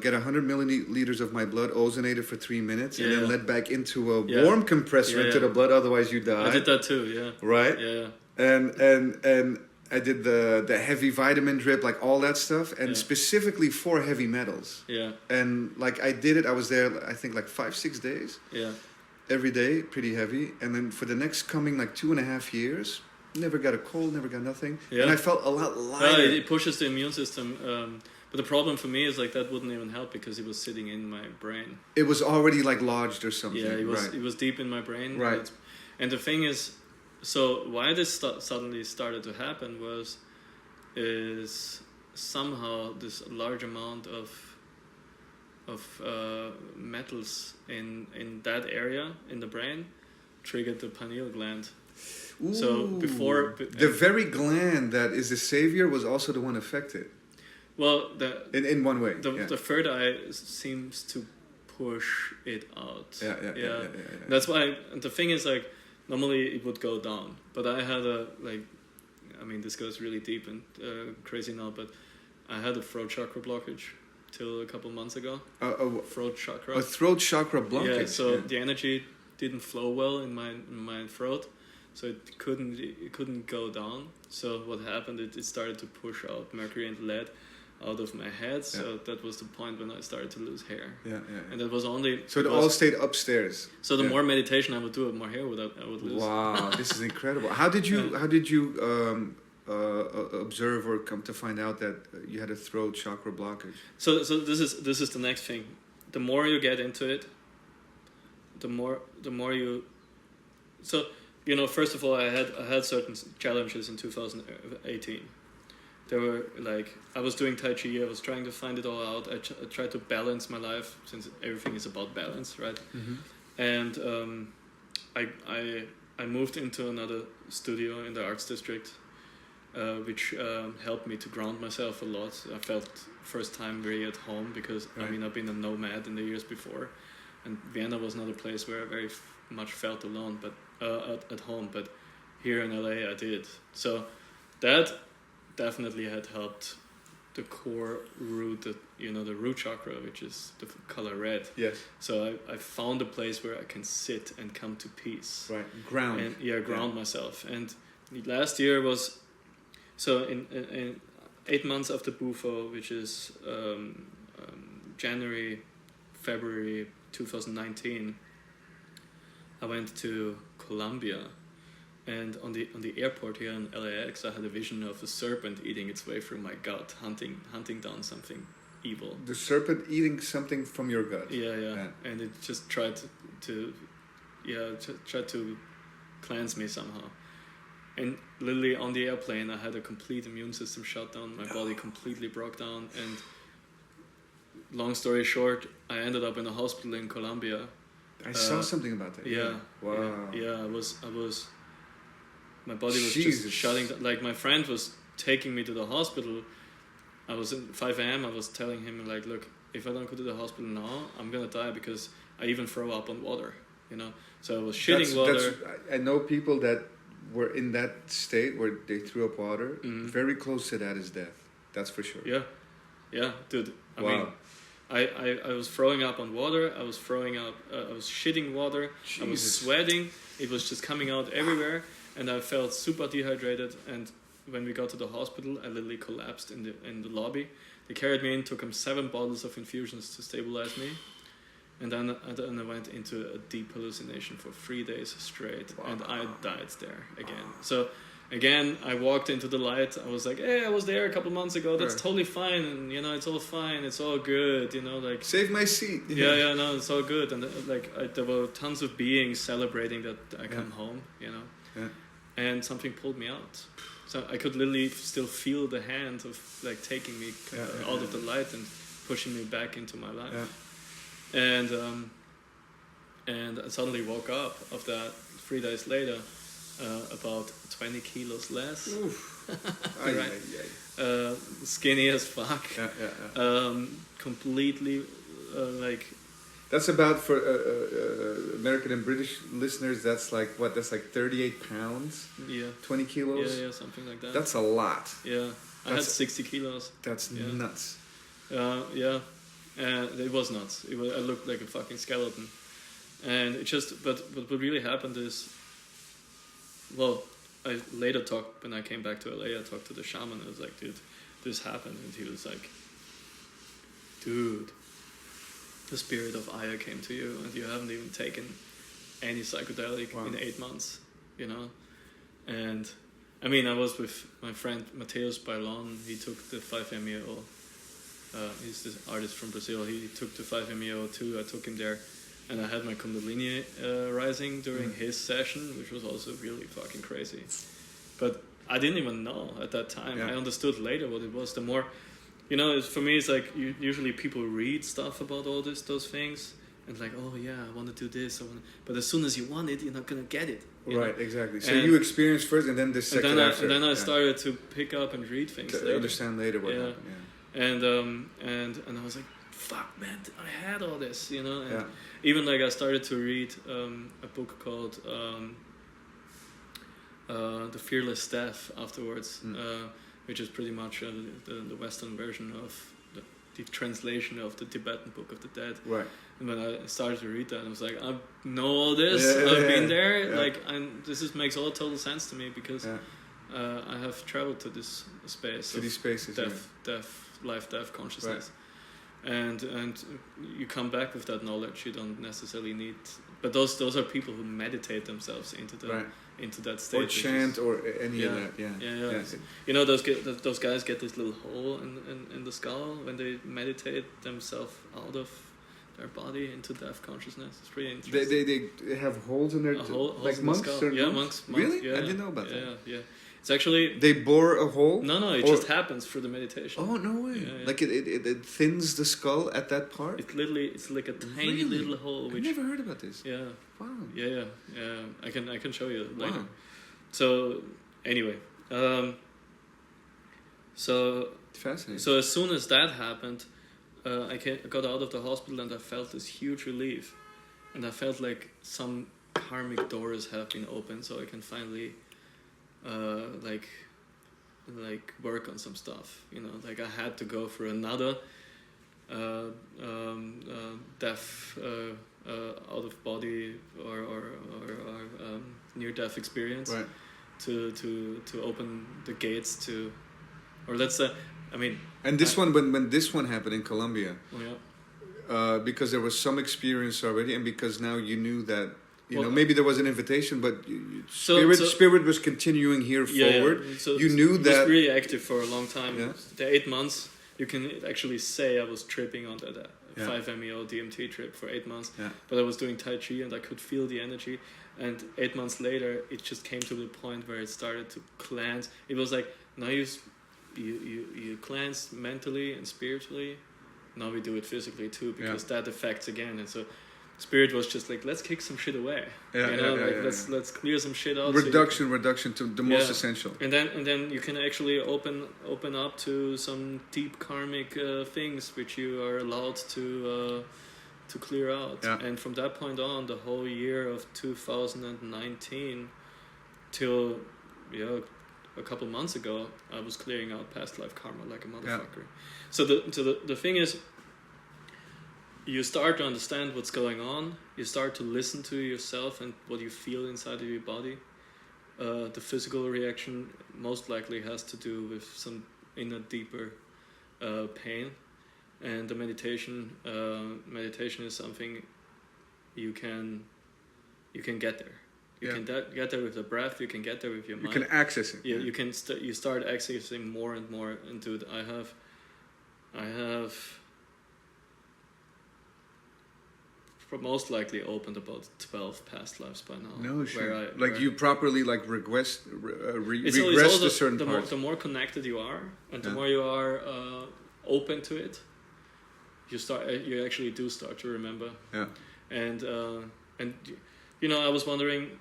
get 100 milliliters of my blood ozonated for 3 minutes, and then let back into a warm compressor into the blood. Otherwise, you die. I did that too. Yeah. Right. Yeah. And I did the heavy vitamin drip, all that stuff, and specifically for heavy metals. Yeah. And I did it. I was there, I think 5-6 days. Yeah. Every day, pretty heavy. And then for the next coming 2.5 years, never got a cold, never got nothing. Yeah. And I felt a lot lighter. It pushes the immune system. But the problem for me is that wouldn't even help because it was sitting in my brain. It was already lodged or something. Yeah, it was deep in my brain. Right. And the thing is, so why this suddenly started to happen is somehow this large amount of metals in that area in the brain triggered the pineal gland. Ooh, so before the very gland that is the savior was also the one affected. Well, in one way. The third eye seems to push it out. Yeah. That's why. And the thing is, like, normally it would go down, but I had this goes really deep and crazy now, but I had a throat chakra blockage till a couple months ago. Throat chakra blockage. Yeah, so the energy didn't flow well in my throat, so it couldn't go down. So what happened? It started to push out mercury and lead out of my head. So that was the point when I started to lose hair. And that was only. So it all stayed upstairs. So the more meditation I would do, the more hair I would lose. Wow, this is incredible. How did you observe or come to find out that you had a throat chakra blockage? So this is the next thing. The more you get into it, the more you. So first of all, I had certain challenges in 2018. There were I was doing Tai Chi. I was trying to find it all out. I tried to balance my life, since everything is about balance, right? Mm-hmm. And I moved into another studio in the arts district, which helped me to ground myself a lot. I felt first time very at home because I've been a nomad in the years before, and Vienna was not a place where I very much felt alone, but at home. But here in LA, I did. So that definitely had helped the core root, the root chakra, which is the color red. Yes. So I found a place where I can sit and come to peace. Right. Ground. And ground myself. And last year was, so in 8 months after Bufo, which is January, February 2019, I went to Colombia. And on the airport here in LAX, I had a vision of a serpent eating its way through my gut, hunting down something evil. The serpent eating something from your gut. Yeah. And it just tried to cleanse me somehow. And literally on the airplane, I had a complete immune system shutdown. My body completely broke down. And long story short, I ended up in a hospital in Colombia. I saw something about that. Yeah. Wow. Yeah. I was. My body was just shutting down. Like, my friend was taking me to the hospital. I was at 5 a.m. I was telling him, like, look, if I don't go to the hospital now, I'm going to die, because I even throw up on water, So I was shitting water. I know people that were in that state where they threw up water. Mm-hmm. Very close to that is death. That's for sure. Yeah, dude. I mean, I was throwing up on water. I was throwing up. I was shitting water. Jesus. I was sweating. It was just coming out everywhere. And I felt super dehydrated, and when we got to the hospital, I literally collapsed in the lobby. They carried me in, took 7 bottles of infusions to stabilize me, and then I went into a deep hallucination for 3 days straight, and I died there again. So again, I walked into the light. I was like, hey, I was there a couple months ago. That's totally fine, and it's all fine. It's all good, like save my seat. Yeah, no, it's all good, and there were tons of beings celebrating that I come home, Yeah. And something pulled me out. So I could literally still feel the hand of taking me out of the light and pushing me back into my life. Yeah. And I suddenly woke up of that 3 days later, about 20 kilos less. Right? Skinny as fuck. Completely That's about, for American and British listeners, that's like what? That's like 38 pounds? Yeah. 20 kilos? Yeah, something like that. That's a lot. Yeah. I had 60 kilos. That's nuts. Yeah. It was nuts. I looked like a fucking skeleton. And it just, but what really happened is, well, I later talked, when I came back to LA, I talked to the shaman. I was like, dude, this happened. And he was like, dude, the spirit of Aya came to you, and you haven't even taken any psychedelic in 8 months, And I mean, I was with my friend Mateus Bailon. He took the 5-MeO. He's this artist from Brazil. He took the 5-MeO too. I took him there, and I had my Kundalini rising during his session, which was also really fucking crazy. But I didn't even know at that time. Yeah. I understood later what it was. The more. For me, it's like usually people read stuff about all those things, and like, oh yeah, I want to do this. But as soon as you want it, you're not gonna get it. Right, exactly. So you experience first, and then the second after. And then I started to pick up and read things. To understand later what happened. and I was like, fuck, man, I had all this, you know. And Yeah. even like I started to read a book called The Fearless Death afterwards, which is pretty much the Western version of the translation of the Tibetan Book of the Dead. Right. And when I started to read that, I was like, I know all this. Yeah, I've been there. Yeah. Like, makes all total sense to me because I have traveled to this space. To these spaces. Life-death consciousness. Right. And you come back with that knowledge. You don't necessarily need. But those are people who meditate themselves into that state. Or chant or any of that. Yeah. You know, those guys get this little hole in the skull when they meditate themselves out of their body into death consciousness. It's pretty interesting. They have holes in their like monks? Monks. Really? Yeah, I didn't know about that. Yeah. It's actually they bore a hole. No, it just happens through the meditation. Oh no way! Yeah. Like it thins the skull at that part. It's like a tiny little hole. I've never heard about this. Yeah. Wow. Yeah. I can show you later. Wow. So anyway, so fascinating. So as soon as that happened, I got out of the hospital and I felt this huge relief, and I felt like some karmic doors have been opened, so I can finally. Like work on some stuff, you know. Like I had to go through another death out of body or near death experience, right. to open the gates to, or let's say, I mean. And this one, when this one happened in Colombia, because there was some experience already, and because now you knew that. You know, maybe there was an invitation, but spirit was continuing here forward. Yeah. So you knew that. It was really active for a long time. Yeah. The 8 months, you can actually say I was tripping on that 5-MeO DMT trip for 8 months. Yeah. But I was doing Tai Chi and I could feel the energy. And 8 months later, it just came to the point where it started to cleanse. It was like, now you cleanse mentally and spiritually. Now we do it physically too, because that affects again. And so Spirit was just like, let's kick some shit away. Let's clear some shit out. Reduction to the most essential. And then you can actually open up to some deep karmic things which you are allowed to clear out. Yeah. And from that point on, the whole year of 2019 till a couple months ago, I was clearing out past life karma like a motherfucker. Yeah. So the thing is, you start to understand what's going on. You start to listen to yourself and what you feel inside of your body. The physical reaction most likely has to do with some inner, deeper pain. And the meditation is something you can get there. You can get there with the breath. You can get there with your mind. You can access it. Yeah, you can. You start accessing more and more into it. I have. Most likely opened about 12 past lives by now. No shit. You properly regress to certain parts. The more connected you are, and the more you are open to it, you actually do start to remember. Yeah. And I was wondering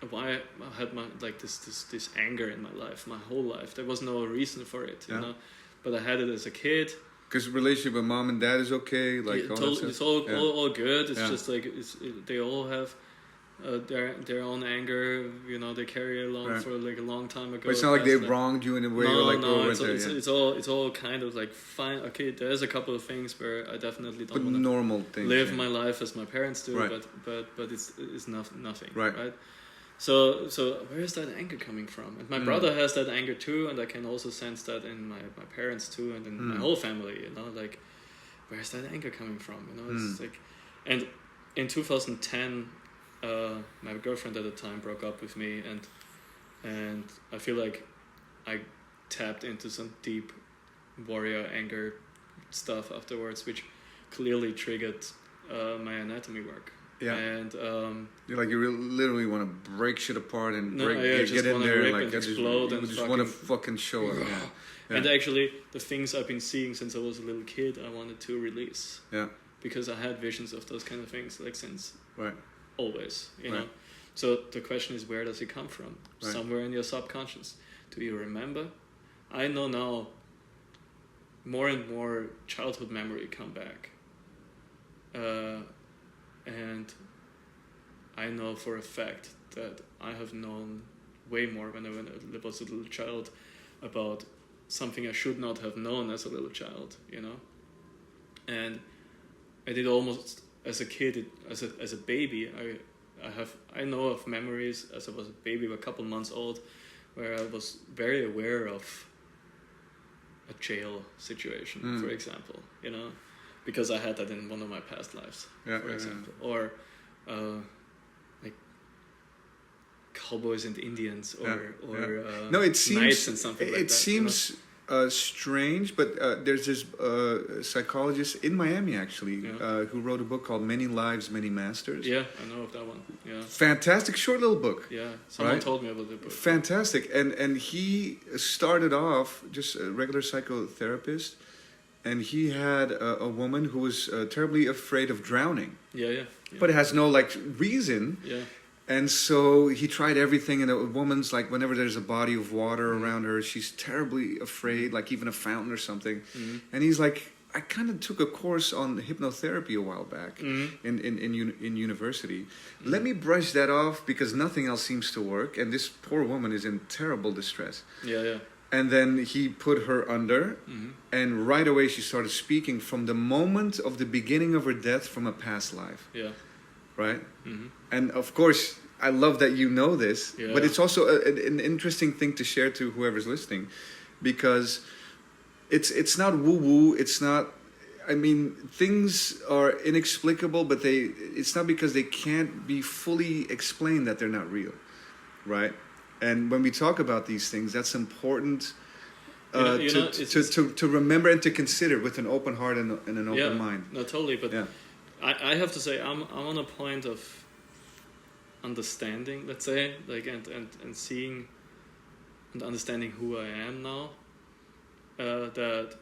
why I had this anger in my life, my whole life. There was no reason for it, you know, but I had it as a kid. Because relationship with mom and dad is okay, it's all good. It's just they all have their own anger. You know, they carry along for a long time ago. But it's not like they wronged you in a way. It's all kind of fine. Okay, there's a couple of things where I definitely don't want to live my life as my parents do. Right. But it's nothing. Right. So where is that anger coming from? And my brother has that anger too, and I can also sense that in my parents too, and in my whole family. You know, where's that anger coming from? You know, it's and in 2010, my girlfriend at the time broke up with me, and I feel like I tapped into some deep warrior anger stuff afterwards, which clearly triggered my anatomy work. Yeah, and you literally want to break shit apart and get in there and explode and just want to fucking show it. Yeah. And actually, the things I've been seeing since I was a little kid, I wanted to release. Yeah, because I had visions of those kind of things since always, you know. Right. So the question is, where does it come from? Right. Somewhere in your subconscious. Do you remember? I know now more and more childhood memory come back. And I know for a fact that I have known way more when I was a little child about something I should not have known as a little child, you know. And I did almost as a kid, as a baby. I know of memories as I was a baby, a couple months old, where I was very aware of a jail situation, for example, you know, because I had that in one of my past lives, for example, or like cowboys and Indians, or no, it seems knights and something like that. It seems. You know? Strange, but there's this psychologist in Miami actually who wrote a book called Many Lives, Many Masters. Yeah, I know of that one. Yeah, fantastic short little book. Yeah, someone told me about the book. Fantastic, and he started off just a regular psychotherapist, and he had a woman who was terribly afraid of drowning. Yeah. But it has no reason. Yeah. And so he tried everything, and a woman's like, whenever there's a body of water around her, she's terribly afraid, like even a fountain or something. Mm-hmm. And he's like, I kind of took a course on hypnotherapy a while back in university. Mm-hmm. Let me brush that off because nothing else seems to work, and this poor woman is in terrible distress. Yeah. And then he put her under, and right away she started speaking from the moment of the beginning of her death from a past life. Yeah. Right? Mm-hmm. And of course, I love that you know this, but it's also an interesting thing to share to whoever's listening, because it's not woo-woo, it's not, I mean, things are inexplicable, but it's not because they can't be fully explained that they're not real, right? And when we talk about these things, that's important to remember and to consider with an open heart and an open mind. No, totally, but I have to say I'm on a point of understanding, let's say, like and seeing and understanding who I am now, that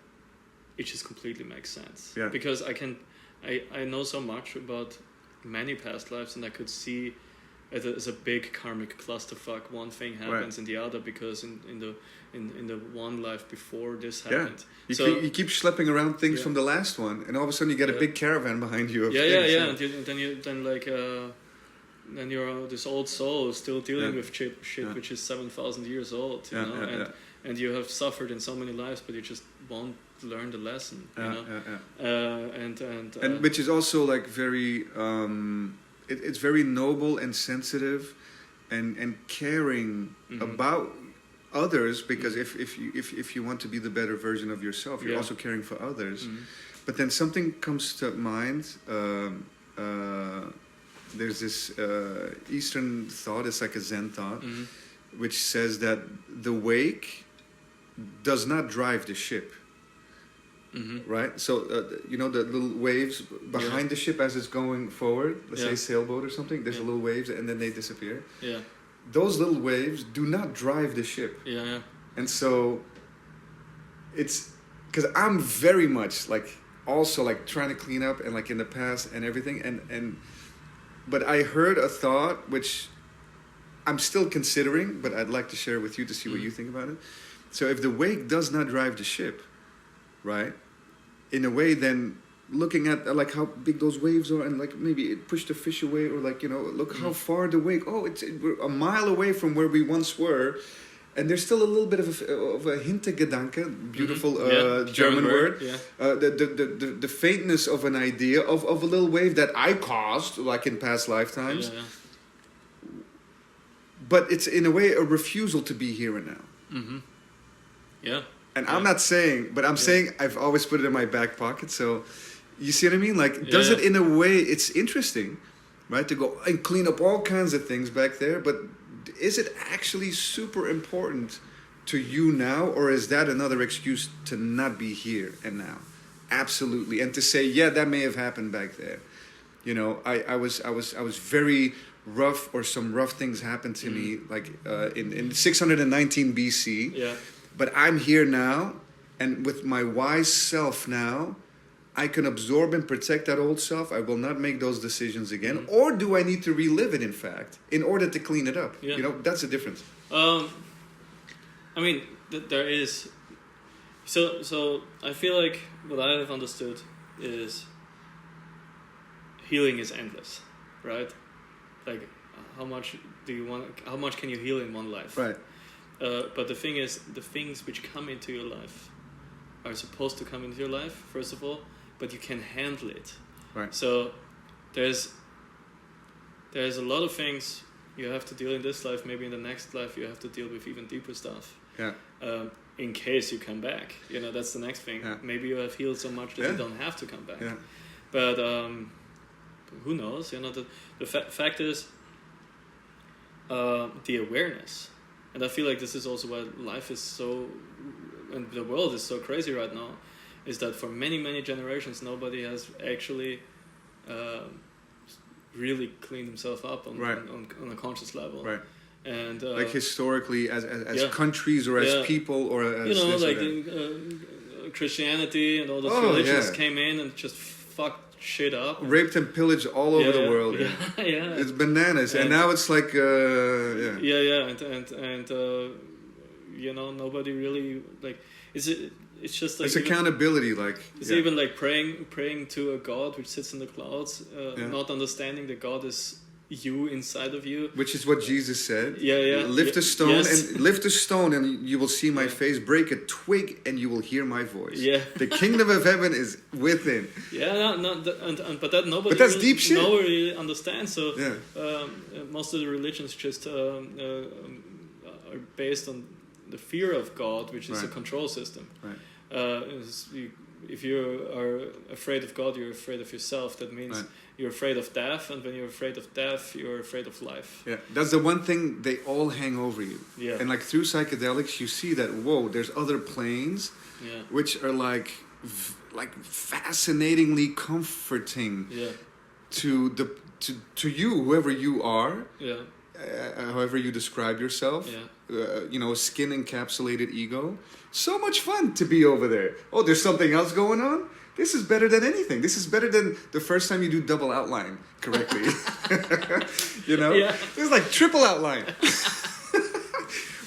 it just completely makes sense. Yeah. Because I know so much about many past lives, and I could see it as a big karmic clusterfuck. One thing happens in the other because in the one life before this happened. You keep schlepping around things from the last one, and all of a sudden you get a big caravan behind you. And then you're this old soul still dealing with shit which is 7,000 years old, you know, and you have suffered in so many lives, but you just won't learn the lesson, you know. And which is also like very, it's very noble and sensitive, and caring about others, because if you want to be the better version of yourself, you're also caring for others. But then something comes to mind. There's this Eastern thought, it's like a Zen thought, which says that the wake does not drive the ship. Right? So, you know, the little waves behind the ship as it's going forward, let's say a sailboat or something, there's a little waves and then they disappear. Yeah. Those little waves do not drive the ship. Yeah. And so, it's, because I'm very much like, also like trying to clean up and like in the past and everything, but I heard a thought which I'm still considering, but I'd like to share with you to see what you think about it. So if the wake does not drive the ship, right, in a way, then looking at like how big those waves are, and like maybe it pushed the fish away, or like, you know, look how far the wake, we're a mile away from where we once were, and there's still a little bit of a Hintergedanke, beautiful German word. Yeah. The faintness of an idea of a little wave that I caused, like in past lifetimes. Yeah. But it's in a way a refusal to be here and now. Yeah. And I'm not saying, but I'm saying I've always put it in my back pocket. So you see what I mean? Like, does it in a way, it's interesting, right, to go and clean up all kinds of things back there, but is it actually super important to you now, or is that another excuse to not be here and now? Absolutely. And to say, that may have happened back there. You know, I was very rough, or some rough things happened to me, like in 619 BC. Yeah. But I'm here now, and with my wise self now, I can absorb and protect that old self. I will not make those decisions again. Or do I need to relive it, in fact, in order to clean it up? Yeah. You know, that's the difference. I mean, there is... So I feel like what I have understood is healing is endless, right? Like, how much can you heal in one life? Right. But the thing is, the things which come into your life are supposed to come into your life, first of all, but you can handle it. Right. So there's a lot of things you have to deal in this life. Maybe in the next life you have to deal with even deeper stuff. Yeah. In case you come back, that's the next thing. Yeah. Maybe you have healed so much that you don't have to come back. Yeah. But who knows? The fact is the awareness, and I feel like this is also why life is so, and the world is so crazy right now, is that for many generations nobody has actually really cleaned himself up on a conscious level. Right. And like historically, as countries or as people or as Christianity and all those religions came in and just fucked shit up, raped and pillaged all over the world. It's bananas, and now it's like and nobody really like it's just like it's accountability, like it's even like praying to a God which sits in the clouds, not understanding that God is you inside of you, which is what Jesus said. Lift a stone and you will see my face. Break a twig and you will hear my voice. The kingdom of heaven is within. But that nobody. But that's deep shit. Nobody really understands. So most of the religions just are based on the fear of God, which is a control system. If you are afraid of God, you're afraid of yourself. That means you're afraid of death, and when you're afraid of death, you're afraid of life. Yeah, that's the one thing they all hang over you. Yeah, and like through psychedelics, you see that there's other planes, which are like fascinatingly comforting. Yeah, to you, whoever you are. Yeah. However you describe yourself, skin encapsulated ego. So much fun to be over there. Oh, there's something else going on? This is better than anything. This is better than the first time you do double outline correctly. There's like triple outline.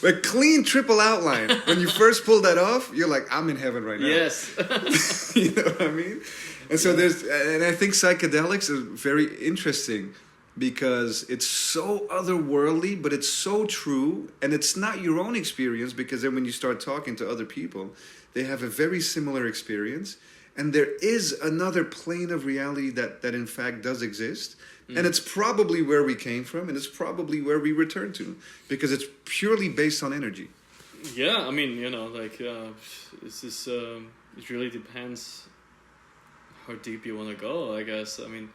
A clean triple outline. When you first pull that off, you're like, I'm in heaven right now. Yes. You know what I mean? And so and I think psychedelics are very interesting, because it's so otherworldly, but it's so true, and it's not your own experience, because then when you start talking to other people, they have a very similar experience, and there is another plane of reality that in fact does exist, and it's probably where we came from, and it's probably where we return to, because it's purely based on energy. Yeah, I mean, this is it really depends how deep you want to go, I guess. I mean,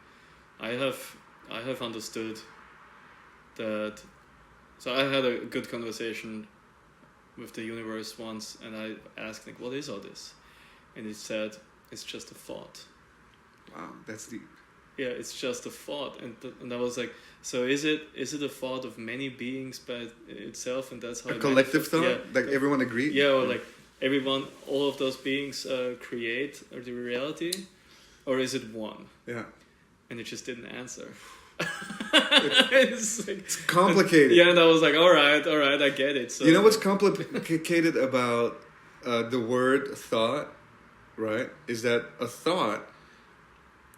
I have understood that. So I had a good conversation with the universe once, and I asked, like, what is all this? And it said, it's just a thought. Wow, that's deep. Yeah, it's just a thought. And I was like, so is it a thought of many beings by itself, and that's how a collective thought? Yeah, like everyone agreed? Yeah, or like all of those beings create the reality? Or is it one? Yeah. And it just didn't answer. It's complicated. Yeah, and I was like, all right, I get it. So, you know what's complicated about the word thought, right? Is that a thought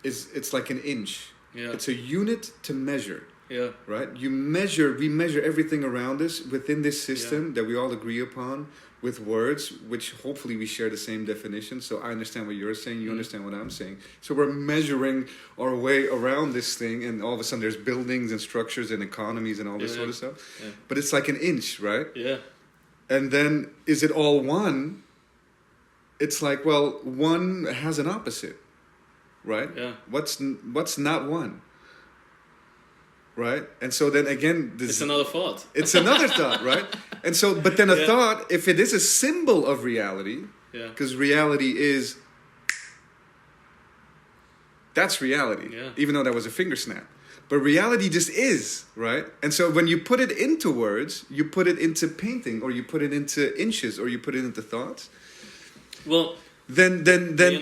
it's like an inch. Yeah. It's a unit to measure. Yeah. Right? We measure everything around us within this system that we all agree upon with words, which hopefully we share the same definition. So I understand what you're saying, you understand what I'm saying. So we're measuring our way around this thing, and all of a sudden there's buildings and structures and economies and all this sort of stuff. Yeah. But it's like an inch, right? Yeah. And then is it all one? It's like, well, one has an opposite, right? Yeah. What's not one? Right? And so then again... it's another thought. It's another thought, right? And so, but then a thought, if it is a symbol of reality, because reality is... that's reality, even though that was a finger snap. But reality just is, right? And so when you put it into words, you put it into painting, or you put it into inches, or you put it into thoughts, well... then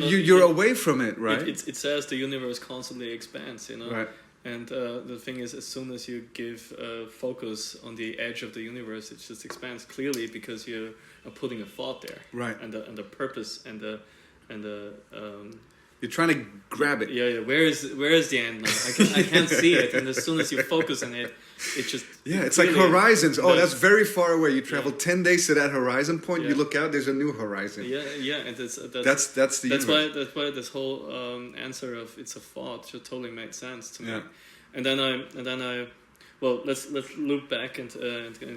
you're away from it, right? It says the universe constantly expands, Right. And the thing is, as soon as you give focus on the edge of the universe, it just expands clearly because you are putting a thought there, right? And the purpose and the you're trying to grab it. Yeah. Where is the end now? I can't see it, and as soon as you focus on it, it just it's like horizons. Oh, that's very far away. You travel 10 days to that horizon point. You look out. There's a new horizon. And that's why this whole answer of it's a thought just totally made sense to me. Yeah. And then I well, let's loop back and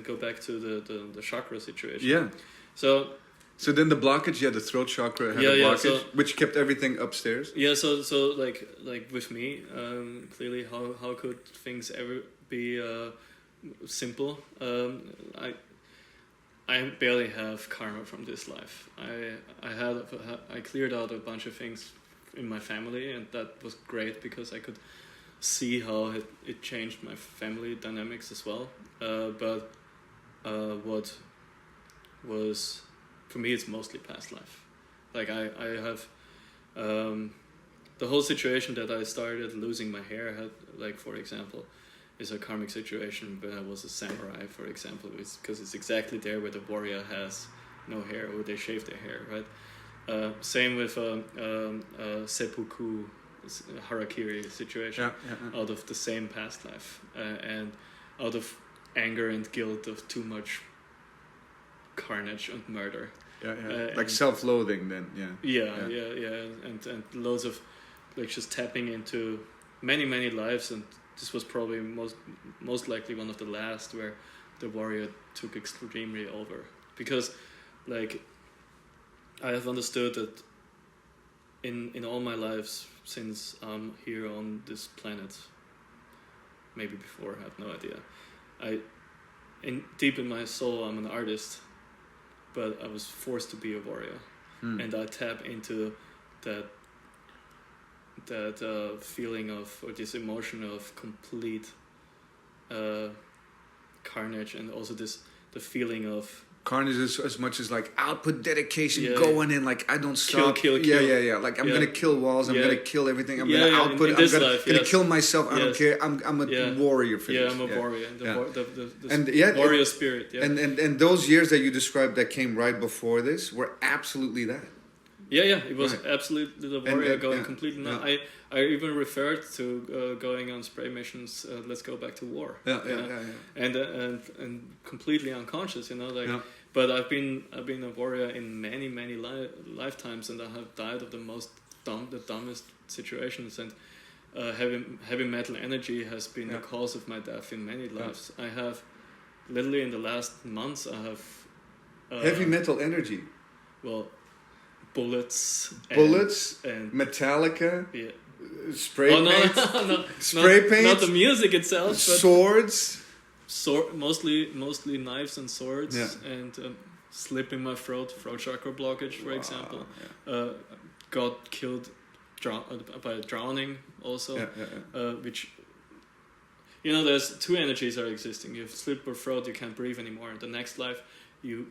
go back to the chakra situation. Yeah. So then the blockage, the throat chakra had a blockage, which kept everything upstairs. Yeah, so like with me, clearly, how could things ever be simple? I barely have karma from this life. I cleared out a bunch of things in my family, and that was great because I could see how it changed my family dynamics as well. But what was, for me, it's mostly past life. Like I have the whole situation that I started losing my hair had, like, for example, is a karmic situation when I was a samurai, for example, because it's exactly there where the warrior has no hair, or they shave their hair, right? Same with seppuku, harakiri situation, out of the same past life, and out of anger and guilt of too much carnage and murder. Like self-loathing then. And loads of, like, just tapping into many lives, and this was probably most likely one of the last where the warrior took extremely over, because, like, I have understood that in all my lives since I'm here on this planet, maybe before, I have no idea, deep in my soul I'm an artist, but I was forced to be a warrior, and I tap into that feeling of, or this emotion of complete carnage, and also the feeling of carnage is as much as like output, dedication, going in, like I don't stop. Kill. Like I'm gonna kill walls. I'm gonna kill everything. I'm gonna output. I'm gonna kill myself. I don't care. I'm a warrior for this. I'm a warrior. The warrior spirit. Yeah. And those years that you described that came right before this were absolutely that. It was absolutely the warrior going completely nuts. I even referred to going on spray missions. Let's go back to war. And completely unconscious, But I've been a warrior in many lifetimes, and I have died of the dumbest situations. And heavy metal energy has been the cause of my death in many lives. I have literally in the last months I have heavy metal energy. Well. Bullets and Metallica, spray paint, paint, not the music itself, but swords, mostly knives and swords, and slipping my throat chakra blockage, for example. Got killed by drowning also, which, there's two energies are existing. You slip your throat, you can't breathe anymore. In the next life, you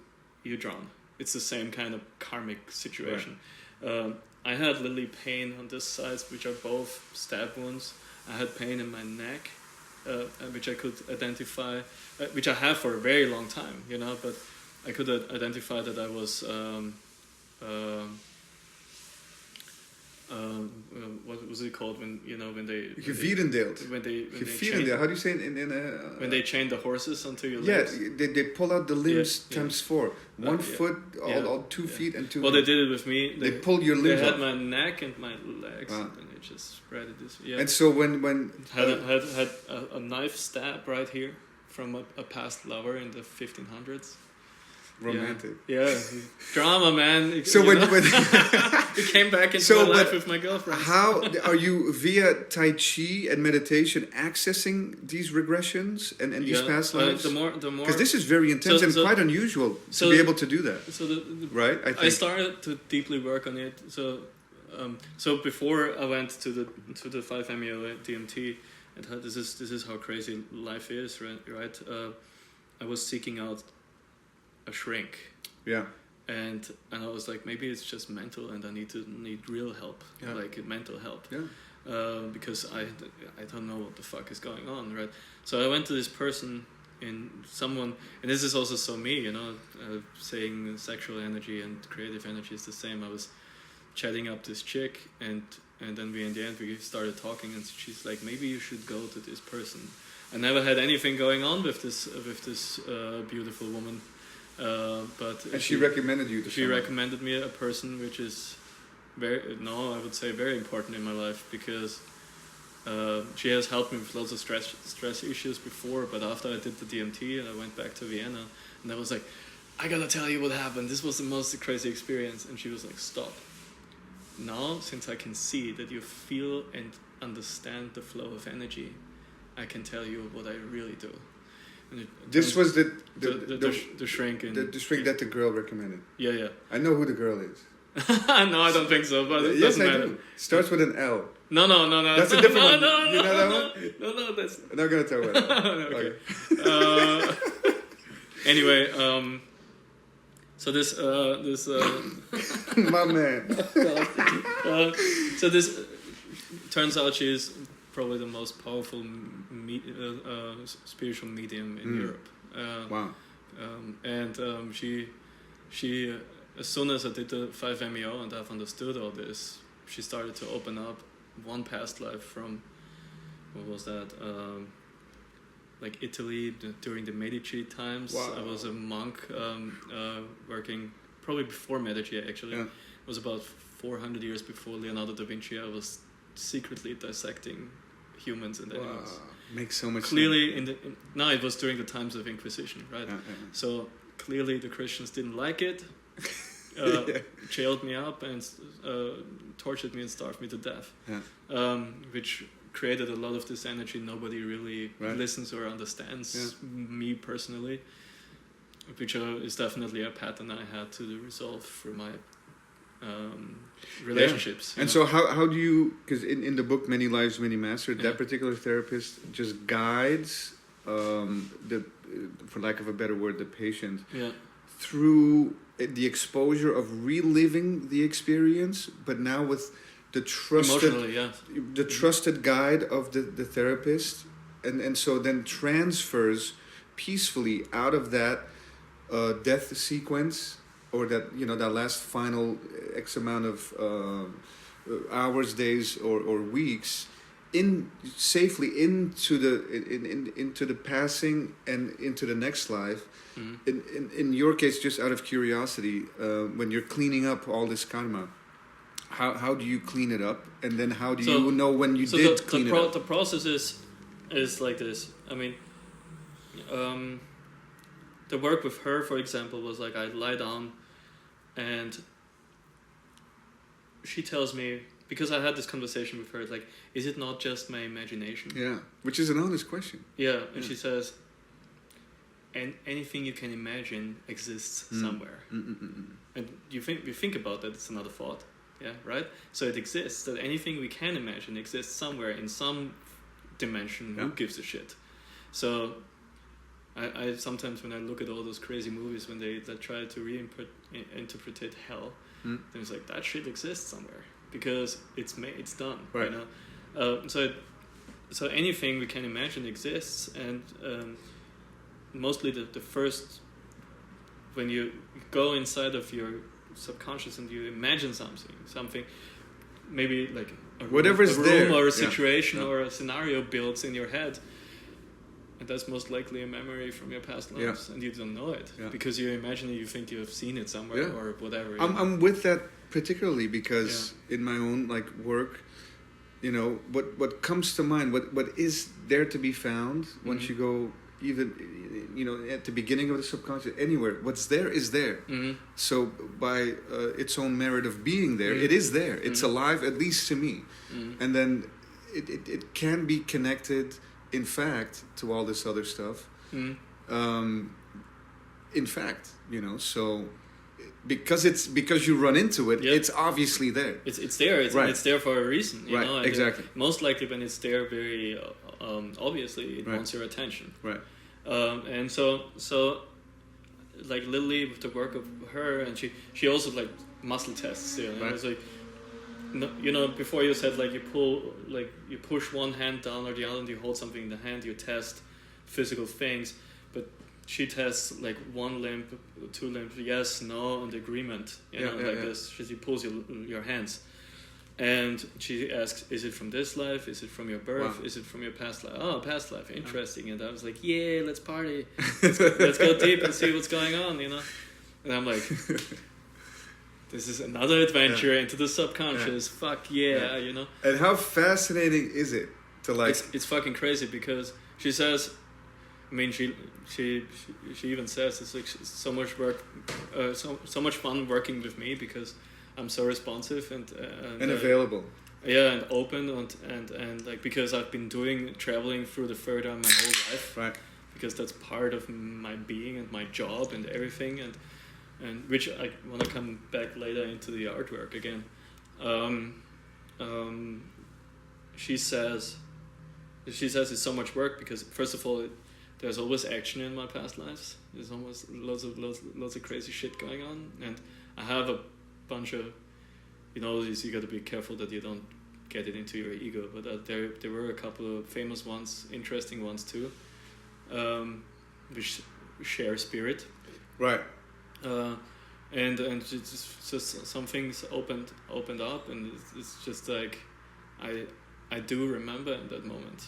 drown. It's the same kind of karmic situation. Right. I had literally pain on this side, which are both stab wounds. I had pain in my neck, which I could identify, which I have for a very long time, but I could identify that I was, what was it called when they how do you say it when they chain the horses onto your legs? They pull out the limbs times 4, 1 foot, all 2 feet and 2. Well, they did it with me. They pulled your limbs. They had my neck and my legs, and they just spread it this. Yeah. And so when had a knife stab right here from a past lover in the 1500s. Romantic. Yeah. Drama, man. So when we came back into my life with my girlfriend. How are you, via Tai Chi and meditation, accessing these regressions and these past lives? The more because this is very intense and quite unusual to be able to do that. So right. I started to deeply work on it. So before I went to the 5-MeO DMT, and this is how crazy life is, right? I was seeking out a shrink, and I was like, maybe it's just mental, and I need real help, like mental help. because I don't know what the fuck is going on, right? So I went to this person and this is also so me, saying sexual energy and creative energy is the same. I was chatting up this chick, and then in the end we started talking, and she's like, maybe you should go to this person. I never had anything going on with this beautiful woman, but she recommended you to she recommended me a person which is I would say very important in my life, because she has helped me with lots of stress issues before, but after I did the DMT and I went back to Vienna, and I was like, I gotta tell you what happened. This was the most crazy experience. And she was like, stop. Now, since I can see that you feel and understand the flow of energy, I can tell you what I really do. And this was the shrink. The shrink that the girl recommended. Yeah. I know who the girl is. No, I don't think so, but it yes, doesn't matter. I do. Starts with an L. No. That's a different one. No, you know that one? No, that's... I'm not going to tell you what. Okay. Anyway, so this... My man. So this... Turns out she is probably the most powerful spiritual medium in Europe. Wow. And she as soon as I did the 5-MeO and I've understood all this, she started to open up one past life from, what was that, like Italy during the Medici times. Wow. I was a monk working, probably before Medici actually. Yeah. It was about 400 years before Leonardo da Vinci. I was secretly dissecting humans and animals. Makes so much clearly sense. No, it was during the times of Inquisition, right? Yeah. So clearly the Christians didn't like it. Jailed me up and tortured me and starved me to death, which created a lot of this energy nobody really listens or understands. Me personally, which is definitely a pattern I had to resolve through my relationships. And so how do you, because in the book Many Lives, Many Masters, that particular therapist just guides for lack of a better word, the patient through the exposure of reliving the experience, but now with the trusted guide of the therapist, and so then transfers peacefully out of that death sequence, or that that last final X amount of hours, days, or weeks, safely into the passing and into the next life. In your case, just out of curiosity, when you're cleaning up all this karma, how do you clean it up, and then how do you know when you did clean it up? The process is like this. I mean, the work with her, for example, was like I lie down, and she tells me, because I had this conversation with her, like, is it not just my imagination? Yeah, which is an honest question. Yeah, and she says, and anything you can imagine exists somewhere. And you think about that, it's another thought. Yeah, right? So it exists, that anything we can imagine exists somewhere in some dimension. Who gives a shit? So I sometimes, when I look at all those crazy movies, when they try to interpret hell, then it's like, that shit exists somewhere, because it's done, right? So anything we can imagine exists, and mostly the first, when you go inside of your subconscious and you imagine something, maybe like a room or a situation or a scenario builds in your head, and that's most likely a memory from your past lives, and you don't know it because you imagine it, you think you have seen it somewhere or whatever. I'm with that particularly because in my own work, what comes to mind, what is there to be found once you go, even at the beginning of the subconscious, anywhere, what's there is there. So by its own merit of being there, it is there. It's alive, at least to me. And then it can be connected, in fact, to all this other stuff. In fact, so because you run into it, it's obviously there. It's there. It's there for a reason. You know? And exactly. Most likely, when it's there, very obviously, it wants your attention. Right. And so like Lily, with the work of her, and she also muscle tests. It was like, no, before you said like you push one hand down or the other and you hold something in the hand, you test physical things, but she tests like one limb, two limbs, yes, no, and agreement, this. She pulls your hands. And she asks, is it from this life? Is it from your birth? Wow. Is it from your past life? Oh, past life, interesting. And I was like, yeah, let's party. Let's go deep and see what's going on, And I'm like, this is another adventure into the subconscious. Fuck yeah, And how fascinating is it to like... It's fucking crazy because she says, I mean, she even says it's like so much work, so much fun working with me because I'm so responsive and available. Yeah, and open and like because I've been traveling through the third eye my whole life. Right. Because that's part of my being and my job and everything and which I want to come back later into the artwork again. She says it's so much work because first of all there's always action in my past lives. There's almost lots of crazy shit going on, and I have a bunch of, you got to be careful that you don't get it into your ego. But there were a couple of famous ones, interesting ones too, which share spirit. Right. And it's just some things opened up, and it's just like I do remember in that moment.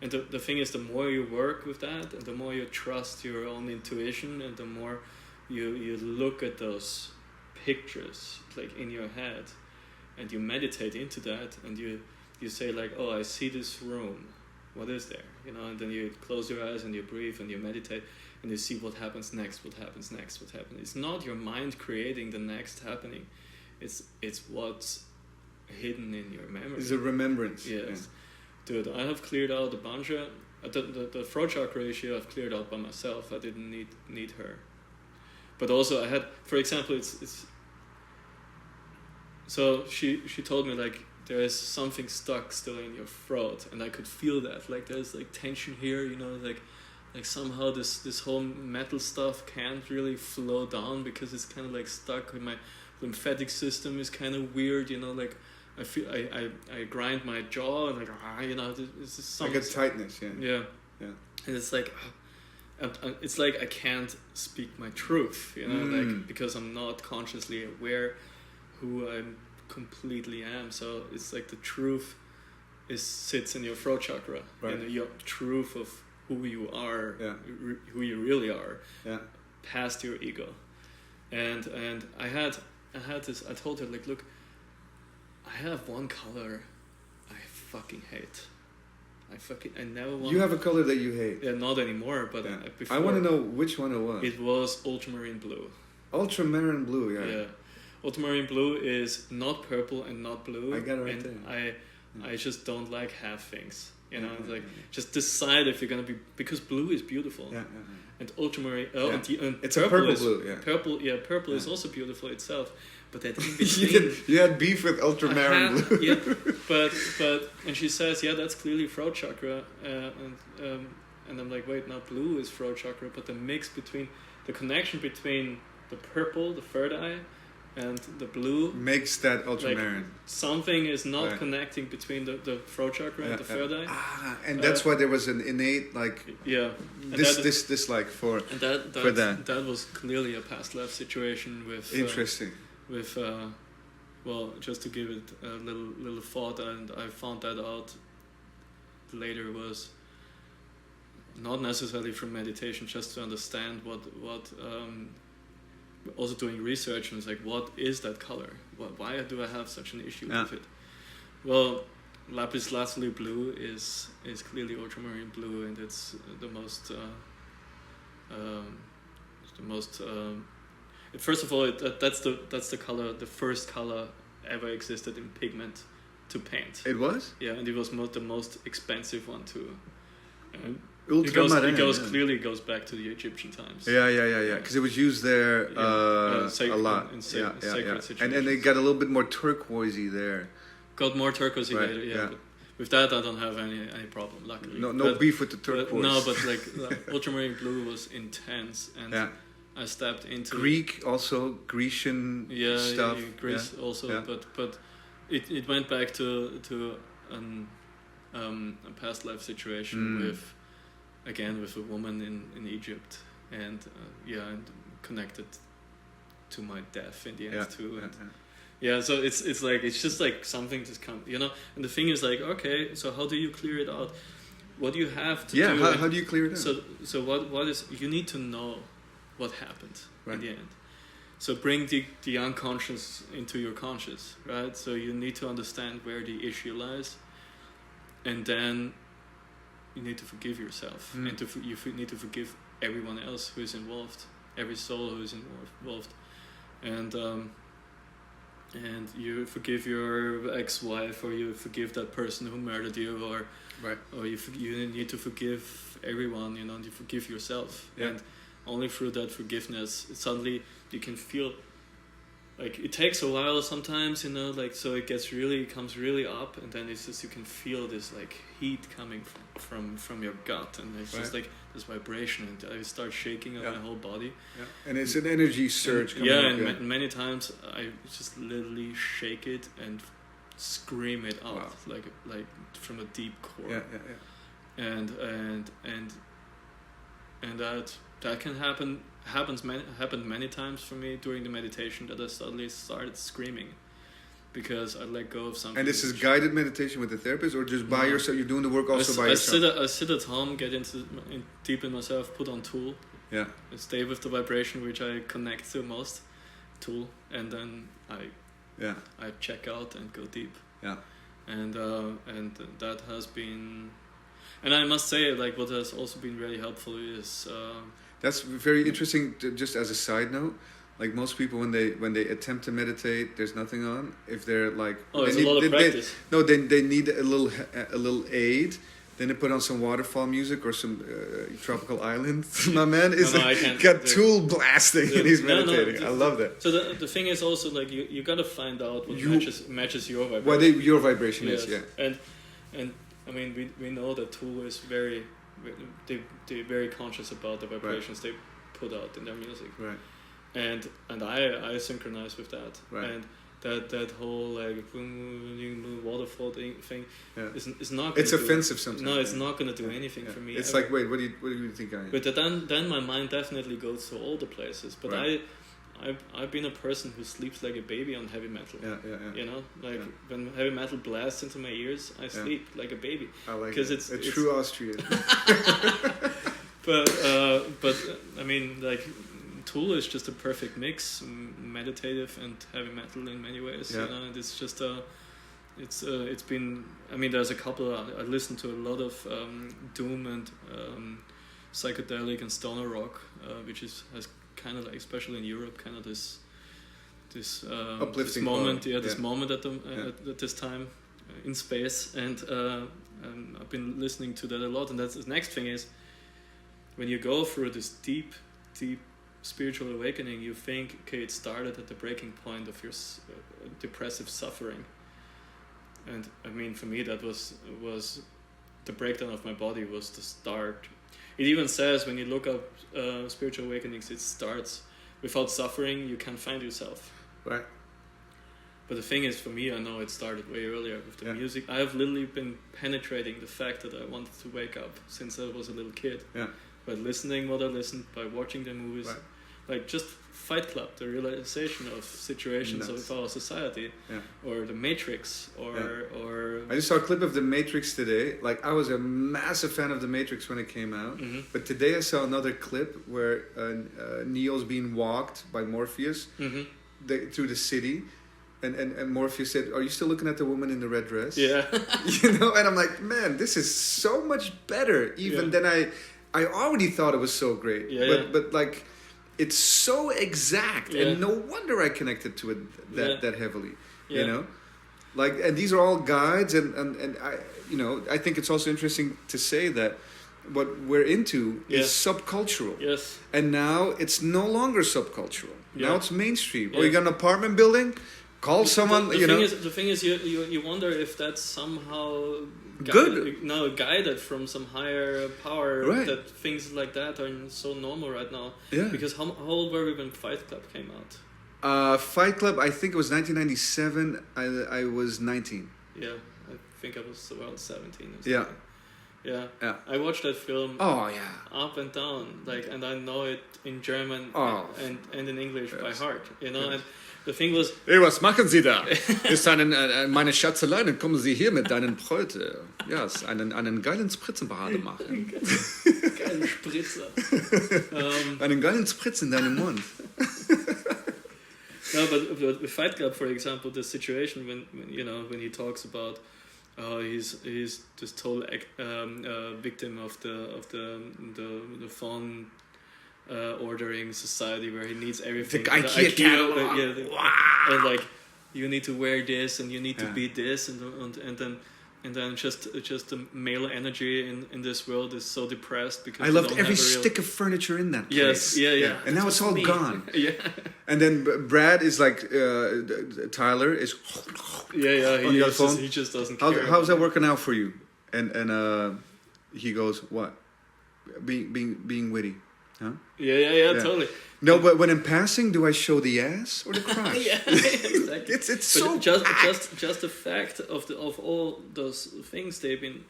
And the thing is, the more you work with that, and the more you trust your own intuition, and the more you look at those pictures like in your head, and you meditate into that, and you say like, oh, I see this room. What is there? And then you close your eyes and you breathe and you meditate, and you see what happens next. What happens next? What happens? It's not your mind creating the next happening. It's what's hidden in your memory. It's a remembrance. Yes. Yeah. Dude, I have cleared out a bunch of the throat chakra issue. I've cleared out by myself. I didn't need her. But also I had, for example, it's. So she told me like there is something stuck still in your throat, and I could feel that. Like there's like tension here, like somehow this whole metal stuff can't really flow down because it's kind of like stuck. My lymphatic system is kind of weird, like. I feel I grind my jaw and like this is something. Like a tightness, yeah. Yeah. And it's like I can't speak my truth, like because I'm not consciously aware who I completely am. So it's like the truth sits in your throat chakra, right. And your truth of who you are, who you really are, past your ego. And I had this. I told her like, look. I have one color I fucking hate. I never want... You have a color that you hate? Yeah, not anymore, but before... I want to know which one it was. It was ultramarine blue. Ultramarine blue, Yeah. Ultramarine blue is not purple and not blue. I got it right there. I just don't like half things. It's like, just decide if you're going to be... Because blue is beautiful. Yeah. And ultramarine... and it's a purple blue, yeah. Purple is also beautiful itself. But that in between... you had beef with ultramarine blue. Yeah, but and she says, yeah, that's clearly throat chakra. And I'm like, wait, now blue is throat chakra, but the connection between the purple, the third eye, and the blue... makes that ultramarine. Like, something is not connecting between the throat chakra and the third eye. And that's why there was an innate, like... Yeah. Dislike for that. That was clearly a past life situation with... Interesting. With just to give it a little thought, and I found that out later, was not necessarily from meditation, just to understand what also doing research, and it's like, what is that color? Why do I have such an issue with it? Well, lapis lazuli blue is clearly ultramarine blue, and it's the most first of all, that's the color, the first color ever existed in pigment to paint. It was? Yeah, and it was the most expensive one too. Ultramarine. Clearly goes back to the Egyptian times. Yeah. Because it was used there a lot. In sacred situations. And it got a little bit more turquoisey there. Got more turquoisey later, yeah. But with that, I don't have any problem, luckily. No beef with the turquoise. But like ultramarine blue was intense, and I stepped into Grecian stuff. Greece also, it went back to a past life situation with a woman in Egypt, and and connected to my death in the end too. And so it's like it's just like something just come, and the thing is like, okay, so how do you clear it out? What do you have to do? How do you clear it out? So what is, you need to know what happened in the end. So bring the unconscious into your conscious, right? So you need to understand where the issue lies, and then you need to forgive yourself, and you need to forgive everyone else who is involved, every soul who is involved, and you forgive your ex-wife, or you forgive that person who murdered you, or you need to forgive everyone, you forgive yourself, and only through that forgiveness suddenly you can feel, like, it takes a while sometimes, like, so it comes really up, and then it's just, you can feel this like heat coming from your gut, and it's just like this vibration, and I start shaking up my whole body, and it's an energy surge coming up, and many times I just literally shake it and scream it out, like from a deep core, and that can happened many times for me during the meditation, that I suddenly started screaming because I let go of something. And this is guided meditation with the therapist, or just by yourself? You're doing the work also by yourself? I sit at home, get deep in myself, put on Tool, and stay with the vibration which I connect to most, Tool, and then I check out and go deep. And that has been, and I must say, like, what has also been really helpful is that's very interesting. Just as a side note, like, most people when they attempt to meditate, there's nothing on. If they're like, it's a lot of practice. They need a little aid. Then they put on some waterfall music or some tropical island. My man is got Tool blasting and he's meditating. I love that. So the thing is also, like, you got to find out what matches your vibration. What your vibration is, And I mean, we know that Tool is they're very conscious about the vibrations they put out in their music. Right. And I synchronize with that. Right. And that whole like waterfall thing is not. It's offensive sometimes. No, it's not going to do anything for me. It's ever. Like, wait, what do you think I am? But then my mind definitely goes to all the places. But I've been a person who sleeps like a baby on heavy metal. When heavy metal blasts into my ears, I sleep like a baby. I like it. It's true Austrian. But I mean, like, Tool is just a perfect mix, meditative and heavy metal in many ways. It's just it's been. I mean, there's a couple. I listen to a lot of doom and psychedelic and stoner rock, which has kind of like, especially in Europe, kind of this uplifting moment, this moment at this time in space, and I've been listening to that a lot. And that's the next thing is, when you go through this deep spiritual awakening, you think, okay, it started at the breaking point of your depressive suffering, and I mean, for me, that was the breakdown of my body was the start. It even says, when you look up spiritual awakenings, it starts without suffering, you can't find yourself. Right. But the thing is, for me, I know it started way earlier with the music. I have literally been penetrating the fact that I wanted to wake up since I was a little kid. By listening what I listened, by watching the movies. Like, just Fight Club, the realization of situations of our society, or The Matrix, or I just saw a clip of The Matrix today. Like, I was a massive fan of The Matrix when it came out, but today I saw another clip where Neo's being walked by Morpheus through the city, and Morpheus said, "Are you still looking at the woman in the red dress?" Yeah. And I'm like, man, this is so much better even than I already thought it was so great. But like, it's so exact, and no wonder I connected to it that heavily. You know, like, and these are all guides, and I think it's also interesting to say that what we're into is subcultural. Yes. And now it's no longer subcultural. Now it's mainstream. Or you got an apartment building, call someone. The thing is, you wonder if that's somehow guided from some higher power, that things like that are so normal right now. Because how old were we when Fight Club came out? Fight Club, I think it was 1997. I was 19. Yeah, I think I was around 17 or something. Yeah. Yeah. Yeah. I watched that film Oh, yeah. up and down, like, and I know it in German and in English by heart, you know. And the thing was, hey, was machen Sie da? Ist meine Schatzelein, kommen Sie hier mit deinen Bräute. Ja, einen geilen Spritzenparade machen. Geilen Spritzer. Einen geilen Spritz in deinem Mund. No, but with Fight Club, for example, the situation when he talks about he's this total victim of the phone ordering society where he needs everything. The IKEA catalog. And like you need to wear this and you need to be this and then just the male energy in this world is so depressed because I loved every stick of furniture in that place. Yes, yeah. And now it's all gone. Yeah. And then Brad is like Tyler is on the other phone. He just doesn't care. How's that working out for you? And he goes, what? Being witty, huh? Yeah, totally. No, but when in passing, do I show the ass or the crotch? Yeah, exactly. It's so just the fact of all those things they've been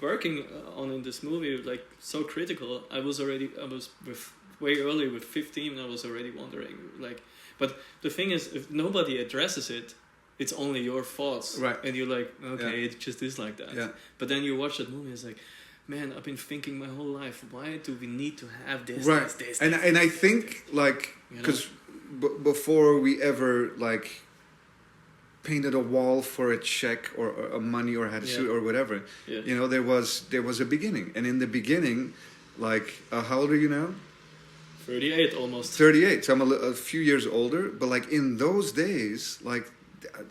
working on in this movie, like so critical. I was way early with 15. I was already wondering, like, but the thing is, if nobody addresses it, it's only your thoughts, right? And you're like, okay, it just is like that. Yeah. But then you watch that movie, it's like, man, I've been thinking my whole life, why do we need to have this, right? this? And I think, like, because before we ever, like, painted a wall for a check or a money or had a suit or whatever, you know, there was a beginning. And in the beginning, like, how old are you now? 38 almost. 38, so I'm a few years older. But, like, in those days, like,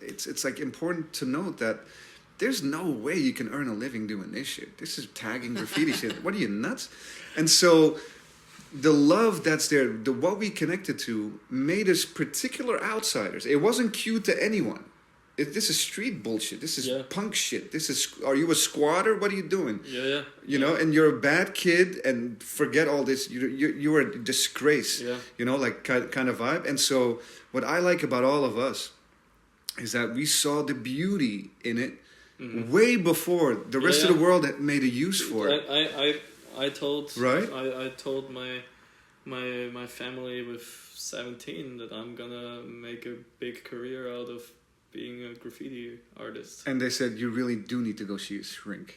it's like important to note that there's no way you can earn a living doing this shit. This is tagging graffiti shit. What are you, nuts? And so the love that's there, what we connected to, made us particular outsiders. It wasn't cute to anyone. This is street bullshit. This is punk shit. Are you a squatter? What are you doing? Yeah. You know, and you're a bad kid and forget all this. You're a disgrace. Yeah. You know, like kind of vibe. And so what I like about all of us is that we saw the beauty in it way before the rest of the world had made a use for it. I told right? I told my family with 17 that I'm gonna make a big career out of being a graffiti artist. And they said, you really do need to go see a shrink.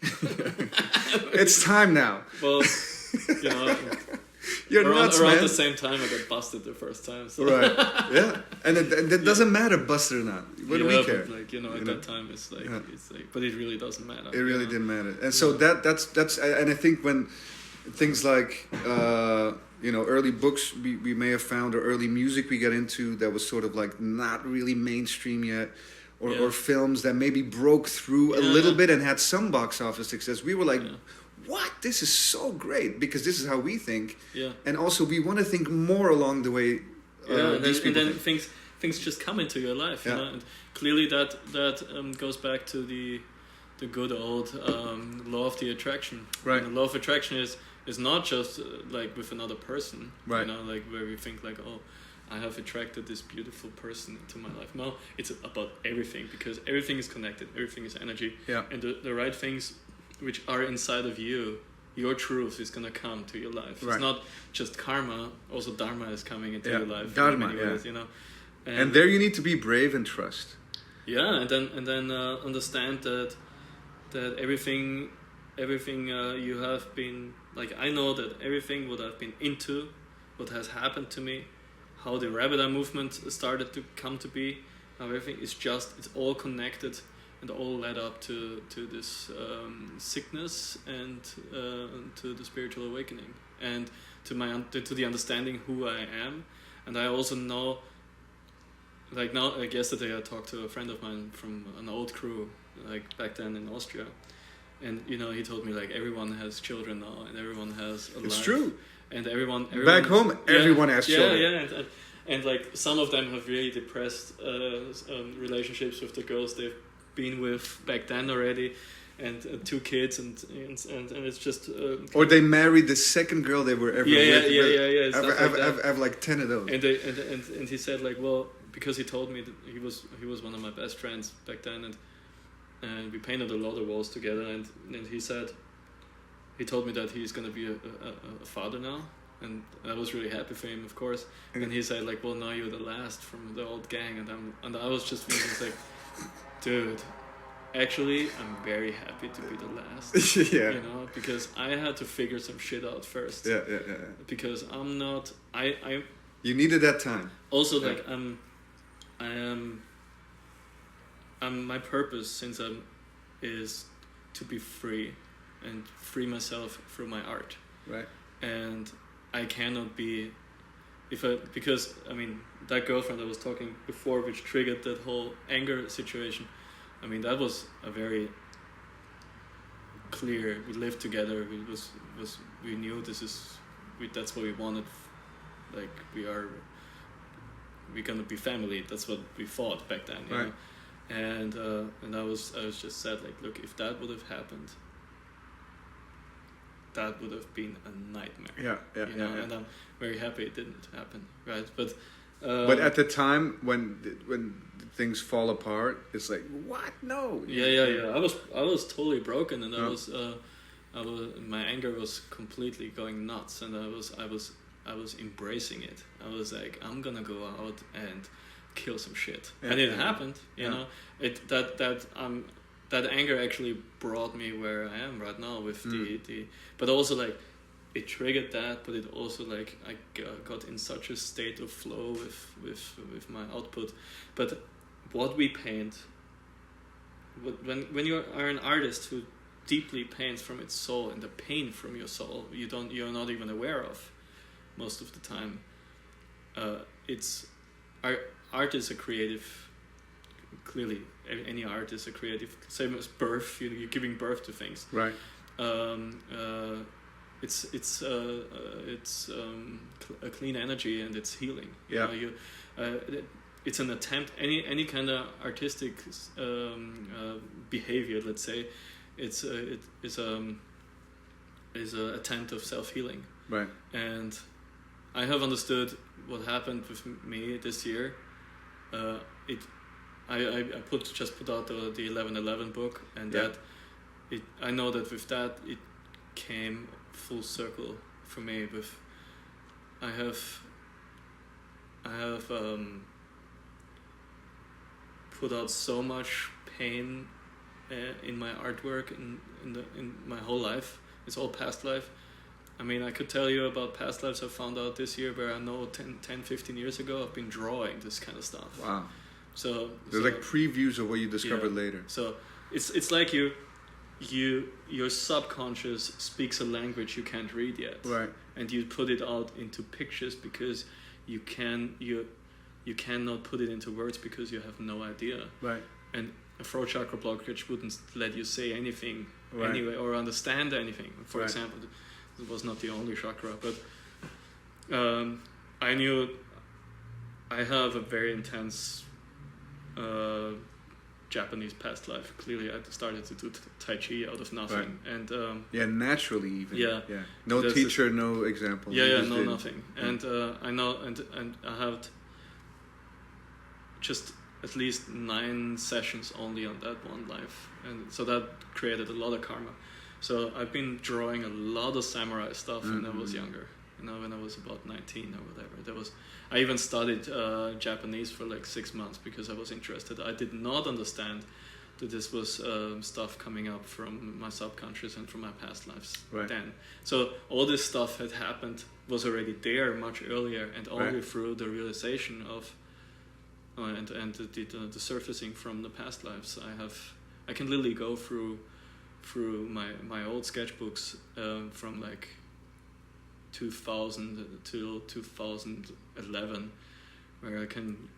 It's time now. Well, you know, you're nuts, man. Around the same time I got busted the first time. So. Right, yeah. And it doesn't matter, busted or not. What do we care? But like, you know, at that time it's like, but it really doesn't matter. It really didn't matter. And so that's, and I think when things like, you know, early books we may have found, or early music we got into that was sort of like not really mainstream yet, or films that maybe broke through a little bit and had some box office success, we were like, what? This is so great, because this is how we think. Yeah. And also we want to think more along the way and then things just come into your life, you know? And clearly that goes back to the good old law of the attraction. Right. And the law of attraction is not just like with another person, right? You know, like where we think like, oh, I have attracted this beautiful person into my life. No, it's about everything, because everything is connected. Everything is energy. Yeah. And the right things which are inside of you, your truth is gonna come to your life. Right. It's not just karma. Also, dharma is coming into your life. Dharma, in many ways, you know. And there you need to be brave and trust. Yeah, and then understand that everything you have been, like, I know that everything what I've been into, what has happened to me, how the Rabbit Eye movement started to come to be, how everything is it's all connected and all led up to this sickness and to the spiritual awakening and to the understanding who I am. And I also know, like now, like yesterday I talked to a friend of mine from an old crew, like back then in Austria. And, you know, he told me, like, everyone has children now, and everyone has a life. It's true. And everyone back home, everyone has children. Yeah, and like, some of them have really depressed relationships with the girls they've been with back then already. and 2 kids, and it's just. Or they married the second girl they were ever with. Yeah. I've like 10 of those. And he said like, well, because he told me that he was one of my best friends back then, and we painted a lot of walls together, and he told me that he's gonna be a father now, and I was really happy for him, of course. And he said like, well, now you're the last from the old gang, and I was just thinking like, dude, actually I'm very happy to be the last. Yeah. You know, because I had to figure some shit out first. Yeah. Because I'm not I You needed that time. also like my purpose since is to be free and free myself through my art. Right. And I cannot be because I mean that girlfriend I was talking before, which triggered that whole anger situation. I mean that was a very clear. We lived together. We knew that's what we wanted. Like we're gonna be family. That's what we thought back then. You know? And I was just said like, look, if that would have happened, that would have been a nightmare. Yeah. And I'm very happy it didn't happen, right? But at the time when things fall apart, it's like, what? No. Yeah. I was totally broken, and I was my anger was completely going nuts, and I was embracing it. I was like, I'm gonna go out and kill some shit, and it happened. You know, that anger actually brought me where I am right now with the but also like it triggered that, but it also like I got in such a state of flow with my output. But what we paint, when you are an artist who deeply paints from its soul, and the pain from your soul you're not even aware of most of the time. It's art is a creative. Clearly, any art is a creative. Same as birth, you're giving birth to things. Right. It's a clean energy, and it's healing. Yeah. You know, it's an attempt. Any kind of artistic behavior, let's say, is a attempt of self-healing. Right. And I have understood what happened with me this year. I just put out the 1111 book, and I know that with that it came full circle for me. With I have put out so much pain in my artwork in my whole life. It's all past life. I mean, I could tell you about past lives I found out this year, where I know 10, 15 years ago I've been drawing this kind of stuff. Wow. So they're like previews of what you discovered later. So it's like your subconscious speaks a language you can't read yet. Right. And you put it out into pictures because you cannot put it into words because you have no idea. Right. And a throat chakra blockage wouldn't let you say anything anyway or understand anything. For example, it was not the only chakra, but I knew I have a very intense Japanese past life. Clearly, I started to do Tai Chi out of nothing, and naturally even. Yeah. No there's teacher, no example. Nothing. And I know, and I had just at least 9 sessions only on that one life, and so that created a lot of karma. So I've been drawing a lot of samurai stuff when I was younger. You know, when I was about 19 or whatever. I even studied Japanese for like 6 months because I was interested. I did not understand that this was stuff coming up from my subconscious and from my past lives then. So all this stuff had happened, was already there much earlier, and only through the realization of and the surfacing from the past lives, I can literally go through my old sketchbooks from like 2000 till 2011, where I can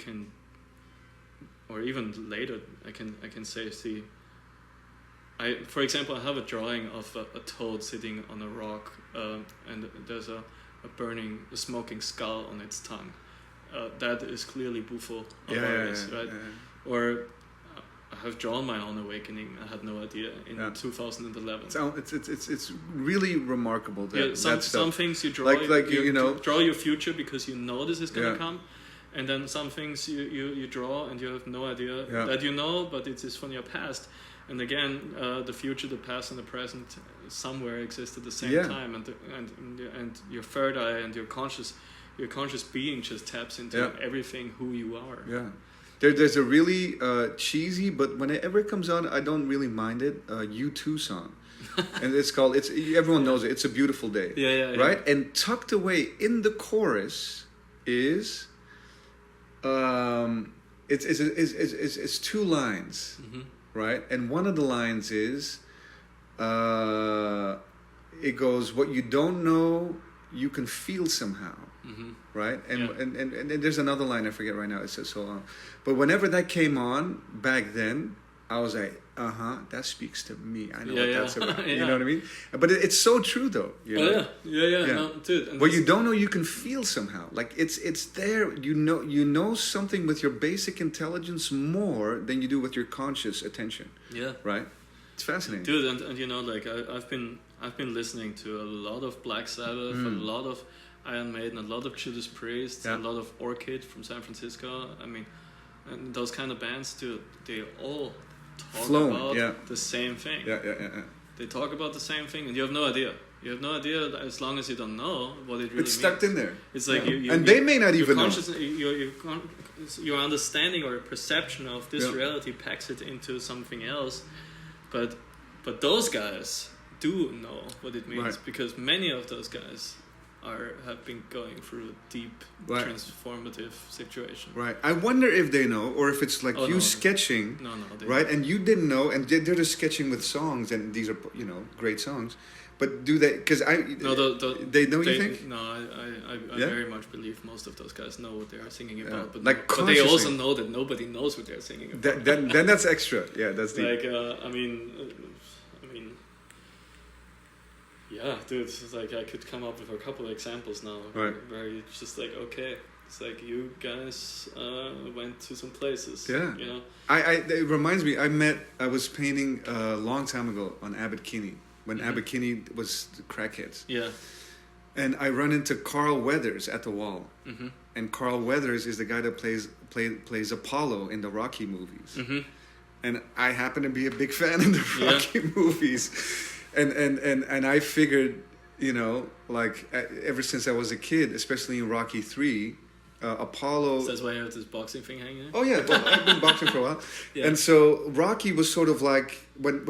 or even later I can say, see, for example, I have a drawing of a toad sitting on a rock, and there's a smoking skull on its tongue. That is clearly Bufo awareness, right? Yeah. Or I have drawn my own awakening. I had no idea in 2011. It's really remarkable that some things you draw you draw your future because you know this is gonna come, and then some things you draw and you have no idea that you know, but it is from your past. And again, the future, the past, and the present somewhere exist at the same time, and your third eye and your conscious being just taps into everything who you are. Yeah. There's a really cheesy, but whenever it comes on, I don't really mind it. U2 song, and it's called. Everyone knows it. It's a beautiful day. Right. Yeah. And tucked away in the chorus is, it's two lines, right? And one of the lines is, it goes, "What you don't know, you can feel somehow." Right, and there's another line I forget right now. It says so long, but whenever that came on back then, I was like, that speaks to me. I know what that's about. You know what I mean? But it's so true, though. You know? No, dude. And what you don't know, you can feel somehow. Like it's there. You know something with your basic intelligence more than you do with your conscious attention. Yeah. Right. It's fascinating, dude. And you know, like I've been listening to a lot of Black Sabbath, a lot of Iron Maiden, a lot of Judas Priest, a lot of Orchid from San Francisco. I mean, and those kind of bands, dude, they all talk about the same thing. Yeah. They talk about the same thing, and you have no idea. You have no idea as long as you don't know what it really means. It's stuck in there. It's like they may not even know. Your understanding or perception of this reality packs it into something else, but those guys do know what it means because many of those guys have been going through a deep transformative situation. Right. I wonder if they know, or if it's like sketching. No. Right, and you didn't know, and they're just sketching with songs, and these are great songs. But do they? Because they know. You think? No, I very much believe most of those guys know what they are singing about, but they also know that nobody knows what they're singing about. Then that's extra. Yeah, that's deep. Like I mean. Yeah, dude, it's like I could come up with a couple of examples now where it's just like, okay, it's like you guys went to some places. Yeah. You know? It reminds me, I was painting a long time ago on Abbot Kinney, when Abbot Kinney was the crackheads. Yeah. And I run into Carl Weathers at the wall. Mm-hmm. And Carl Weathers is the guy that plays Apollo in the Rocky movies. Mm-hmm. And I happen to be a big fan of the Rocky movies. And I figured, like ever since I was a kid, especially in Rocky 3, Apollo. So that's why you have this boxing thing hanging. Oh yeah, well, I've been boxing for a while, and so Rocky was sort of like when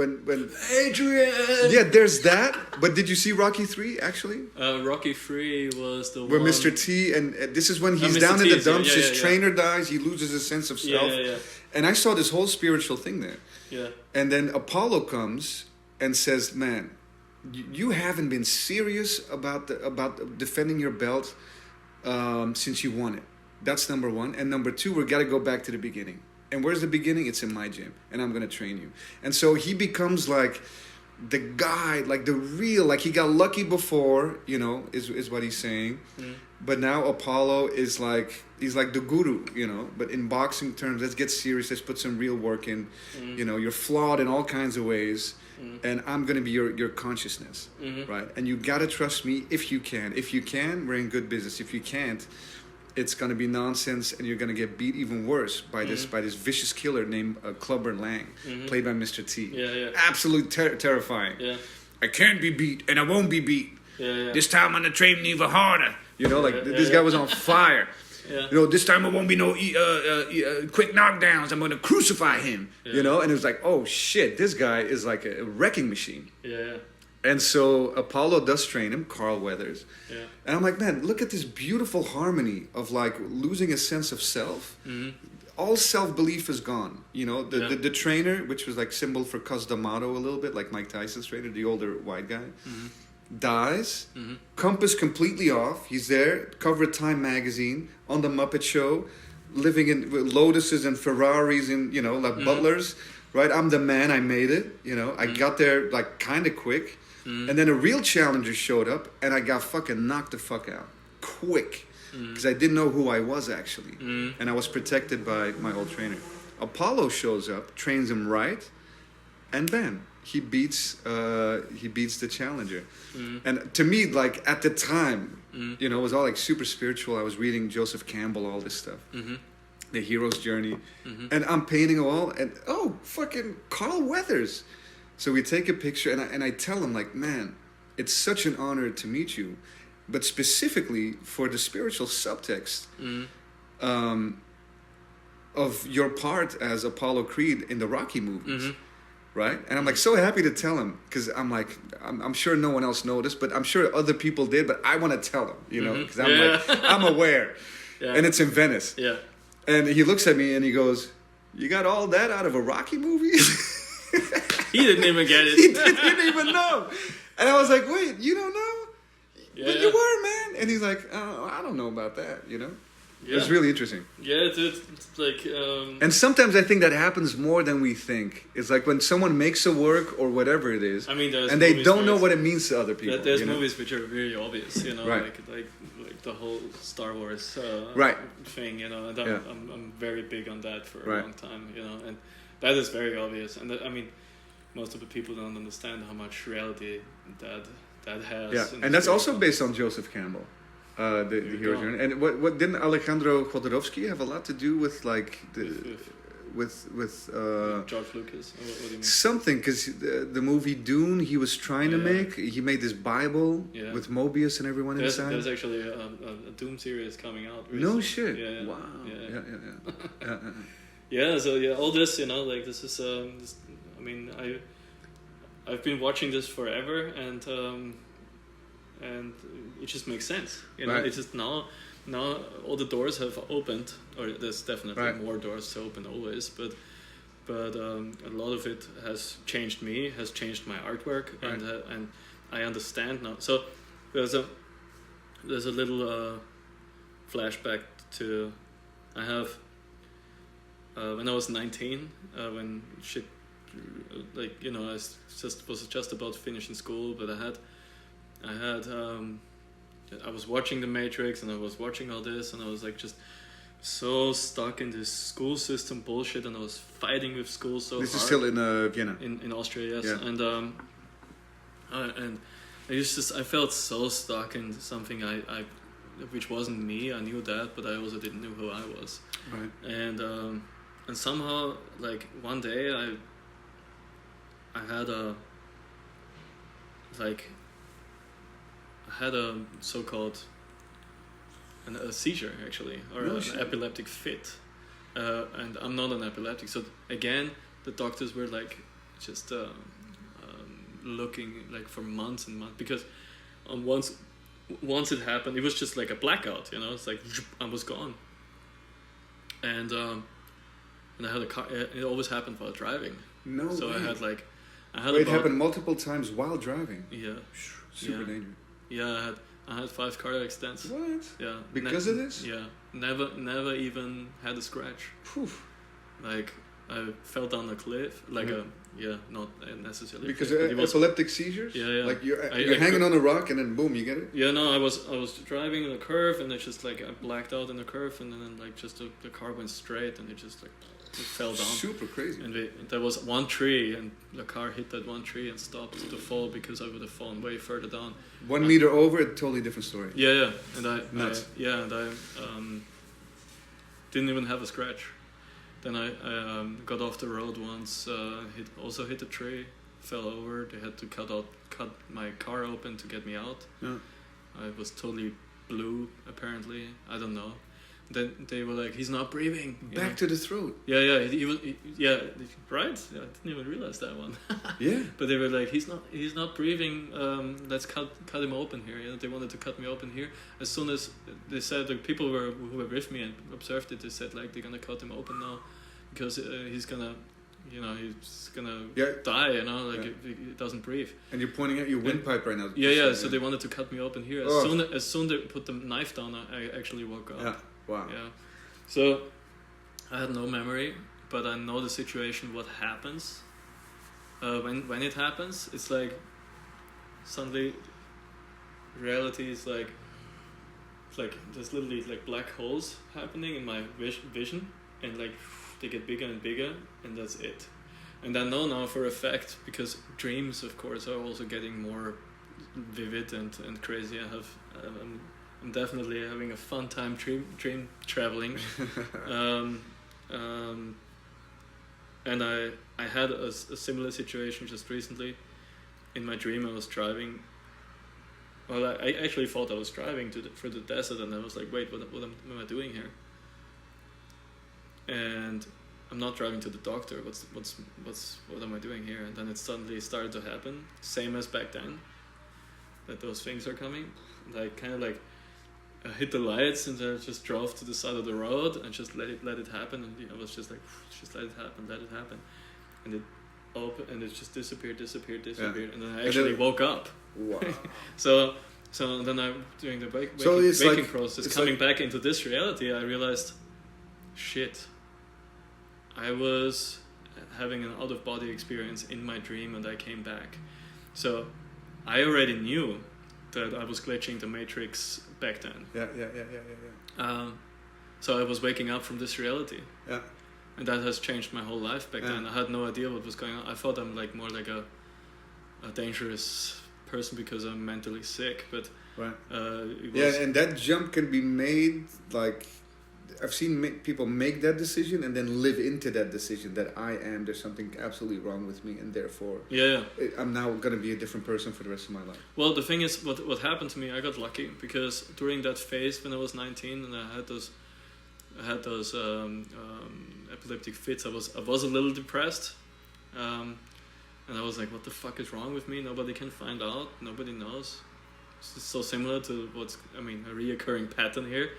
Adrian. Yeah, there's that. But did you see Rocky 3 actually? Rocky 3 was the where one... Mr. T and this is when he's down in the dumps. His trainer dies. He loses his sense of self. Yeah. And I saw this whole spiritual thing there. Yeah. And then Apollo comes and says, "Man, you haven't been serious about defending your belt since you won it. That's number one. And number two, we got to go back to the beginning. And where's the beginning? It's in my gym, and I'm going to train you." And so he becomes like the guy, like the real, like he got lucky before, is what he's saying. Mm. But now Apollo is like, he's like the guru, But in boxing terms, let's get serious. Let's put some real work in. Mm. You're flawed in all kinds of ways. And I'm going to be your consciousness, right? And you got to trust me if you can. If you can, we're in good business. If you can't, it's going to be nonsense, and you're going to get beat even worse by this vicious killer named Clubber Lang, played by Mr. T. Yeah. Absolutely terrifying. Yeah. I can't be beat, and I won't be beat. Yeah. This time I'm going to train even harder. This guy was on fire. Yeah. This time it won't be no quick knockdowns. I'm going to crucify him. Yeah. And it was like, oh shit, this guy is like a wrecking machine. Yeah. And so Apollo does train him, Carl Weathers. Yeah. And I'm like, man, look at this beautiful harmony of like losing a sense of self. Mm-hmm. All self-belief is gone. The trainer, which was like symbol for Cus D'Amato a little bit, like Mike Tyson's trainer, the older white guy. Mm-hmm. Dies, compass completely off. He's there, cover of Time magazine, on the Muppet Show, living in Lotuses and Ferraris and like butlers, right? I'm the man. I made it. I got there like kind of quick, and then a real challenger showed up, and I got fucking knocked the fuck out quick because I didn't know who I was actually, and I was protected by my old trainer. Apollo shows up, trains him right, and bam, he beats the challenger. And to me, like at the time, you know, it was all like super spiritual. I was reading Joseph Campbell, all this stuff, the hero's journey, and I'm painting a wall, and fucking Carl Weathers. So we take a picture, and I tell him like, man, it's such an honor to meet you, but specifically for the spiritual subtext of your part as Apollo Creed in the Rocky movies. Right? And I'm like so happy to tell him, because I'm like, I'm sure no one else noticed, but I'm sure other people did, but I want to tell them, you know, because I'm like, I'm aware. And it's in Venice. Yeah. And he looks at me and he goes, you got all that out of a Rocky movie? He didn't even get it. He didn't even know. And I was like, wait, you don't know? Yeah. But you were, man. And he's like, oh, I don't know about that, you know? Yeah. It's really interesting. Yeah, it's like... And sometimes I think that happens more than we think. It's like when someone makes a work or whatever it is, I mean, and they don't know what it means to other people. There's movies which are really obvious, you know, like the whole Star Wars thing, you know, and I'm very big on that for a long time, you know, and that is very obvious. And I mean, most of the people don't understand how much reality that has. Yeah, and that's also based on Joseph Campbell. The hero journey. And what didn't Alejandro Jodorowsky have a lot to do with, like with George Lucas? What do you mean? Something, because the movie Dune he was trying to make, he made this Bible with Mobius and everyone inside. There's actually a Doom series coming out recently. No shit. Yeah. Wow. Yeah. Yeah. So all this, you know, like this is I mean, I've been watching this forever, and it just makes sense, you know. It's just now all the doors have opened, or there's definitely more doors to open always, but a lot of it has changed me, has changed my artwork, and I understand now. So there's a little flashback to I have when I was 19, when shit, like, you know, I was just about finishing school, but I was watching The Matrix, and I was watching all this, and I was like just so stuck in this school system bullshit, and I was fighting with school so hard. This is still in Vienna. In Austria, yes. Yeah. And I felt so stuck in something I which wasn't me. I knew that, but I also didn't know who I was. Right. And somehow, like one day, I had a so-called a seizure, actually, or an epileptic fit, and I'm not an epileptic. So again, the doctors were like just looking like for months and months, because once it happened, it was just like a blackout, you know. It's like I was gone, and I had a car. It always happened while driving. No so way. It happened multiple times while driving. Yeah. Super dangerous. Yeah, I had 5 cardiac stents. What? Yeah. Because of this? Yeah. Never even had a scratch. Poof. Like I fell down a cliff, like not necessarily. Because epileptic seizures. Yeah. Like you're hanging on a rock and then boom, you get it. Yeah, no, I was driving in a curve, and it's just like I blacked out in the curve, and then like just the car went straight, and it just like it fell down. Super crazy. And there was one tree, and the car hit that one tree and stopped the fall, because I would have fallen way further down. 1 meter over, a totally different story. Yeah, and I didn't even have a scratch. Then I got off the road once, hit a tree, fell over. They had to cut my car open to get me out. Yeah. I was totally blue, apparently. I don't know. Then they were like, he's not breathing. Back to the throat. Yeah. He was, right? Yeah, I didn't even realize that one. Yeah. But they were like, he's not breathing. Let's cut him open here. You know, they wanted to cut me open here. As soon as they said, the people who were with me and observed it, they said like they're gonna cut him open now, because he's gonna die. You know, like he doesn't breathe. And you're pointing at your windpipe right now. Yeah. So they wanted to cut me open here. As soon they put the knife down, I actually woke up. Yeah. Wow. Yeah. So I had no memory, but I know the situation, what happens. When it happens, it's like suddenly reality is like, it's like there's literally like black holes happening in my vision, and like they get bigger and bigger, and that's it. And I know now for a fact, because dreams, of course, are also getting more vivid and crazy. I'm definitely having a fun time dream traveling. And I had a similar situation just recently. In my dream, I was driving. Well, I actually thought I was driving for the desert, and I was like, wait, what am I doing here? And I'm not driving to the doctor. What am I doing here? And then it suddenly started to happen, same as back then, that those things are coming. And I kind of like hit the lights, and I just drove to the side of the road and just let it happen. And I was just like, just let it happen, and it opened, and it just disappeared, and then I actually woke up. Wow. So then during the waking process, coming back into this reality, I realized, shit, I was having an out-of-body experience in my dream, and I came back. So I already knew that I was glitching the Matrix back then. Yeah. So I was waking up from this reality. Yeah. And that has changed my whole life back then. I had no idea what was going on. I thought I'm like more like a dangerous person because I'm mentally sick, but right. And that jump can be made, like I've seen people make that decision and then live into that decision that there's something absolutely wrong with me, and therefore I'm now going to be a different person for the rest of my life. Well, the thing is, what happened to me, I got lucky, because during that phase when I was 19 and I had those epileptic fits, I was a little depressed, and I was like, what the fuck is wrong with me? Nobody can find out, nobody knows. It's so similar to a reoccurring pattern here.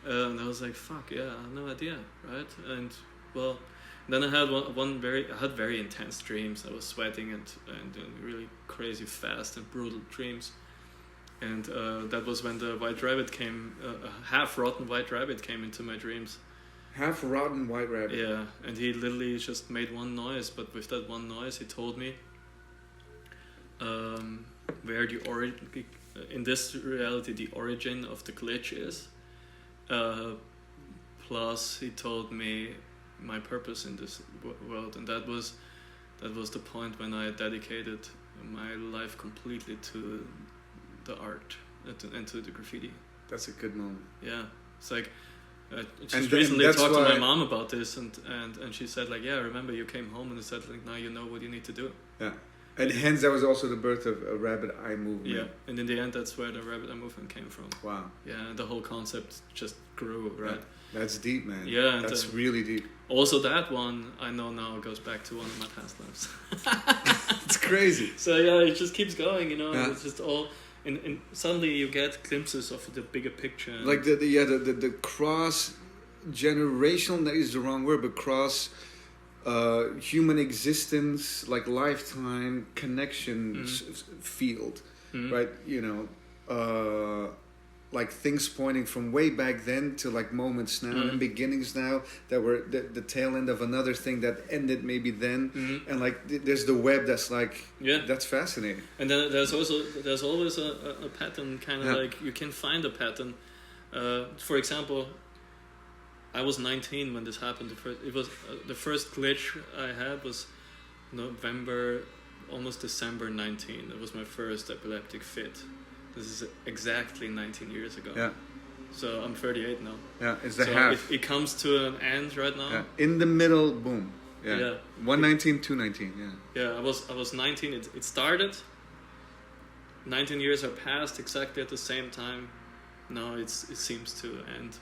And I was like, fuck, yeah, I have no idea, right? And well, then I had very intense dreams. I was sweating and really crazy fast and brutal dreams. And that was when the white rabbit came, a half-rotten white rabbit came into my dreams. Half-rotten white rabbit? Yeah, and he literally just made one noise, but with that one noise he told me where in this reality the origin of the glitch is. Plus he told me my purpose in this world, and that was the point when I dedicated my life completely to the art and to the graffiti. That's a good moment. Yeah, it's like I just recently talked to my mom about this, and she said like, yeah, remember you came home and you said like, now you know what you need to do. Yeah. And hence that was also the birth of a rabbit eye movement. Yeah, and in the end that's where the rabbit eye movement came from. Wow. Yeah, the whole concept just grew, right? Yeah. That's deep, man. Yeah. That's really deep. Also that one, I know now, goes back to one of my past lives. It's crazy. So yeah, it just keeps going, Yeah. It's just all... And suddenly you get glimpses of the bigger picture. Like the cross... generational, that is the wrong word, but cross... human existence, like lifetime connection field, right? Like things pointing from way back then to like moments now and beginnings now that were the tail end of another thing that ended maybe then, and like there's the web that's like that's fascinating. And then there's always a pattern, kind of like you can find a pattern. For example, I was 19 when this happened. The first glitch I had was November, almost December 19. It was my first epileptic fit. This is exactly 19 years ago. Yeah. So I'm 38 now. Yeah, it's the half. It comes to an end right now. Yeah. In the middle, boom. Yeah. 119, 219. Yeah. Yeah, I was 19. It started. 19 years have passed exactly at the same time. Now it seems to end.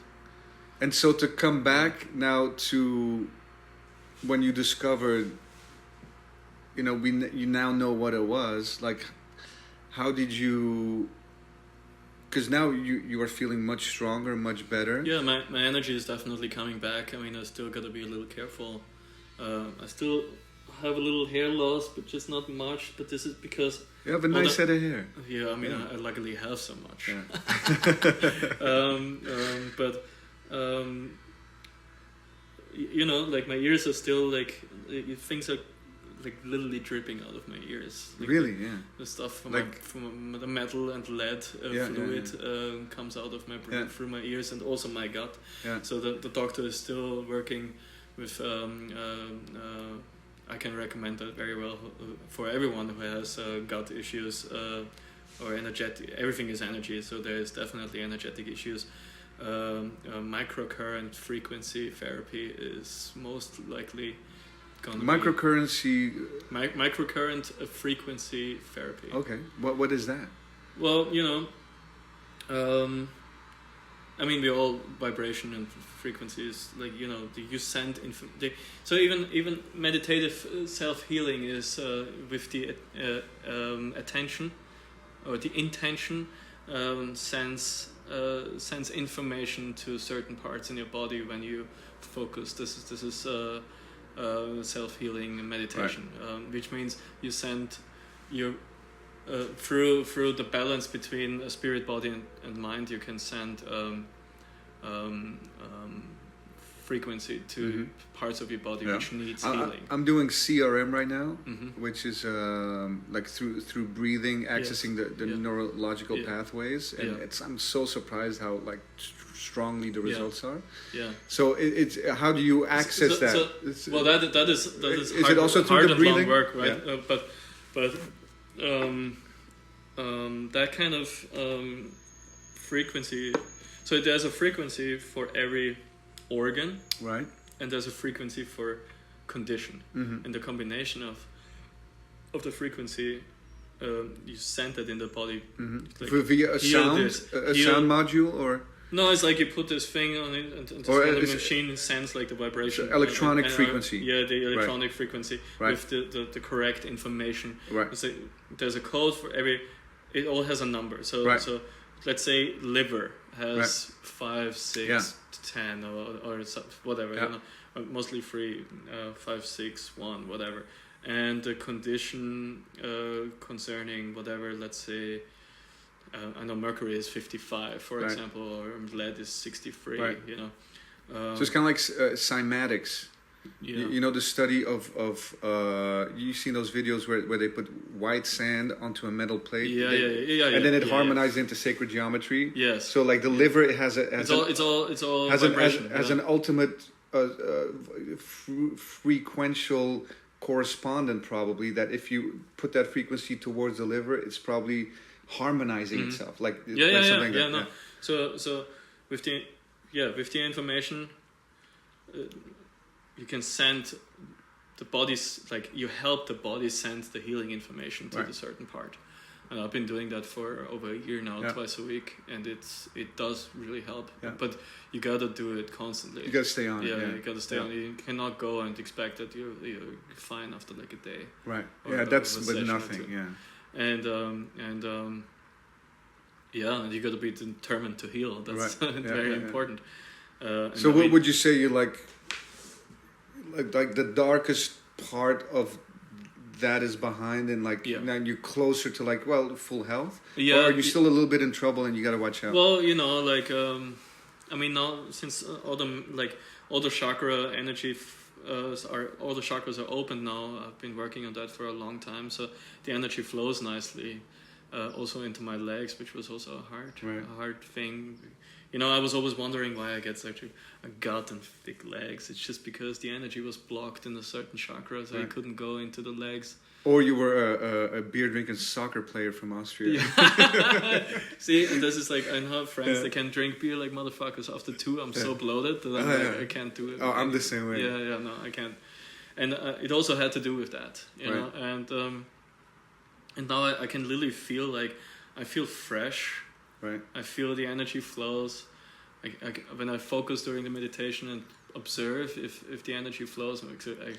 And so to come back now to when you discovered, you now know what it was, like, how did you, because now you are feeling much stronger, much better. Yeah, my energy is definitely coming back. I mean, I still got to be a little careful. I still have a little hair loss, but just not much. But this is because... You have a nice head of hair. Yeah, I mean, I luckily have so much. Yeah. But... like my ears are still like things are like literally dripping out of my ears. Like really, yeah. The stuff from the metal and lead fluid comes out of my brain through my ears and also my gut. Yeah. So the doctor is still working with I can recommend that very well for everyone who has gut issues or energetic. Everything is energy, so there is definitely energetic issues. Microcurrent frequency therapy is most likely going to microcurrent frequency therapy. Okay, what is that? Well, I mean, we're all vibration and frequencies. Like, you send so even meditative self-healing is with the attention or the intention sends information to certain parts in your body when you focus. This is self-healing meditation, right. Which means you send your through the balance between a spirit, body, and mind, you can send frequency to parts of your body which needs healing. I'm doing CRM right now, which is like through breathing, accessing the neurological pathways, and I'm so surprised how like strongly the results are. Yeah. So it's how do you access that? Well, that is hard, it also through hard the and breathing? long work, right? Yeah. But that kind of frequency. So there's a frequency for every organ, right? And there's a frequency for condition, and the combination of the frequency, you send it in the body. Like via a sound module, or no, it's like you put this thing on it, and the machine sends like the vibration, electronic frequency. The electronic frequency with the correct information. Right. There's a code for every. It all has a number. So let's say liver has 5, 6, 10, or whatever. Mostly 3, 5, 6, 1, whatever. And the condition concerning whatever, let's say, I know mercury is 55, for example, or lead is 63. Right. So it's kind of like cymatics. You know the study of you've seen those videos where they put white sand onto a metal plate, and then it harmonizes into sacred geometry. Yes. So like the liver, it has it's all vibration, has an ultimate frequential correspondent, probably, that if you put that frequency towards the liver, it's probably harmonizing itself. Like something like that. No. So with the information. You can send the body's, like, you help the body send the healing information to the certain part. And I've been doing that for over a year now, twice a week, and it does really help. Yeah. But you gotta do it constantly. You gotta stay on it. Yeah, you gotta stay on it. You cannot go and expect that you're fine after like a day. Right. That's with nothing. Yeah. And you gotta be determined to heal. That's very important. So what would you say you're like the darkest part of that is behind, and like now you're closer to like full health, or are you still a little bit in trouble and you got to watch out? Well, like I mean, now since all the chakra energy all the chakras are open now. I've been working on that for a long time, so the energy flows nicely also into my legs, which was also a hard thing. I was always wondering why I get such a gut and thick legs. It's just because the energy was blocked in a certain chakra, so I couldn't go into the legs. Or you were a beer-drinking soccer player from Austria. Yeah. See, and this is like, I have friends that can drink beer like motherfuckers. After 2, I'm so bloated that I can't do it. Oh, I'm the same way. Yeah, no, I can't. And it also had to do with that, you know. And now I can literally feel like, I feel fresh. Right. I feel the energy flows. When I focus during the meditation and observe if the energy flows, I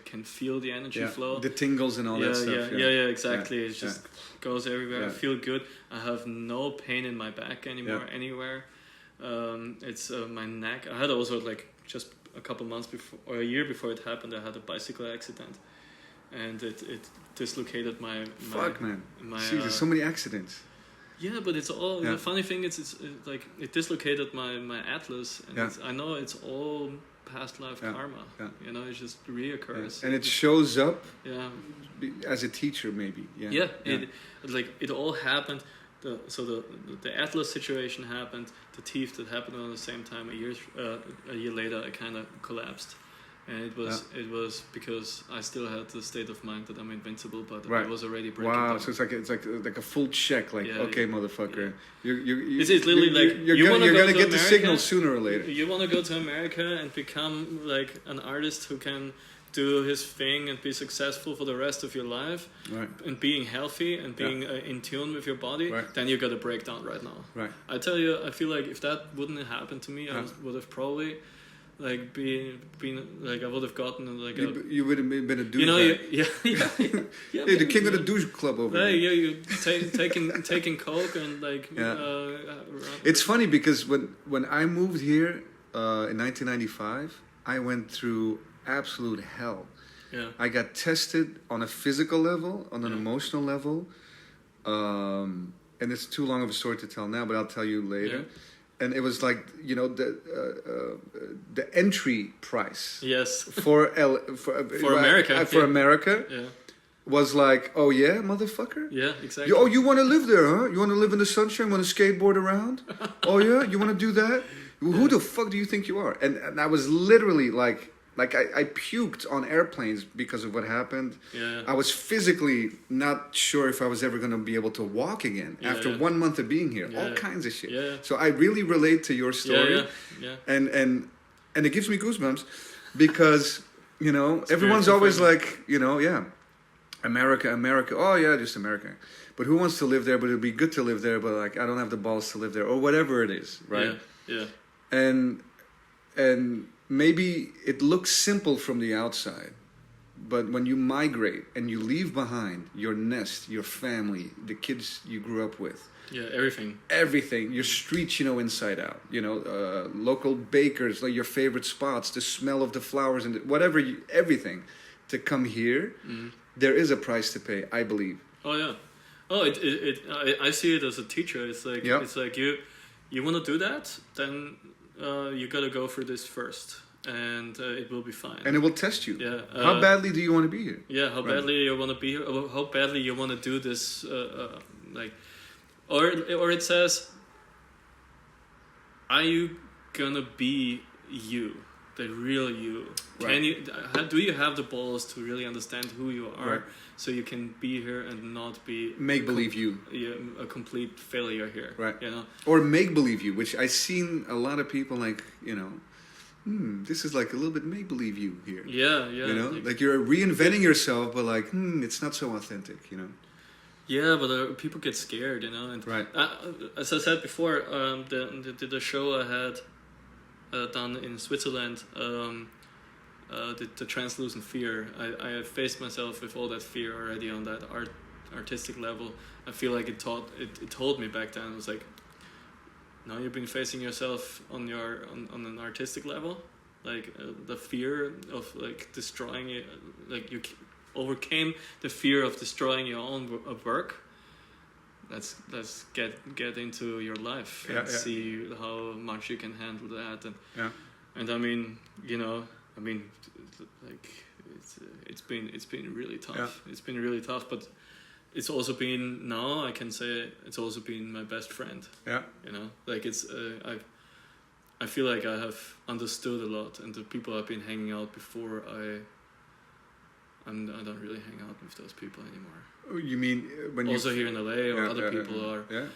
can feel the energy flow. The tingles and all that stuff. Yeah, exactly. It just goes everywhere. I feel good. I have no pain in my back anymore, anywhere. It's my neck. I had also just a couple months before, or a year before it happened, I had a bicycle accident. And it dislocated my Fuck, man. There's so many accidents. Yeah, but it's all the funny thing is it's like it dislocated my atlas, and I know it's all past life karma. Yeah. It just reoccurs, and it shows up. As a teacher, maybe. It all happened. The atlas situation happened. The teeth that happened at the same time. A year later, I kind of collapsed, And it was because I still had the state of mind that I'm invincible, but right. I was already breaking down. down. So it's like a full check. Like, okay, motherfucker, it's literally like you're gonna get America, the signal sooner or later. You want to go to America and become like an artist who can do his thing and be successful for the rest of your life, right. and being healthy and being in tune with your body. Right. Then you got to break down right now. Right. I tell you, I feel like if that wouldn't have happened to me, I would have probably. Like been like I would have gotten like you would have been a douche. You know, yeah, hey, the king of the douche club over there. Yeah, you taking coke and like. It's funny because when I moved here in 1995, I went through absolute hell. Yeah. I got tested on a physical level, on an emotional level, and it's too long of a story to tell now, but I'll tell you later. Yeah. And it was like, you know, the entry price. Yes. For America. For America. Yeah. Was like, oh yeah, motherfucker. Yeah, exactly. Oh, you want to live there, huh? You want to live in the sunshine? Want to skateboard around? Oh yeah, you want to do that? Who the fuck do you think you are? And I was literally like I puked on airplanes because of what happened. Yeah. I was physically not sure if I was ever going to be able to walk again after 1 month of being here. All kinds of shit. Yeah. So I really relate to your story. Yeah. And it gives me goosebumps because, you know, everyone's always like, you know, America. Oh yeah, just America. But who wants to live there? But it'd be good to live there. But like, I don't have the balls to live there, or whatever it is, right? Yeah. And maybe it looks simple from the outside, but when you migrate and you leave behind your nest, your family, the kids you grew up with, everything, your streets, you know, inside out, you know, local bakers, like your favorite spots, the smell of the flowers and whatever, everything, to come here, there is a price to pay, I believe. Oh yeah. Oh, I see it as a teacher. It's like it's like you want to do that, then you got to go for this first, and it will be fine. And it will test you. Yeah. How badly do you want to be here? Yeah. How badly you want to be here? How badly you want to do this? Like, or it says, are you gonna be you, the real you? Right. Do you have the balls to really understand who you are, so you can be here and not be make believe you? Yeah, a complete failure here. Right. You know. Or make believe you, which I've seen a lot of people like, you know, this is like a little bit make believe you here. Yeah. You know, like you're reinventing yourself, but like, it's not so authentic. You know. Yeah, but people get scared, you know. And as I said before, the show I had done in Switzerland. The translucent fear. I faced myself with all that fear already on that artistic level. I feel like it told me back then. It was like, now you've been facing yourself on an artistic level, like the fear of like destroying it. Like you overcame the fear of destroying your own work. Let's get into your life and see how much you can handle that. And I mean, you know. I mean, like it's been really tough. Yeah. It's been really tough, but it's also been, now I can say it's also been my best friend. Yeah. You know, like it's I feel like I have understood a lot, and the people I've been hanging out before, I don't really hang out with those people anymore. You mean when also here in LA, or other people are. Yeah.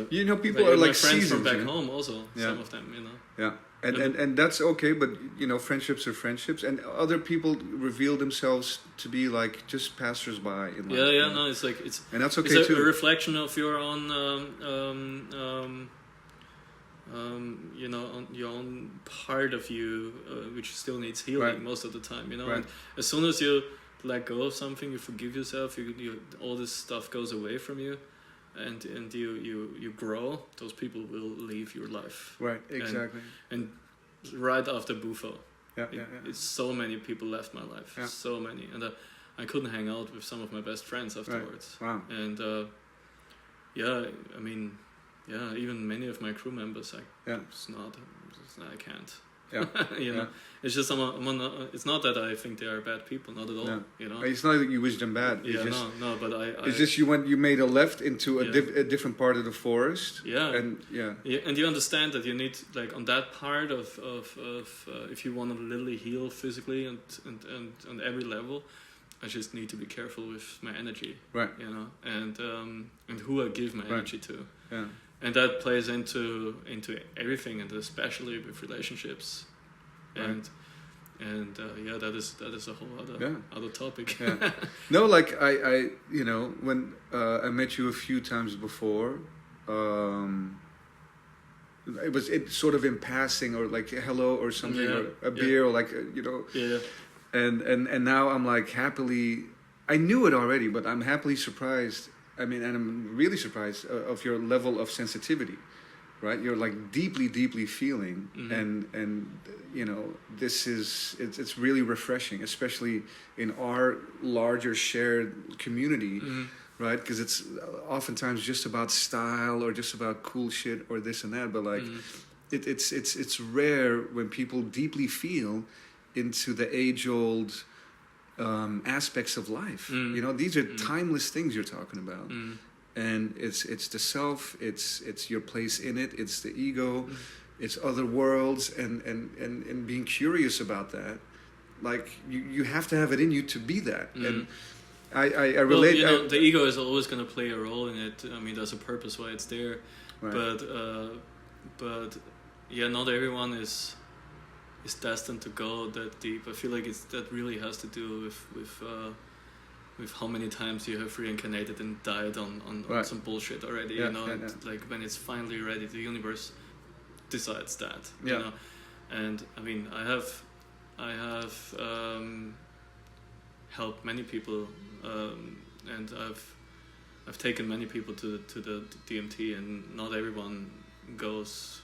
You know, people are like my friends seasons, from back home also. Some of them, you know. Yeah. And that's okay, but you know, friendships are friendships, and other people reveal themselves to be like just passersby in life. Yeah, no, it's like and that's okay it's too. A reflection of your own, you know, on your own part of you, which still needs healing most of the time, you know. And as soon as you let go of something, you forgive yourself, you all this stuff goes away from you. And you grow, those people will leave your life. Right, exactly. And right after Bufo, it's so many people left my life. Yeah. So many. And I couldn't hang out with some of my best friends afterwards. Right. Wow. And I mean, even many of my crew members, I can't. Yeah. You know, it's just it's not that I think they are bad people, not at all. Yeah. You know, It's not that you wish them bad. It's yeah, just, but it's just you made a left into a different part of the forest. Yeah. And and you understand that you need, like, on that part of if you want to literally heal physically and on every level, I just need to be careful with my energy. Right. You know, and who I give my energy to. Yeah. And that plays into everything, and especially with relationships, and that is a whole other topic. Yeah. No, like I you know, when I met you a few times before, it sort of in passing, or like hello or something, or a beer, or like you know. Yeah. And now I'm like happily, I knew it already, but I'm happily surprised. I mean, and I'm really surprised of your level of sensitivity, right? You're like deeply feeling, and you know, it's really refreshing, especially in our larger shared community, right? Because it's oftentimes just about style or just about cool shit or this and that, but like it's rare when people deeply feel into the age-old aspects of life. You know, these are timeless things you're talking about, and it's the self, it's your place in it, it's the ego, it's other worlds, and being curious about that. Like you have to have it in you to be that, and I relate. Well, you know, the ego is always going to play a role in it. I mean, there's a purpose why it's there, right. But yeah, not everyone is destined to go that deep. I feel like that really has to do with how many times you have reincarnated and died on some bullshit already. You know, like when it's finally ready, the universe decides that. You know, and I mean, I have helped many people, and I've taken many people to the DMT, and not everyone goes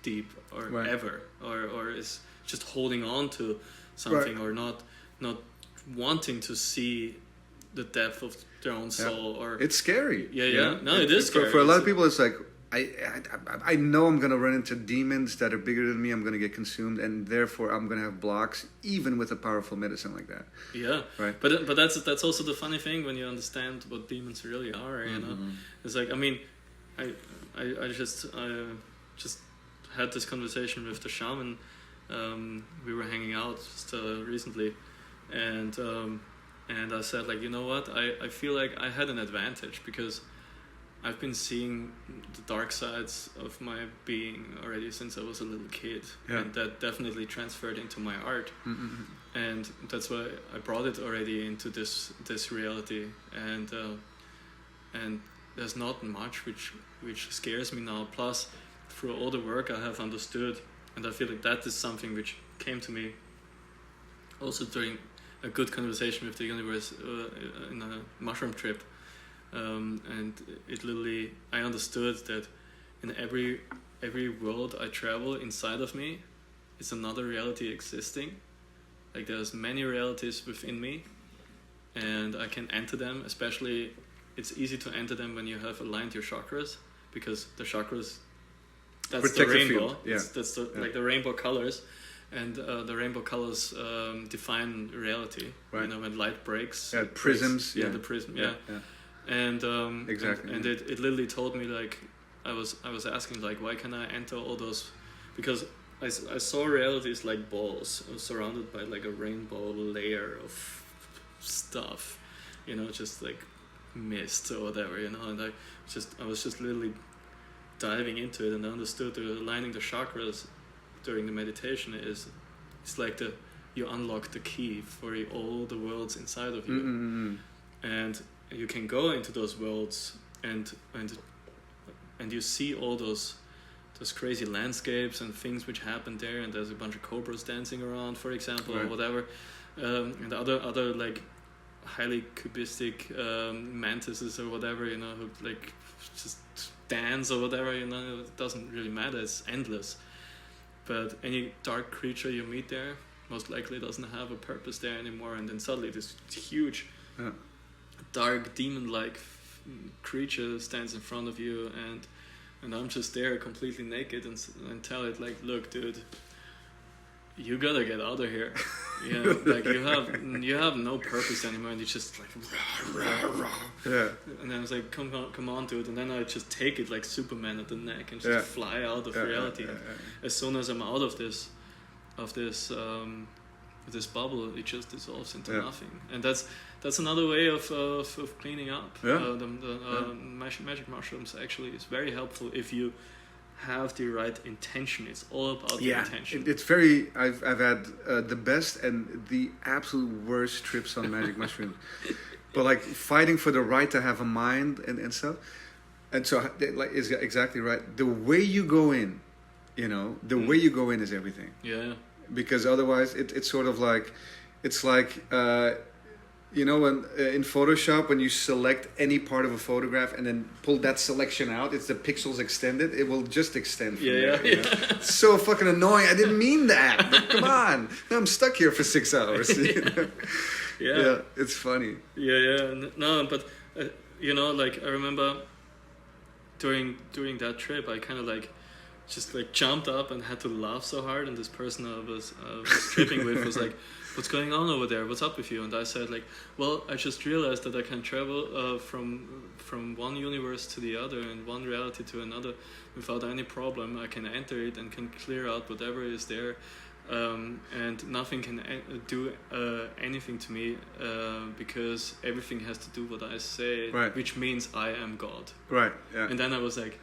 deep or ever, or is just holding on to something, or not wanting to see the depth of their own soul. Or it's scary. It is scary. For a lot of people, it's like I know I'm gonna run into demons that are bigger than me. I'm gonna get consumed, and therefore I'm gonna have blocks, even with a powerful medicine like that. Yeah, right. But that's also the funny thing when you understand what demons really are. You know, it's like, I mean, I just had this conversation with the shaman. We were hanging out just recently, and I said, like, you know what, I feel like I had an advantage because I've been seeing the dark sides of my being already since I was a little kid, and that definitely transferred into my art, and that's why I brought it already into this reality, and there's not much which scares me now. Plus, through all the work I have understood, and I feel like that is something which came to me also during a good conversation with the universe in a mushroom trip, and it literally, I understood that in every world I travel, inside of me is another reality existing. Like, there's many realities within me, and I can enter them. Especially, it's easy to enter them when you have aligned your chakras, because the chakras, that's the rainbow. That's like the rainbow colors, and the rainbow colors define reality. Right. You know, when light breaks. Yeah, prisms. The prism. Yeah. And exactly. And it literally told me, like, I was asking, like, why can I enter all those? Because I saw realities like balls. I was surrounded by like a rainbow layer of stuff, you know, just like mist or whatever, you know, and I was just literally diving into it, and I understood that aligning the chakras during the meditation it's like you unlock the key for all the worlds inside of you, and you can go into those worlds and you see all those crazy landscapes and things which happen there, and there's a bunch of cobras dancing around, for example, or whatever, and other like highly cubistic mantises or whatever, you know, who like just dance or whatever, you know. It doesn't really matter, it's endless. But any dark creature you meet there most likely doesn't have a purpose there anymore, and then suddenly this huge dark demon-like creature stands in front of you, and I'm just there completely naked, and tell it, like, look, dude, you gotta get out of here. You know, like you have no purpose anymore, and you just like, yeah. And then I was like, come on, dude. And then I just take it like Superman at the neck and just fly out of reality. As soon as I'm out of this bubble, it just dissolves into nothing. And that's another way of cleaning up. Magic mushrooms actually is very helpful if you have the right intention. It's all about the intention. It's very. I've had the best and the absolute worst trips on magic mushrooms, but like fighting for the right to have a mind and stuff. And so, like, is exactly right. The way you go in, the way you go in is everything. Yeah. Because otherwise, it's sort of like, it's like. When in Photoshop, when you select any part of a photograph and then pull that selection out, it's the pixels extended. It will just extend from there. It's so fucking annoying. I didn't mean that. But come on. Now I'm stuck here for 6 hours. Yeah, it's funny. Yeah. No, but like I remember during that trip, I kind of like just like jumped up and had to laugh so hard, and this person I was tripping with was like, "What's going on over there? What's up with you?" And I said like, "Well, I just realized that I can travel from one universe to the other and one reality to another without any problem. I can enter it and can clear out whatever is there, and nothing can do anything to me because everything has to do what I say, which means I am God." Right. Yeah. And then I was like,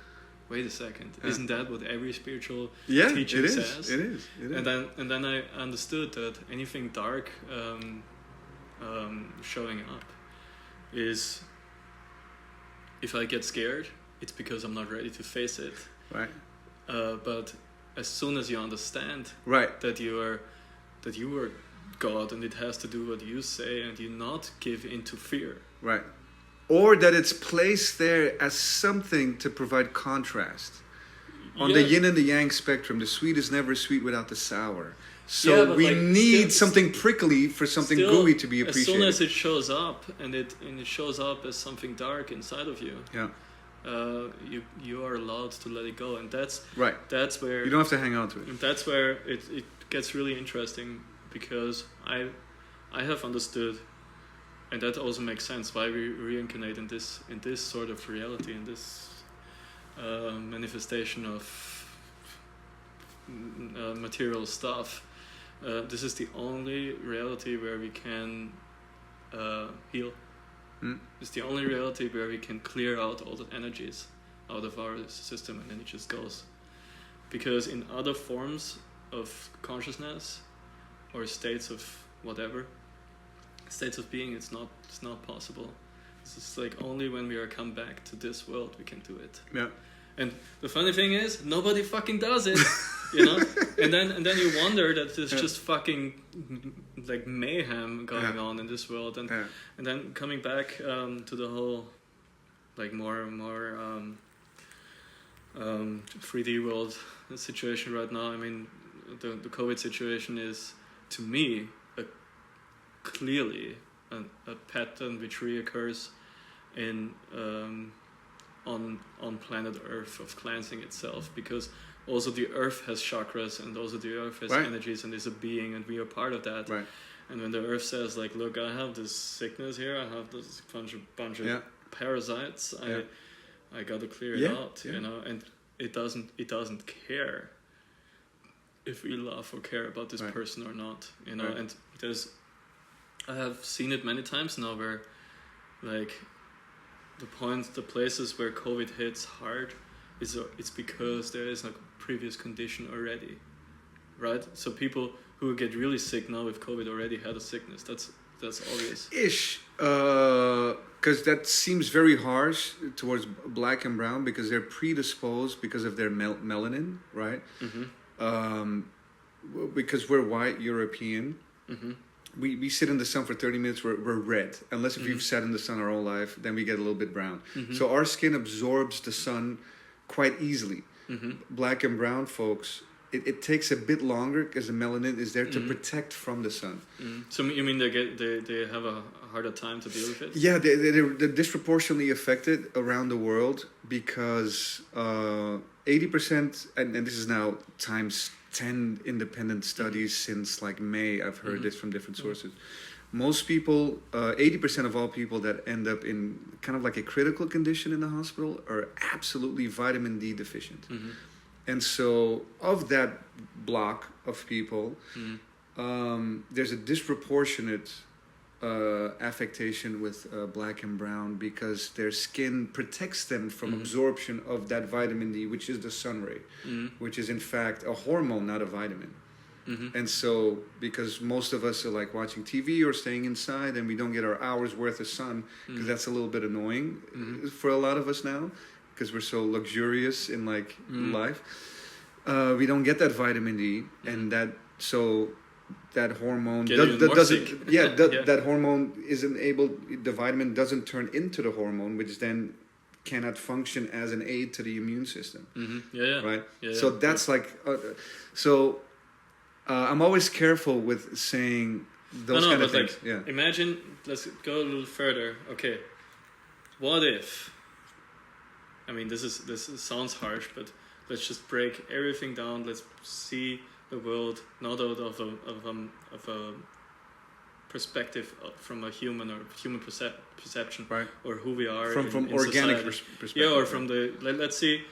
wait a second, isn't that what every spiritual teaching says? It is. And then I understood that anything dark showing up is, if I get scared, it's because I'm not ready to face it. Right. But as soon as you understand that you are God and it has to do what you say, and you not give into fear. Right. Or that it's placed there as something to provide contrast. On the yin and the yang spectrum, the sweet is never sweet without the sour. So we need something prickly for something gooey to be appreciated. As soon as it shows up, and it shows up as something dark inside of you, you are allowed to let it go. And that's where... You don't have to hang on to it. And that's where it gets really interesting, because I have understood... And that also makes sense why we reincarnate in this sort of reality, in this manifestation of material stuff. This is the only reality where we can heal. It's the only reality where we can clear out all the energies out of our system, and then it just goes. Because in other forms of consciousness or states of whatever, states of being, it's not possible. It's just like only when we are come back to this world we can do it. Yeah. And the funny thing is, nobody fucking does it, And then you wonder that there's just fucking like mayhem going on in this world, and then coming back to the whole like more 3D world situation right now. I mean, the COVID situation is, to me, clearly a pattern which reoccurs in on planet Earth of cleansing itself, because also the Earth has chakras, and also the Earth has energies, and is a being, and we are part of that. Right. And when the Earth says like, look, I have this sickness here, I have this bunch of parasites, I gotta clear it out, and it doesn't care if we love or care about this person or not, and I have seen it many times now where, like, the places where COVID hits hard, it's because there is a previous condition already, right? So people who get really sick now with COVID already had a sickness. That's obvious. Because that seems very harsh towards black and brown, because they're predisposed because of their melanin, right? Mm-hmm. Because we're white European. Mm-hmm. We sit in the sun for 30 minutes, we're red. Unless if we've sat in the sun our whole life, then we get a little bit brown. Mm-hmm. So our skin absorbs the sun quite easily. Mm-hmm. Black and brown folks it takes a bit longer because the melanin is there to protect from the sun. So you mean they have a harder time to deal with it? Yeah, they're disproportionately affected around the world because 80%, and this is now times 10 independent studies since like May. I've heard this from different sources. Most people, 80% of all people that end up in kind of like a critical condition in the hospital are absolutely vitamin D deficient. And so of that block of people, there's a disproportionate affectation with black and brown because their skin protects them from absorption of that vitamin D, which is the sun ray, which is in fact a hormone, not a vitamin. And so because most of us are like watching TV or staying inside and we don't get our hours worth of sun, because that's a little bit annoying for a lot of us now, because we're so luxurious in like life. We don't get that vitamin D, and that hormone that hormone isn't able, the vitamin doesn't turn into the hormone, which then cannot function as an aid to the immune system. Right. So that's like I'm always careful with saying those kind of things. Like, imagine, let's go a little further. Okay, what if? I mean, this sounds harsh, but let's just break everything down. Let's see the world not out of a perspective from a human or human perception, right? Or who we are from organic perspective. Yeah, or from the let's see.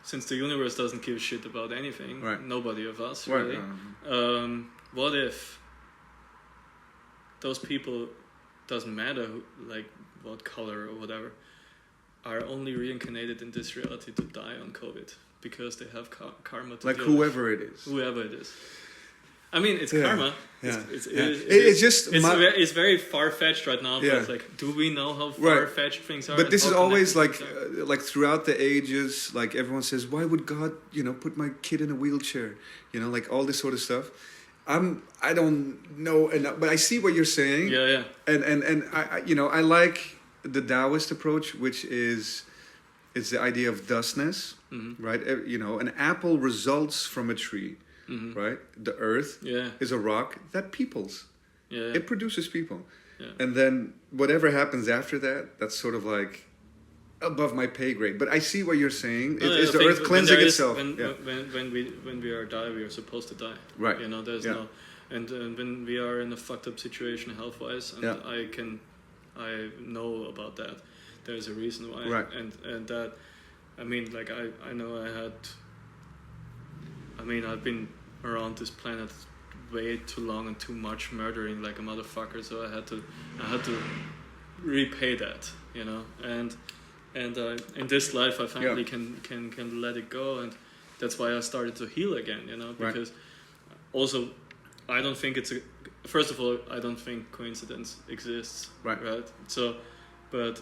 Since the universe doesn't give a shit about anything, right. Nobody of us really. Right. What if those people, doesn't matter like what color or whatever, are only reincarnated in this reality to die on COVID because they have karma to like deal whoever with. it is. Whoever it is. I mean, it's karma. Yeah. It's very far-fetched right now, but like, do we know how far-fetched things are? But this is always like throughout the ages, like everyone says, why would God, put my kid in a wheelchair? Like all this sort of stuff. I don't know enough, but I see what you're saying. Yeah. And I like the Taoist approach, which is the idea of thusness, right? An apple results from a tree. Right? The earth is a rock that peoples. Yeah. It produces people. Yeah. And then whatever happens after that, that's sort of like above my pay grade. But I see what you're saying. Is the earth cleansing itself? When we are die, we are supposed to die. Right. There's no... And when we are in a fucked up situation health-wise, and I know about that, there's a reason why. Right. And that... I mean, like, I know I've been around this planet way too long and too much, murdering like a motherfucker, so I had to repay that, and in this life I finally can let it go, and that's why I started to heal again, because also I don't think first of all, I don't think coincidence exists, right? So, but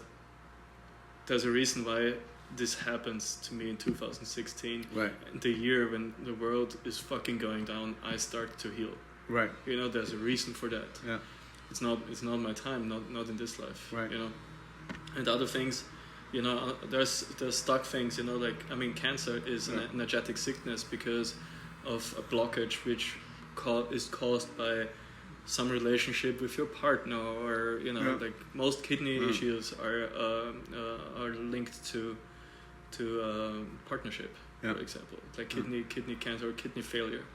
there's a reason why this happens to me in 2016, right? The year when the world is fucking going down, I start to heal, right? There's a reason for that. Yeah, it's not my time, not in this life, right? And other things, there's stuck things, like cancer is an energetic sickness because of a blockage which is caused by some relationship with your partner, or like most kidney issues are linked to partnership, for example, like kidney cancer or kidney failure,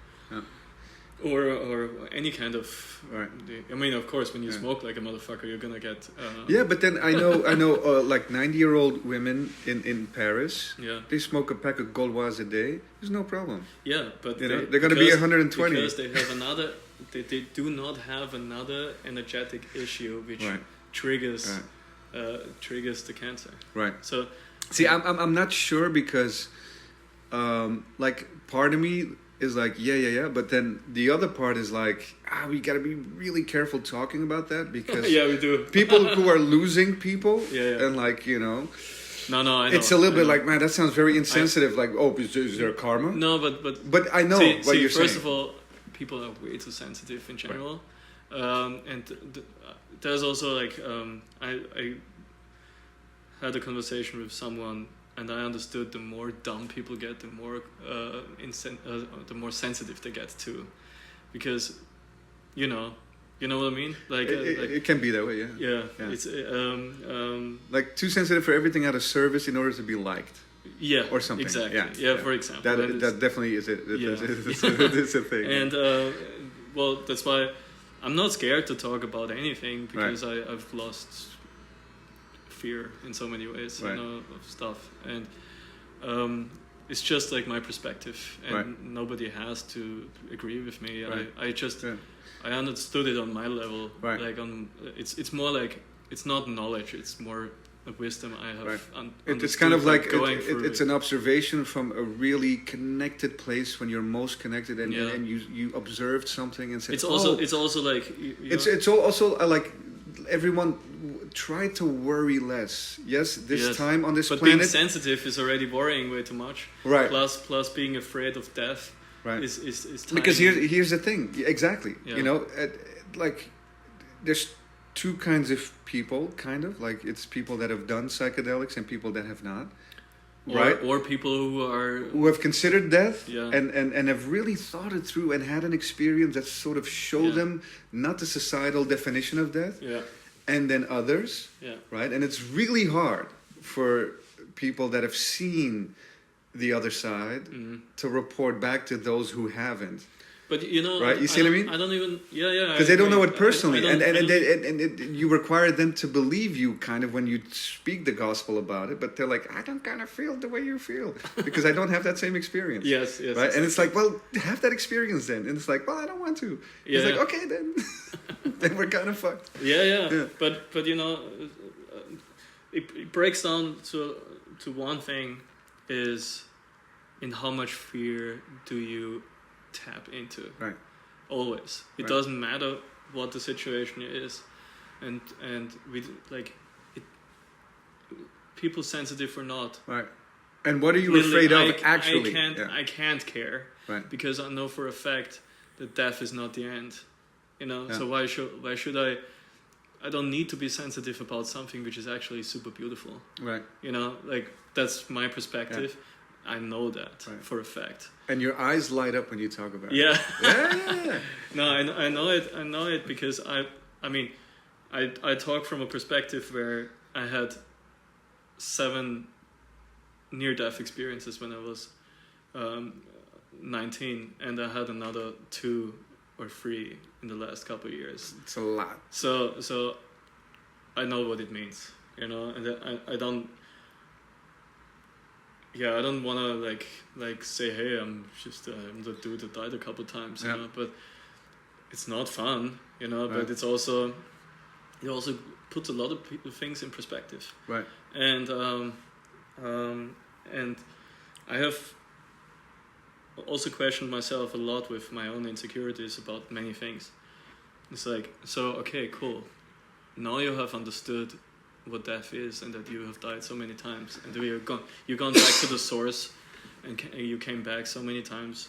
or any kind of. Right. I mean, of course, when you smoke like a motherfucker, you're gonna get. But then I know like 90-year-old women in Paris. Yeah. They smoke a pack of Gauloises a day. There's no problem. Yeah, but they're gonna be 120 because they have another. They do not have another energetic issue which triggers the cancer. Right. So. See, I'm not sure because, like, part of me is like, yeah, but then the other part is like, we gotta be really careful talking about that because we do. People who are losing people, and like, No, I know. It's a little bit like, man, that sounds very insensitive. Is there karma? No, but I know what you're saying. First of all, people are way too sensitive in general, and there's also like I had a conversation with someone and I understood the more dumb people get, the more the more sensitive they get too, because you know what I mean. Like it can be that way. Yeah. It's like too sensitive for everything out of service in order to be liked. Yeah, or something. Exactly. Yeah. For example, that definitely is it. It's a thing. And well, that's why I'm not scared to talk about anything, because I've lost fear in so many ways, of stuff, and it's just like my perspective, and nobody has to agree with me. I understood it on my level. Like it's more like, it's not knowledge, it's more a wisdom I have. It's kind of like it's an observation from a really connected place, when you're most connected, and you observed something and said, it's also like it's also like everyone try to worry less. This time on this planet, being sensitive is already worrying way too much. Plus being afraid of death. Is because here's the thing. Exactly. Like there's two kinds of people, kind of like, it's people that have done psychedelics and people that have not, or people who have considered death, and have really thought it through and had an experience that sort of showed them not the societal definition of death, and then others, right? And it's really hard for people that have seen the other side to report back to those who haven't. But right? You see what I mean? I don't even, because they don't know it personally, and you require them to believe you kind of when you speak the gospel about it. But they're like, I don't kind of feel the way you feel because I don't have that same experience. Yes, right. Exactly. And it's like, well, have that experience then. And it's like, well, I don't want to. It's like, okay, then, then we're kind of fucked. Yeah. But it breaks down to one thing, is in how much fear do you tap into. Always. It doesn't matter what the situation is, and we like it, people sensitive or not. And what are you afraid of actually? I can't care. Because I know for a fact that death is not the end. So why should I don't need to be sensitive about something which is actually super beautiful. Like that's my perspective. I know that for a fact. And your eyes light up when you talk about it. Yeah. No, I know it. I know it because I talk from a perspective where I had 7 near-death experiences when I was 19, and I had another 2 or 3 in the last couple of years. It's a lot. So I know what it means, and I don't. Yeah, I don't want to like say, hey, I'm the dude that died a couple times, but it's not fun, but it also puts a lot of things in perspective. And and I have also questioned myself a lot with my own insecurities about many things. It's like, so, okay, cool. Now you have understood what death is, and that you have died so many times, and you've gone back to the source, and you came back so many times,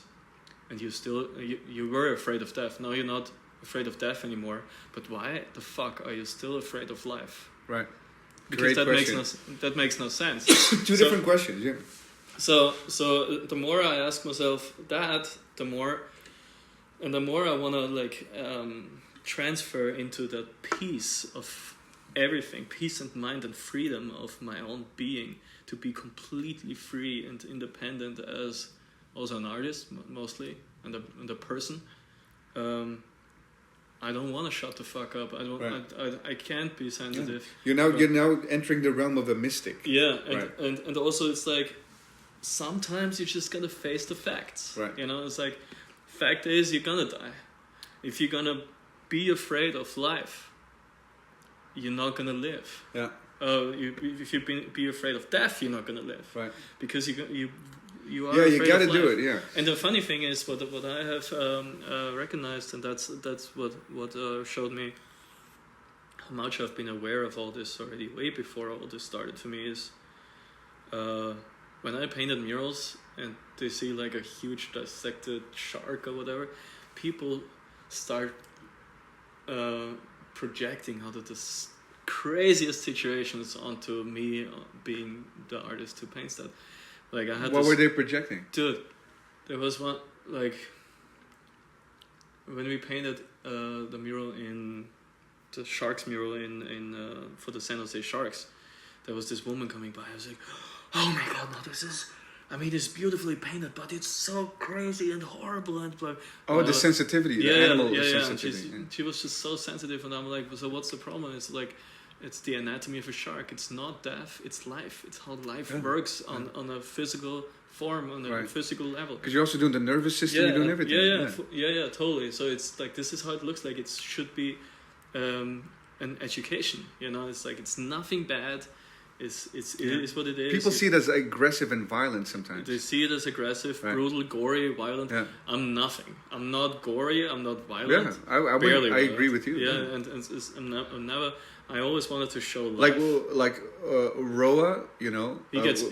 and you were afraid of death. Now you're not afraid of death anymore, but why the fuck are you still afraid of life? Because that makes no sense. Two different questions. So the more I ask myself that, the more I want to transfer into that peace of everything, peace and mind and freedom of my own being, to be completely free and independent as also an artist mostly, and a person. I don't want to shut the fuck up. I can't be sensitive. You're now entering the realm of a mystic. And also it's like sometimes you just gotta face the facts. It's like, fact is, you're gonna die. If you're gonna be afraid of life, you're not gonna live. If you be afraid of death, you're not gonna live. Because you are. Yeah, afraid you gotta of life. do it. Yeah. And the funny thing is, what I have recognized, and that's what showed me how much I've been aware of all this already, way before all this started for me, is when I painted murals and they see like a huge dissected shark or whatever, people start projecting out of this craziest situations onto me being the artist who paints that. Like I had. What were they projecting? Dude, there was one like when we painted the mural in the Sharks mural in for the San Jose Sharks. There was this woman coming by. I was like, oh my god, no, this is. I mean, it's beautifully painted, but it's so crazy and horrible and like. Oh, the sensitivity, the animal sensitivity. She was just so sensitive, and I'm like, so what's the problem? It's like, it's the anatomy of a shark. It's not death. It's life. It's how life works on a physical form, on a physical level. Because you're also doing the nervous system. You're doing everything. Yeah, totally. So it's like this is how it looks like. It should be an education. You know, it's like it's nothing bad. It is what it is. People see it as aggressive and violent sometimes. They see it as aggressive, brutal, gory, violent. Yeah. I'm nothing. I'm not gory. I'm not violent. Yeah, I agree with you. Yeah, I'm never. I always wanted to show life. Like Roa, you know. He gets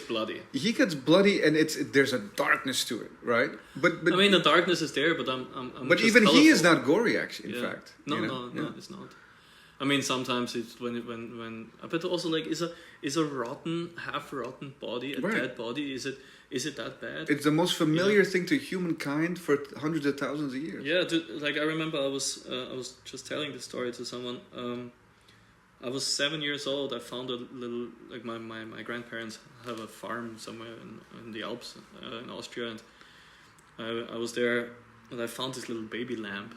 bloody. He gets bloody, and there's a darkness to it, right? But I mean, the darkness is there, but I'm but even colorful. He is not gory, actually. In fact, no, it's not. I mean, sometimes it's when but also like is a half rotten body, a dead body, is it that bad? It's the most familiar thing to humankind for hundreds of thousands of years. Yeah, like I remember I was just telling the story to someone. I was 7 years old. I found a little, like my grandparents have a farm somewhere in the Alps in Austria, and I was there and I found this little baby lamb.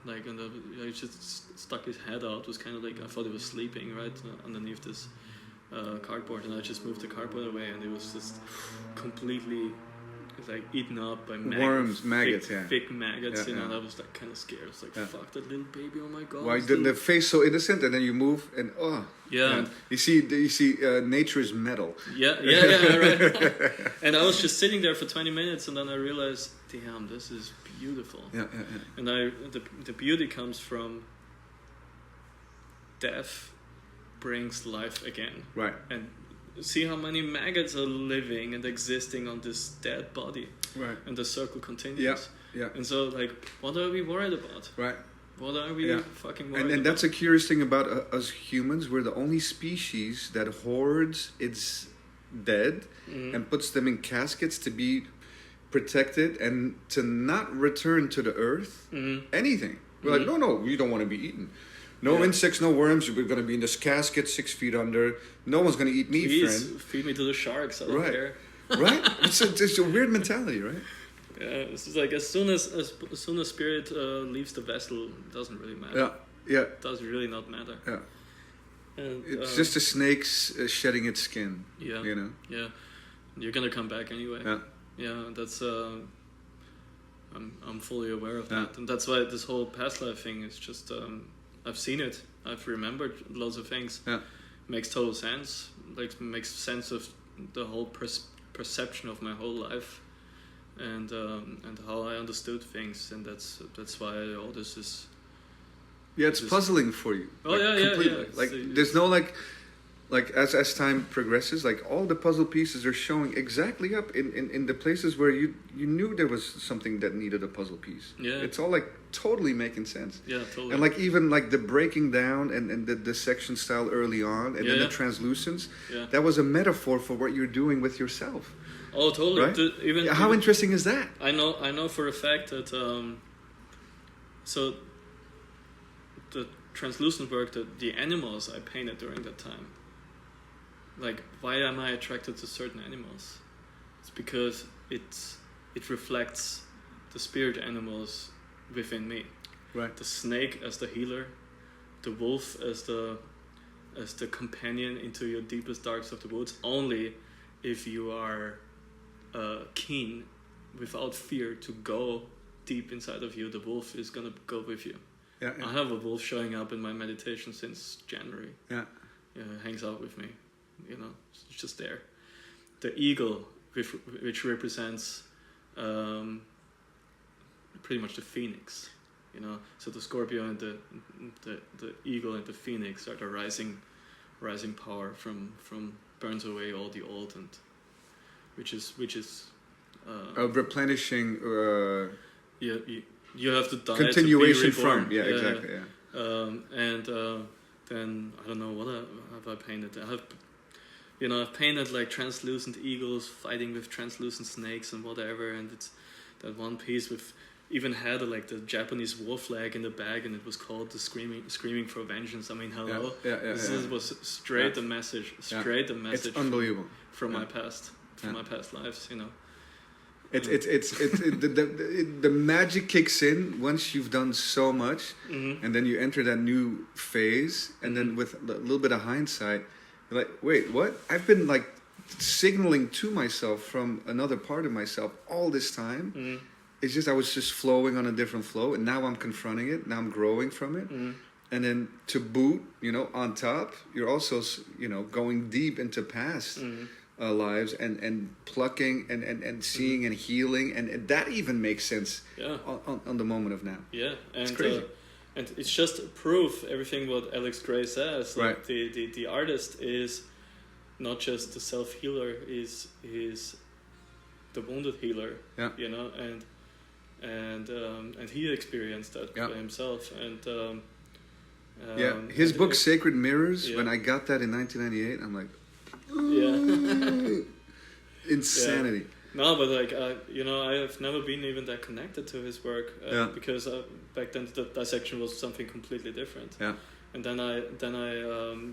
Like, and I just stuck his head out. It was kind of like I thought he was sleeping right underneath this cardboard, and I just moved the cardboard away, and it was just completely like eaten up by worms, maggots, thick maggots. You know, and I was like kind of scared. I was like, "Fuck that little baby! Oh my god!" Why the face so innocent, and then you move, and and you see, nature is metal. Yeah, right. And I was just sitting there for 20 minutes, and then I realized, damn, this is beautiful. Yeah. And the beauty comes from death brings life again. Right. And see how many maggots are living and existing on this dead body. Right. And the circle continues. Yeah. And so, like, what are we worried about? Right. What are we fucking worried about? And that's a curious thing about us humans. We're the only species that hoards its dead and puts them in caskets to be protected and to not return to the earth anything. We're like, no, we don't want to be eaten. No insects, no worms. We're going to be in this casket 6 feet under. No one's going to eat me, Please, friend. feed me to the sharks. I don't care. Right? It's a weird mentality, right? Yeah, it's just like as soon as spirit leaves the vessel, it doesn't really matter. Yeah. It does really not matter. Yeah. And, it's just a snake shedding its skin. Yeah. You know. Yeah. You're gonna come back anyway. Yeah. Yeah. That's I'm fully aware of that, and that's why this whole past life thing is just I've seen it. I've remembered loads of things. Yeah. Makes total sense. Like makes sense of the whole perception of my whole life. And how I understood things, and that's why all this is. Yeah, it's puzzling for you. Oh completely. Like there's no like as time progresses, like all the puzzle pieces are showing exactly up in the places where you knew there was something that needed a puzzle piece. Yeah, it's all like totally making sense. Yeah, totally. And like even like the breaking down and the section style early on, and then the translucence. Yeah. That was a metaphor for what you're doing with yourself. Oh, totally. Right? How interesting is that? I know for a fact that so the translucent work, the animals I painted during that time. Like, why am I attracted to certain animals? It's because it reflects the spirit animals within me. Right. The snake as the healer, the wolf as the companion into your deepest darks of the woods. Only if you are keen, without fear, to go deep inside of you, the wolf is gonna go with you. Yeah. I have a wolf showing up in my meditation since January. Yeah. Hangs out with me. You know, it's just there. The eagle, which represents pretty much the phoenix. You know, so the Scorpio and the eagle and the phoenix are the rising power from burns away all the old, and which is replenishing. You have to die continuation to be reborn. from exactly. And then I don't know what have I painted. I've painted like translucent eagles fighting with translucent snakes and whatever, and it's that one piece with even had like the Japanese war flag in the back, and it was called the screaming for vengeance. I mean, hello. This was straight the message. It's unbelievable. From my past lives, you know. It's the magic kicks in once you've done so much, and then you enter that new phase, and then with a little bit of hindsight, you're like, wait, what? I've been like signaling to myself from another part of myself all this time. It's just I was just flowing on a different flow, and now I'm confronting it. Now I'm growing from it, and then to boot, on top, you're also going deep into past lives and plucking and seeing and healing, and that even makes sense on the moment of now. Yeah, and it's crazy. And it's just proof everything what Alex Gray says. Like right. The artist is not just the self healer, is the wounded healer. Yeah. And he experienced that by himself. And his book Sacred Mirrors. When I got that in 1998, I'm like, insanity. No, but like I have never been even that connected to his work because back then the dissection was something completely different. Yeah. And then I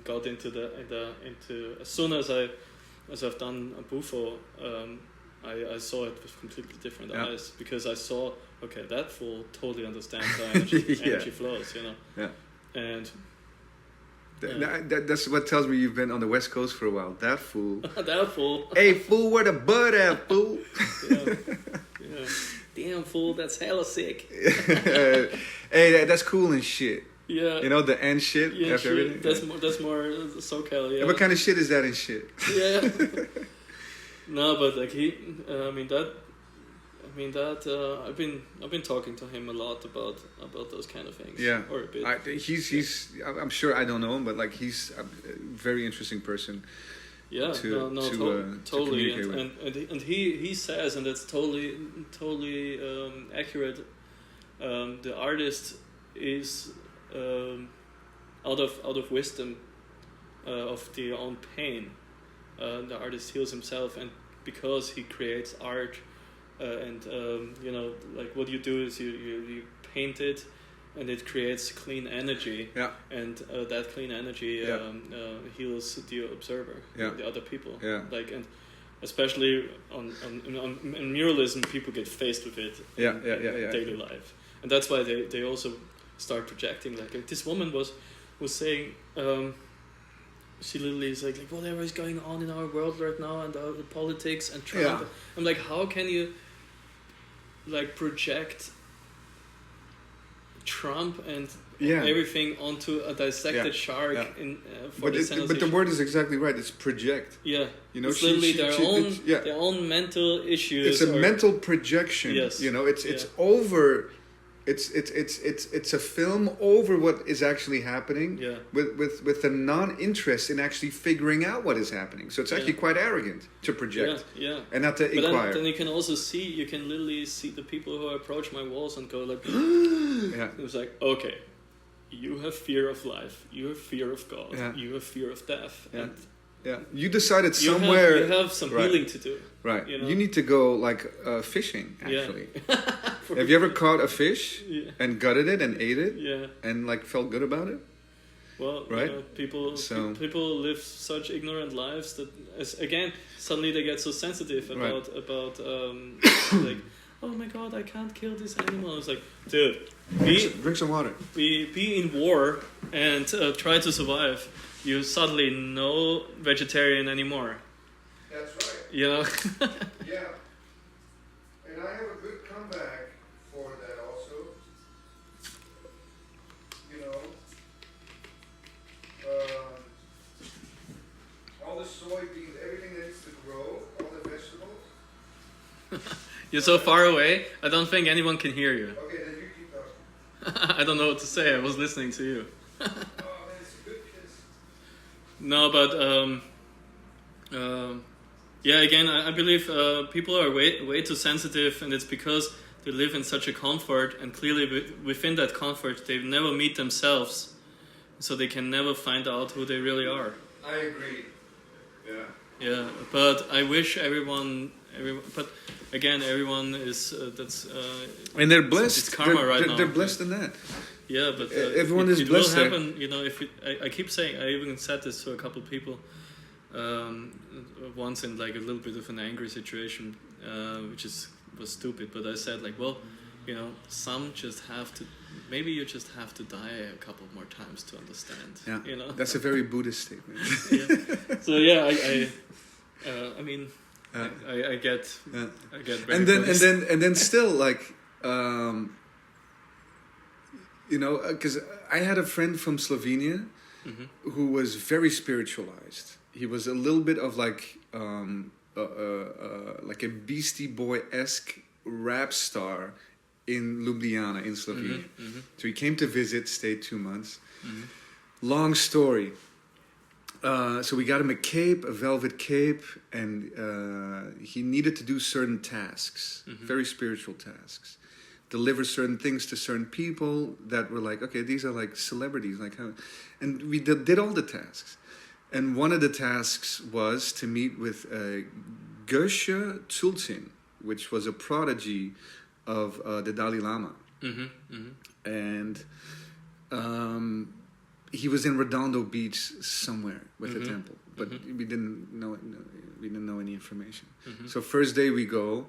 got into as soon as I've done a Bufo, I saw it with completely different eyes, because I saw, okay, that fool totally understands how energy flows, Yeah. And that's what tells me you've been on the West Coast for a while. That fool. That fool. Hey, fool, where the bud at, fool? Yeah. Damn, fool, that's hella sick. Hey, that's cool and shit. Yeah. The end shit after everything? That's more SoCal, yeah. What kind of shit is that in shit? Yeah. No, but like I've been talking to him a lot about those kind of things. Yeah, or a bit. I'm sure I don't know him, but like he's a very interesting person. Yeah, totally, and he says, and that's totally accurate. The artist is out of wisdom of their own pain. The artist heals himself, and because he creates art, like what you do is you paint it, and it creates clean energy. Yeah. And that clean energy heals the observer, the other people. Yeah. Like, and especially in muralism, people get faced with it in daily life, and that's why they also start projecting. Like this woman was saying. She literally is like whatever is going on in our world right now, and the politics and Trump. I'm like, how can you like project Trump and everything onto a dissected shark in for but the word is exactly right. It's project. Yeah, it's literally their own mental issues. It's a mental projection. Yes, it's over. It's a film over what is actually happening with a non-interest in actually figuring out what is happening. So it's actually quite arrogant to project and not to inquire. Then you can also you can literally see the people who approach my walls and go like, it's like, okay, you have fear of life, you have fear of God, you have fear of death. And you decided somewhere you have some healing to do. Right. You need to go like fishing, actually. Have you ever caught a fish and gutted it and ate it? Yeah. And like felt good about it? Well, right? People live such ignorant lives that suddenly they get so sensitive about like, oh my God, I can't kill this animal. It's like, dude, drink some water. Be in war and try to survive. You suddenly no vegetarian anymore. That's right. Yeah. And I have a good comeback for that also. All the soybeans, everything that needs to grow, all the vegetables. You're so far away, I don't think anyone can hear you. Okay, then you keep talking. I don't know what to say, I was listening to you. Oh man, it's a good kiss. No, but again, I believe people are way too sensitive, and it's because they live in such a comfort, and clearly within that comfort, they never meet themselves. so they can never find out who they really are. I agree. Yeah. Yeah, but I wish everyone. But again, everyone is and they're blessed. It's karma right now. They're blessed in that. Yeah, but everyone is blessed. It will happen, you know. If I keep saying, I even said this to a couple of people once in like a little bit of an angry situation, which was stupid. But I said like, well, you know, some just have to. Maybe you just have to die a couple more times to understand. Yeah, you know, that's a very Buddhist statement. Yeah. So yeah, I mean, I get, I get. Very and then still like, you know, because I had a friend from Slovenia who was very spiritualized. He was a little bit of like a Beastie Boy-esque rap star in Ljubljana, in Slovenia. So he came to visit, stayed 2 months. Long story. So we got him a cape, a velvet cape, and he needed to do certain tasks, very spiritual tasks. Deliver certain things to certain people that were like, okay, these are like celebrities. Like, and we did all the tasks. And one of the tasks was to meet with Geshe Tsultsin, which was a prodigy of the Dalai Lama. And he was in Redondo Beach somewhere with a temple, but we didn't know any information. So first day we go,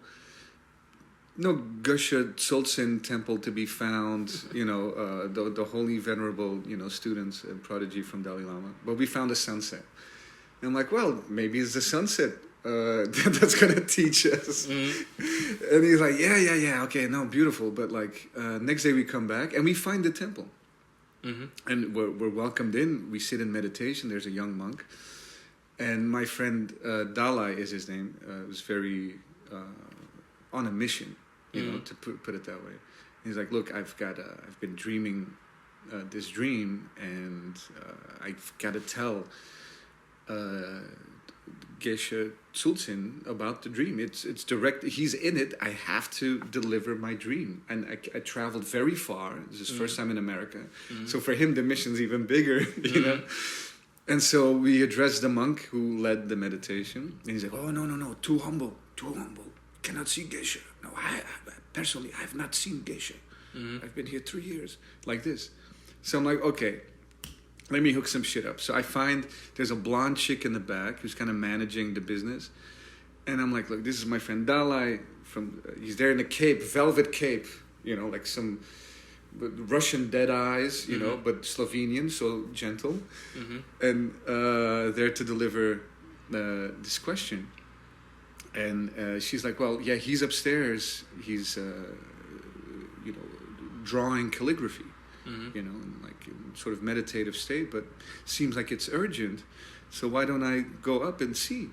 no Geshe Tsultsin temple to be found, you know, the holy venerable, you know, students and prodigy from Dalai Lama, but we found a sunset. And I'm like, well, maybe it's the sunset that's gonna teach us. And he's like, yeah, okay, no, beautiful, but like next day we come back and we find the temple. And we're welcomed in. We sit in meditation. There's a young monk, and my friend Dalai is his name. Was very on a mission, you know, to put it that way. He's like, look, I've been dreaming this dream, and I've got to tell Geshe Tsultsin about the dream. It's direct. He's in it. I have to deliver my dream. And I traveled very far. This is his first time in America. So for him, the mission's even bigger, you know. And so we addressed the monk who led the meditation. And he's like, oh, no, too humble. Cannot see Geshe. No, I personally, I have not seen Geshe. I've been here 3 years, like this. So I'm like, okay, let me hook some shit up. So I find there's a blonde chick in the back who's kind of managing the business. And I'm like, look, this is my friend Dalai. He's there in a cape, velvet cape, you know, like some Russian dead eyes, you know, but Slovenian, so gentle. And there to deliver this question. And she's like, well, yeah, he's upstairs. He's, you know, drawing calligraphy. You know, like in sort of meditative state, but seems like it's urgent. So why don't I go up and see?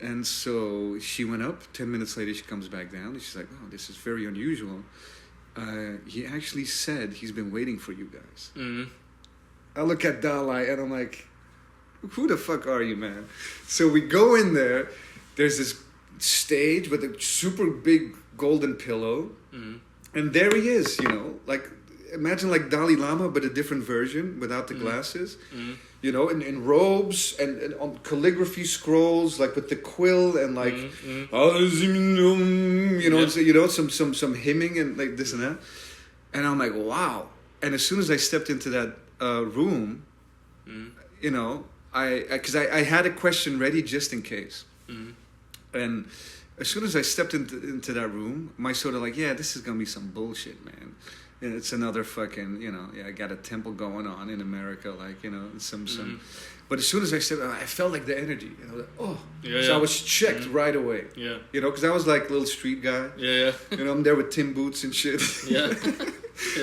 And so she went up. 10 minutes later, she comes back down. And she's like, oh, this is very unusual. He actually said he's been waiting for you guys. I look at Dalai and I'm like, who the fuck are you, man? So we go in there. There's this stage with a super big golden pillow. And there he is, you know, like, imagine like Dalai Lama, but a different version without the glasses, you know, in robes and on calligraphy scrolls, like with the quill and like, you know, so, you know, some hymning and like this and that. And I'm like, wow. And as soon as I stepped into that room, you know, because I had a question ready just in case. And as soon as I stepped into that room, my sort of like, yeah, this is going to be some bullshit, man. And it's another fucking, you know, yeah, I got a temple going on in America, like, you know, some. But as soon as I stepped, I felt like the energy. And I was like, oh. So I was checked right away. You know, because I was like a little street guy. You know, I'm there with Tim boots and shit.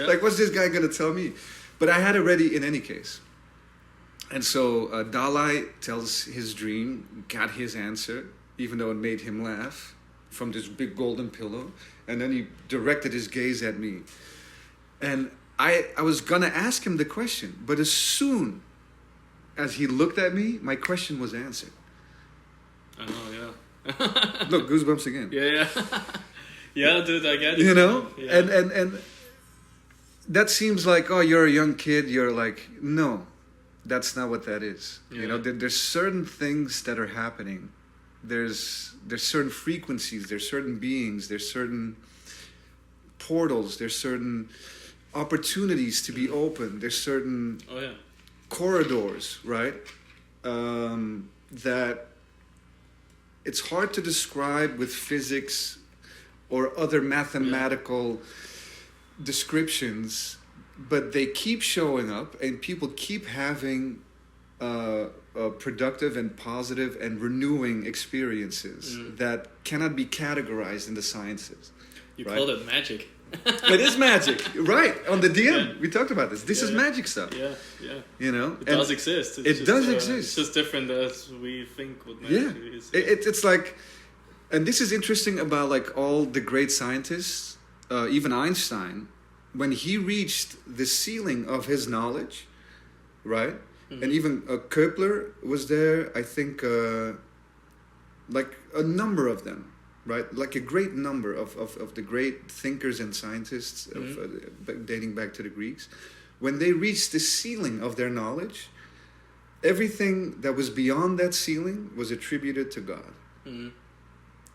Like, what's this guy going to tell me? But I had it ready in any case. And so Dalai tells his dream, got his answer, even though it made him laugh, from this big golden pillow. And then he directed his gaze at me. And I was going to ask him the question, but as soon as he looked at me, my question was answered. I know, yeah. Look, goosebumps again. Yeah, dude, I get it. You know? Yeah. And that seems like, oh, you're a young kid. You're like, no, that's not what that is. Yeah. You know, there's certain things that are happening. There's certain frequencies. There's certain beings. There's certain portals. There's certain opportunities to be open. There's certain corridors, right? That it's hard to describe with physics or other mathematical descriptions, but they keep showing up, and people keep having productive and positive and renewing experiences that cannot be categorized in the sciences. You call it magic. It is magic, right? On the DM, we talked about this. This is magic stuff. Yeah. You know, it does exist. It does exist. It's just different as we think what magic is. It's like, and this is interesting about like all the great scientists, even Einstein, when he reached the ceiling of his knowledge, right? Mm-hmm. And even Kepler was there. I think like a number of them. Right, like a great number of the great thinkers and scientists dating back to the Greeks, when they reached the ceiling of their knowledge, everything that was beyond that ceiling was attributed to God. Mm-hmm.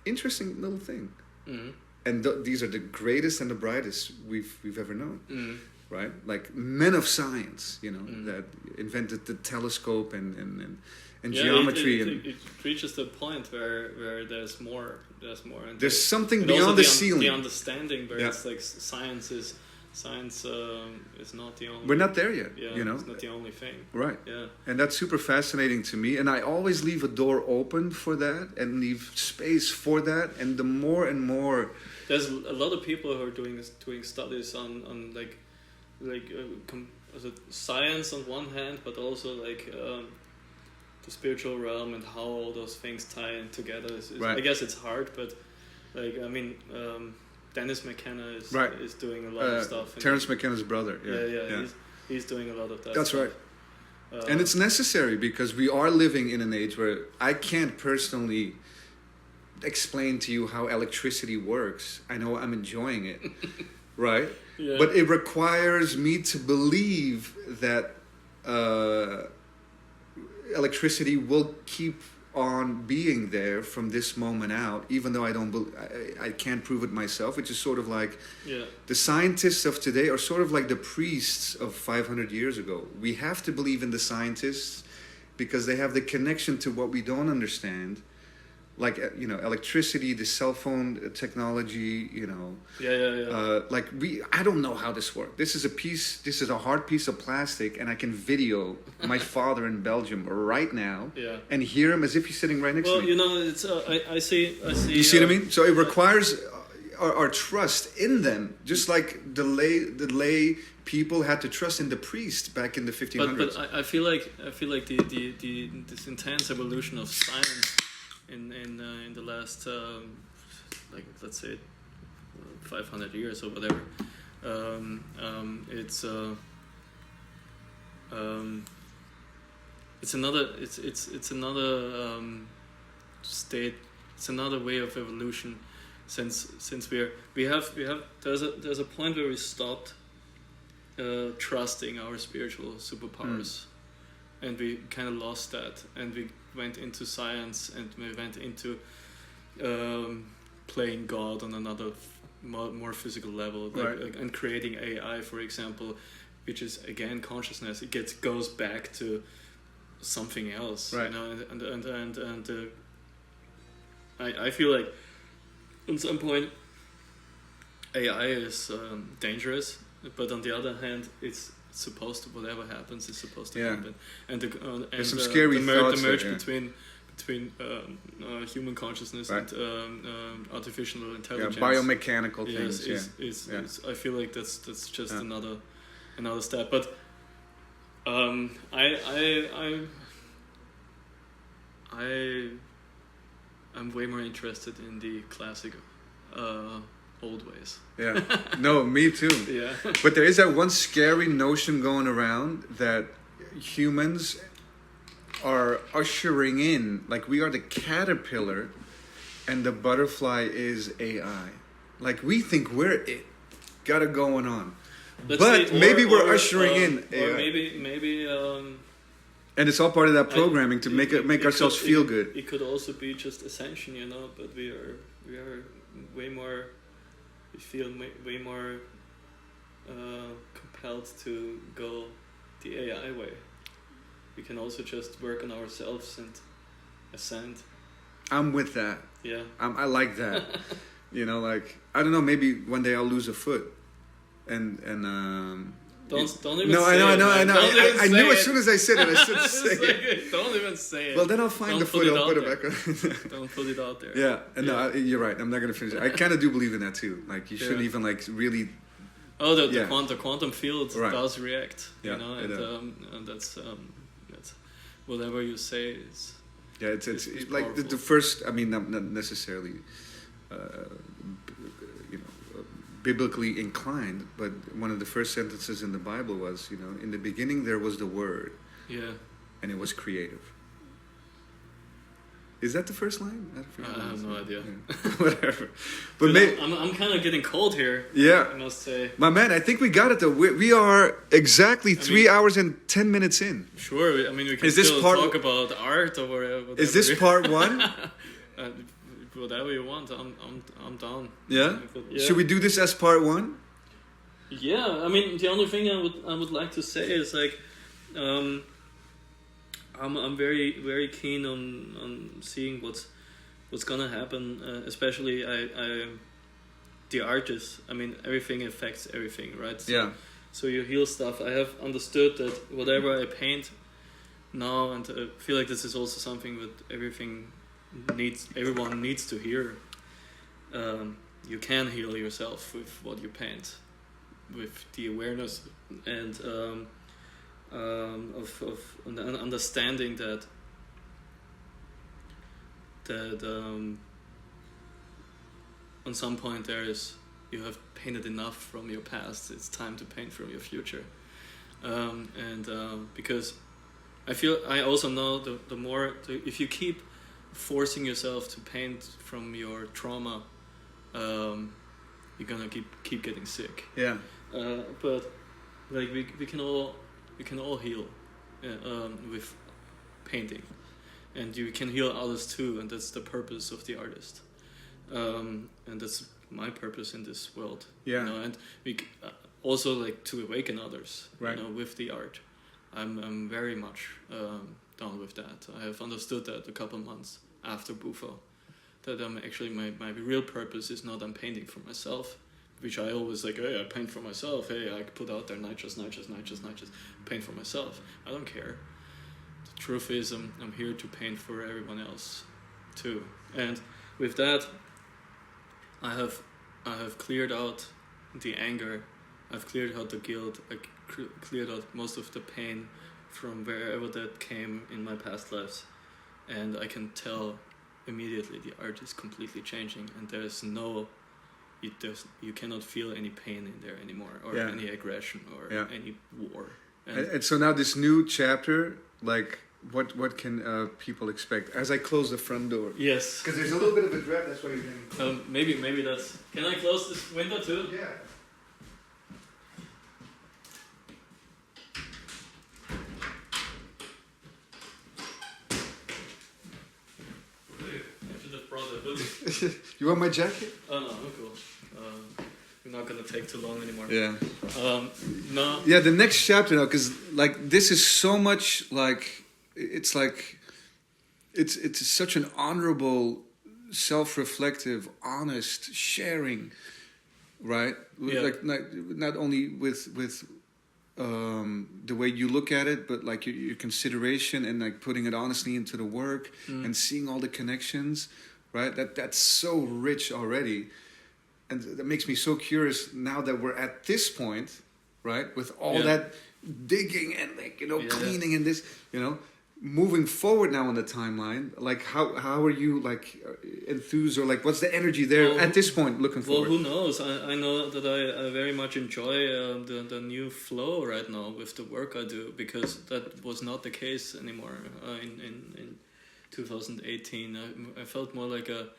Interesting little thing. Mm-hmm. And these are the greatest and the brightest we've ever known. Mm-hmm. Right, like men of science, you know, that invented the telescope and geometry. It reaches the point where there's more. And there's something beyond the ceiling. The understanding where it's like science is not the only. We're not there yet. Yeah, you know, it's not the only thing. Right. Yeah. And that's super fascinating to me. And I always leave a door open for that and leave space for that. And the more and more, there's a lot of people who are doing studies on science on one hand, but also like. The spiritual realm and how all those things tie in together. I guess it's hard, but like I mean, Dennis McKenna is doing a lot of stuff. Terence McKenna's brother. Yeah. He's doing a lot of that. That's stuff. Right. And it's necessary because we are living in an age where I can't personally explain to you how electricity works. I know I'm enjoying it, right? Yeah. But it requires me to believe that. Electricity will keep on being there from this moment out, even though I can't prove it myself, which is sort of like the scientists of today are sort of like the priests of 500 years ago. We have to believe in the scientists because they have the connection to what we don't understand, like electricity, the cell phone technology, like I don't know how this works. This is a hard piece of plastic, and I can video my father in Belgium right now and hear him as if he's sitting right next to me. Well, you know, it's I see. You see what I mean? So it requires our trust in them, just like the lay people had to trust in the priest back in the 1500s. But I feel like this intense evolution of science. In the last like let's say 500 years or whatever, it's another state. It's another way of evolution. Since there's a point where we stopped trusting our spiritual superpowers. And we kind of lost that, and we went into science, and we went into playing God on another more physical level, and creating AI, for example, which is again consciousness. It goes back to something else, right? You know, I feel like at some point AI is dangerous, but on the other hand, it's supposed to, whatever happens is supposed to happen, and there's some scary thoughts the merge between human consciousness and artificial intelligence, biomechanical things. Is I feel like that's just another step. But I'm way more interested in the classic old ways. Yeah. No, me too. Yeah. But there is that one scary notion going around that humans are ushering in, like we are the caterpillar and the butterfly is AI. Like we think we're it. Got it going on. But maybe we're ushering in AI. Or maybe. And it's all part of that programming to make ourselves feel good. It could also be just ascension, but we are way more. We feel way more compelled to go the AI way. We can also just work on ourselves and ascend. I'm with that. Yeah. I like that. Like, I don't know, maybe one day I'll lose a foot. And Don't even say it. No, I know. I knew as soon as I said it, I should say it. Don't even say it. Well, then I'll find the foot, I'll put it back on. Don't put it out there. Yeah, and no, you're right. I'm not going to finish it. I kind of do believe in that too. Like, you shouldn't even, like, really... Oh, the quantum field does react, yeah, and that's whatever you say is... Yeah, it's like the first, I mean, not necessarily, biblically inclined, but one of the first sentences in the Bible was, in the beginning there was the Word. Yeah. And it was creative. Is that the first line? I have no idea. Yeah. Whatever. But I'm kind of getting cold here. Yeah. I must say. My man, I think we got it though. We are exactly 3 hours and 10 minutes in. Sure. We can still talk about art or whatever. Is this part one? Whatever you want. I'm down. Yeah? Should we do this as part one? Yeah. I mean, the only thing I would like to say is like, I'm very, very keen on seeing what's gonna happen. Especially the artist. I mean, everything affects everything, right? Yeah. So you heal stuff. I have understood that whatever I paint now, and I feel like this is also something that everyone needs to hear. You can heal yourself with what you paint, with the awareness and of an understanding that on some point you have painted enough from your past. It's time to paint from your future, because I also know the more if you keep forcing yourself to paint from your trauma, you're gonna keep getting sick. Yeah. But like we can all heal with painting, and you can heal others too, and that's the purpose of the artist, and that's my purpose in this world. Yeah. And we also like to awaken others. Right. With the art. I'm very much down with that. I have understood that a couple months after Bufo, that actually my real purpose is not I'm painting for myself, which I always like, hey, I paint for myself, hey, I put out there Nychos, paint for myself. I don't care. The truth is I'm here to paint for everyone else too. And with that, I have cleared out the anger, I've cleared out the guilt, I cleared out most of the pain from wherever that came in my past lives, and I can tell immediately the art is completely changing, and you cannot feel any pain in there anymore, or any aggression, or any war. And so now this new chapter, like what can people expect as I close the front door? Yes, because there's a little bit of a draft. That's why you're getting. Maybe that's. Can I close this window too? Yeah. You want my jacket? Oh no, I'm cool. We're not gonna take too long anymore. Yeah. No. Yeah, the next chapter now, because like this is so much like it's such an honorable, self-reflective, honest sharing, right? Yeah. Like not only with the way you look at it, but like your consideration and like putting it honestly into the work and seeing all the connections. Right, that's so rich already, and that makes me so curious now that we're at this point, right? With all that digging and like cleaning and this, moving forward now on the timeline. Like how are you like enthused, or like what's the energy there at this point looking forward? Well, who knows? I know that I very much enjoy the new flow right now with the work I do, because that was not the case anymore in 2018. I felt more like a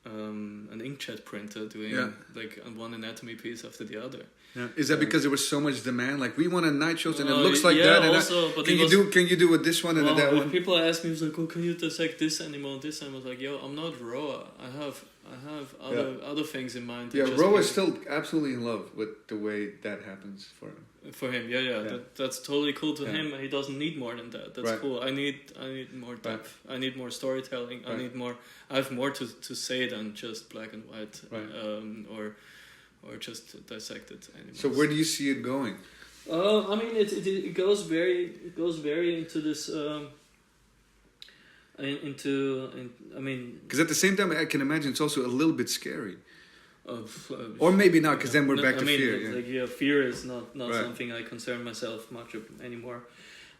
an inkjet printer doing like one anatomy piece after the other. Yeah. Is that because there was so much demand? Like, we want a Nychos and it looks like yeah, that. And also, but can you do with this one and that one? People ask me, like, "Oh, can you dissect this animal and this animal?" I was like, "Yo, I'm not Roa. I have other things in mind." Yeah, Roa is still absolutely in love with the way that happens for him. For him, that's totally cool to him. He doesn't need more than that. That's cool. I need more depth. I need more storytelling. I have more to say than just black and white, or just dissected animals. So where do you see it going? I mean, it goes very into this. I mean, because at the same time, I can imagine it's also a little bit scary. Or maybe not, because then we're back to fear. Fear is not something I concern myself much anymore.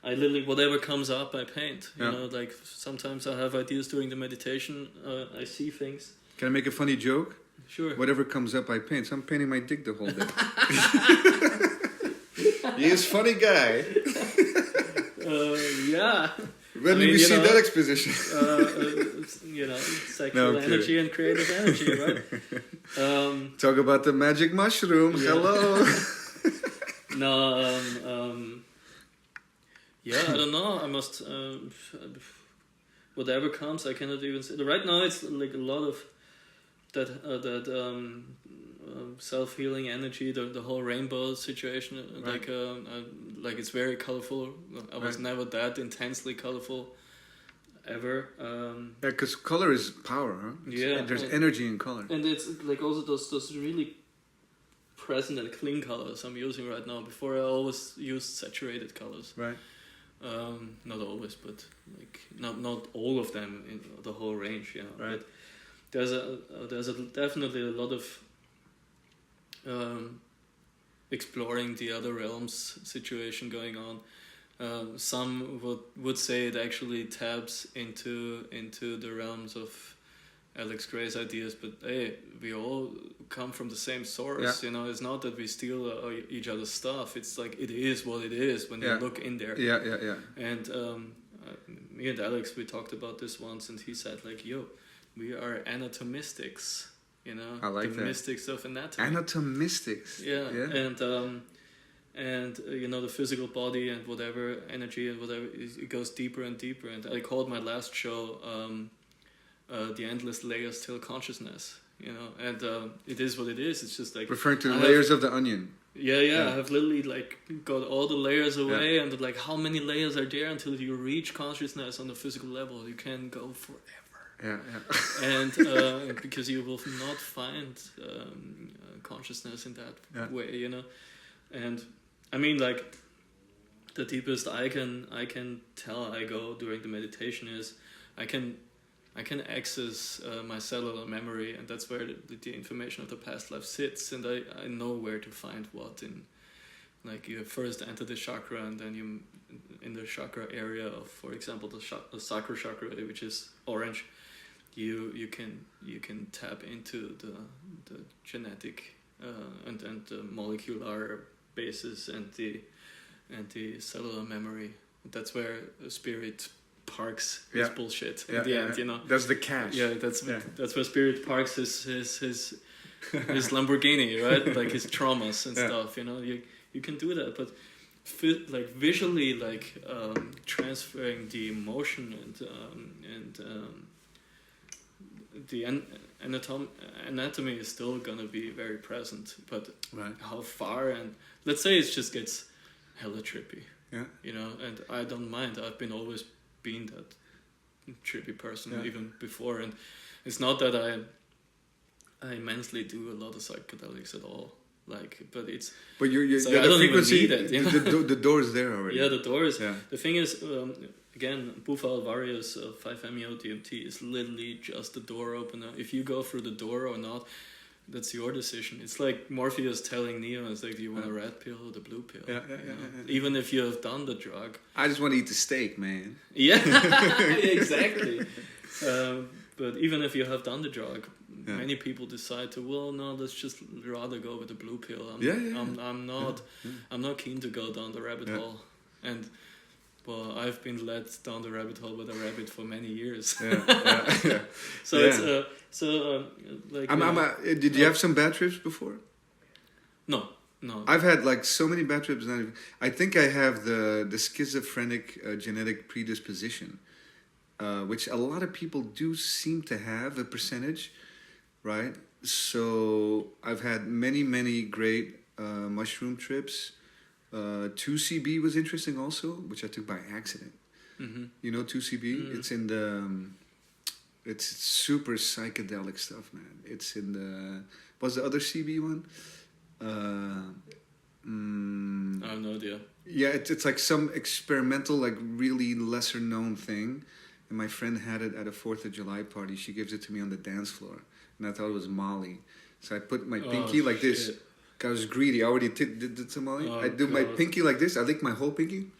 I literally, whatever comes up, I paint. You know, like sometimes I have ideas during the meditation. I see things. Can I make a funny joke? Sure. Whatever comes up, I paint. So I'm painting my dick the whole day. He is funny guy. Yeah. When did you see that exposition? Sexual energy and creative energy, right? Talk about the magic mushroom. Yeah. Hello. I don't know. I must. Whatever comes, I cannot even say. Right now, it's like a lot of that self-healing energy, the whole rainbow situation. Right. Like it's very colorful. I was never that intensely colorful ever. Because color is power, huh? There's energy in color. And it's like also those really present and clean colors I'm using right now. Before I always used saturated colors. Right. Not always, but like not all of them in the whole range, you know. Right. But there's definitely a lot of exploring the other realms situation going on. Some would say it actually taps into the realms of Alex Gray's ideas, but hey, we all come from the same source. You know, it's not that we steal each other's stuff. It's like it is what it is when you look in there. Yeah. And me and Alex, we talked about this once, and he said like, "Yo, we are anatomistics." You know, I like the that. mystics of anatomy. Anatomistics. Yeah. And you know, the physical body and whatever energy and whatever, it goes deeper and deeper. And I called my last show "The Endless Layers Till Consciousness." You know, and it is what it is. It's just like referring to the layers of the onion. Yeah. I have literally like got all the layers away, and like how many layers are there until you reach consciousness on the physical level? You can go forever. Yeah. And because you will not find consciousness in that way, you know. And I mean, like the deepest I can tell I go during the meditation is I can access my cellular memory, and that's where the information of the past life sits, and I know where to find what in. Like you first enter the chakra, and then you in the chakra area of, for example, the sacral chakra, which is orange. You can tap into the genetic and the molecular basis and the cellular memory. That's where spirit parks his bullshit in the end. You know, that's the cache. Yeah, that's where spirit parks his Lamborghini, right? Like his traumas and stuff. You know, you can do that, but like visually, like transferring the emotion and the anatomy is still gonna be very present, but how far, and let's say it just gets hella trippy. Yeah, you know, and I don't mind. I've always been that trippy person even before, and it's not that I immensely do a lot of psychedelics at all. Like, but it's. But you're so I don't frequency, even need it. You know? the door is there already. Yeah, the door is. Yeah. The thing is, again, Bufa Alvarius 5-MeO DMT is literally just the door opener. If you go through the door or not, that's your decision. It's like Morpheus telling Neo, it's like, do you want a red pill or the blue pill? Yeah. Even if you have done the drug. I just want to eat the steak, man. Yeah, exactly. But even if you have done the drug, many people decide to, well, no, let's just rather go with the blue pill. I'm not keen to go down the rabbit hole. And Well, I've been led down the rabbit hole with a rabbit for many years. Yeah. So it's like. Did you have some bad trips before? No. I've had like so many bad trips. I think I have the schizophrenic genetic predisposition, which a lot of people do seem to have a percentage, right? So I've had many great mushroom trips. 2CB was interesting also, which I took by accident. Mm-hmm. You know 2CB? Mm-hmm. It's in the... it's super psychedelic stuff, man. It's in the... What's the other CB one? I have no idea. Yeah, it's like some experimental, like really lesser known thing. And my friend had it at a 4th of July party. She gives it to me on the dance floor. And I thought it was Molly. So I put my pinky like this. I was greedy. I already did some Molly. I do my pinky like this. I lick my whole pinky.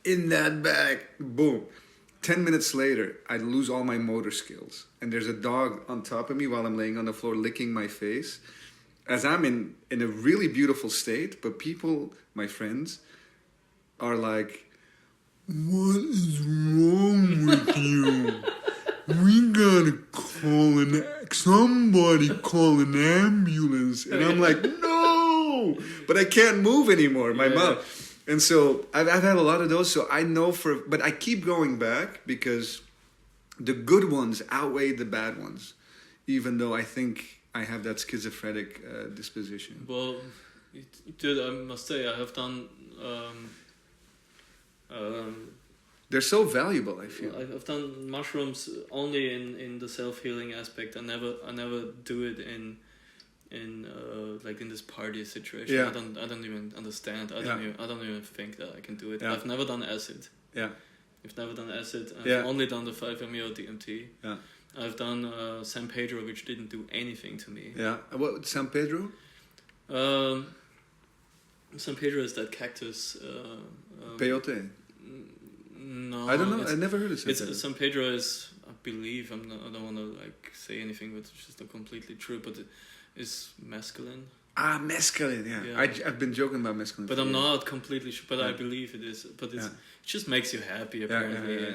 In that bag. Boom. 10 minutes later, I lose all my motor skills. And there's a dog on top of me while I'm laying on the floor licking my face. As I'm in a really beautiful state. But people, my friends, are like, what is wrong with you? We gotta somebody call an ambulance. And I'm like, no! But I can't move anymore, my mouth. And so I've had a lot of those, so I know but I keep going back because the good ones outweigh the bad ones, even though I think I have that schizophrenic disposition. Well, dude, I must say, I have done... they're so valuable, I feel. I've done mushrooms only in the self-healing aspect. I never do it in like in this party situation. Yeah. I don't even understand. I don't even think that I can do it. Yeah. I've never done acid. Yeah. I've never done acid. I've only done the 5-MeO DMT. Yeah. I've done San Pedro, which didn't do anything to me. Yeah. What San Pedro? San Pedro is that cactus. Peyote. No, I don't know. I never heard of San Pedro. San Pedro is, I believe, I don't want to like say anything, but it's just not completely true. But it is mescaline. Mescaline. Yeah. I've been joking about mescaline. But I'm not completely sure. But I believe it is. But it just makes you happy apparently.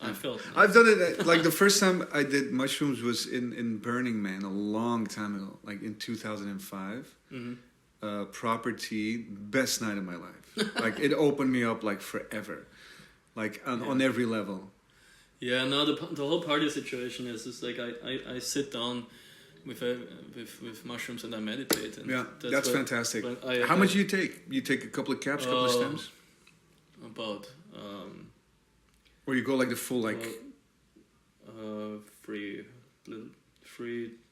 I felt. Nice. I've done it like the first time I did mushrooms was in Burning Man a long time ago, like in 2005. Mm-hmm. Property, best night of my life. Like it opened me up like forever. Like on every level. Yeah, no, the whole party situation is like I sit down with mushrooms and I meditate. And that's fantastic. How much do you take? You take a couple of caps, couple of stems? About. Or you go like the full like.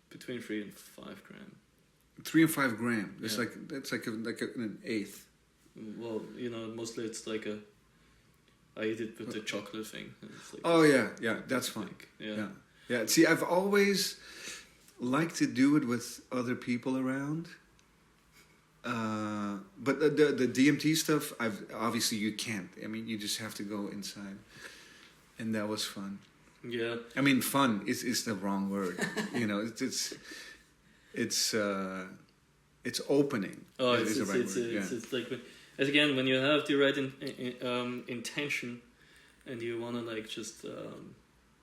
Between 3 and 5 grams. 3 and 5 grams. That's like an eighth. Well, mostly it's like a. I eat it with the chocolate thing. Like that's fun. Like, yeah. See, I've always liked to do it with other people around. But the DMT stuff, obviously you can't. I mean, you just have to go inside, and that was fun. Yeah. I mean, fun is the wrong word. It's opening. Oh, it's the right word. It's like. As again, when you have the right intention, and you want to like just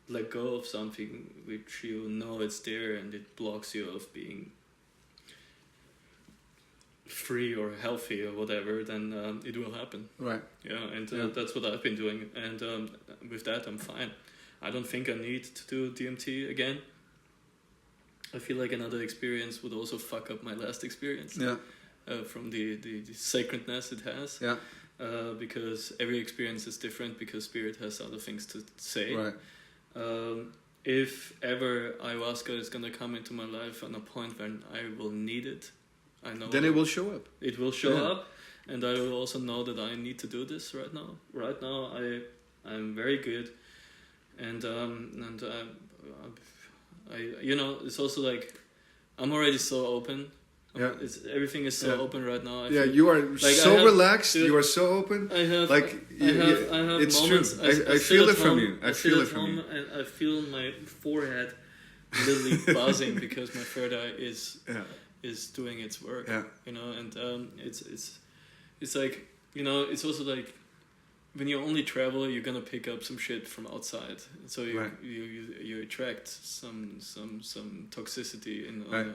let go of something which you know it's there and it blocks you of being free or healthy or whatever, then it will happen. Right. Yeah, and that's what I've been doing, and with that I'm fine. I don't think I need to do DMT again. I feel like another experience would also fuck up my last experience. Yeah. From the sacredness it has. Yeah. Because every experience is different because spirit has other things to say. Right. If ever ayahuasca is going to come into my life on a point when I will need it, I know. Then it will show up. It will show up, and I will also know that I need to do this right now. Right now, I'm very good, and it's also like I'm already so open. Yeah. Everything is so open right now. You are like so relaxed. You are so open. I have it's moments. True. I feel it from you. I feel it from you. And I feel my forehead literally buzzing because my third eye is doing its work. Yeah. And it's like it's also like when you only travel, you're gonna pick up some shit from outside. So you attract some toxicity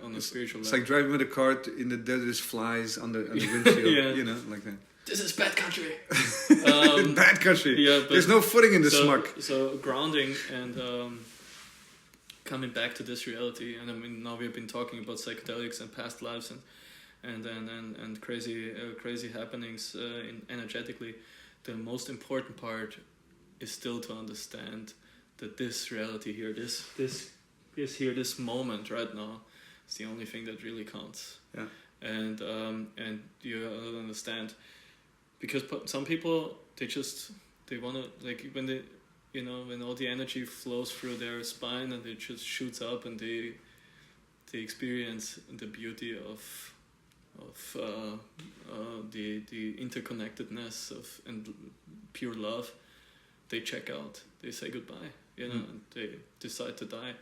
on a spiritual level. It's like driving with a car in the desert, there's flies on the windshield, like that. This is bad country. Bad country. Yeah, but there's no footing in the smug. So grounding and coming back to this reality, and I mean now we've been talking about psychedelics and past lives and crazy happenings energetically. The most important part is still to understand that this reality here, this moment right now, is the only thing that really counts. Yeah. And you understand, because some people they wanna, like, when they, when all the energy flows through their spine and it just shoots up and they experience the beauty of the interconnectedness and pure love, they check out, they say goodbye, and they decide to die.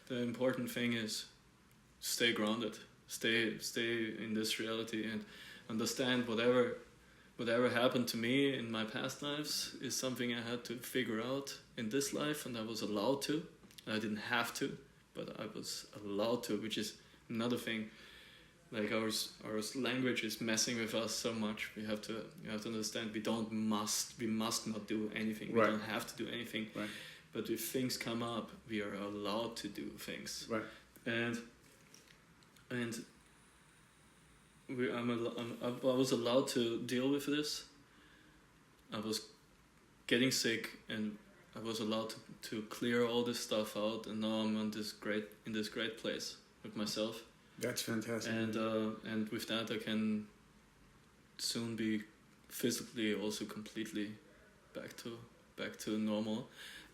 The important thing is stay grounded, stay in this reality, and understand whatever happened to me in my past lives is something I had to figure out in this life, and I was allowed to. I didn't have to, but I was allowed to, which is another thing. Like our language is messing with us so much. You have to understand we must not do anything. Right. We don't have to do anything. Right. But if things come up, we are allowed to do things. Right. And I was allowed to deal with this. I was getting sick, and I was allowed to clear all this stuff out. And now I'm in this great place with myself. That's fantastic. And with that, I can soon be physically also completely back to normal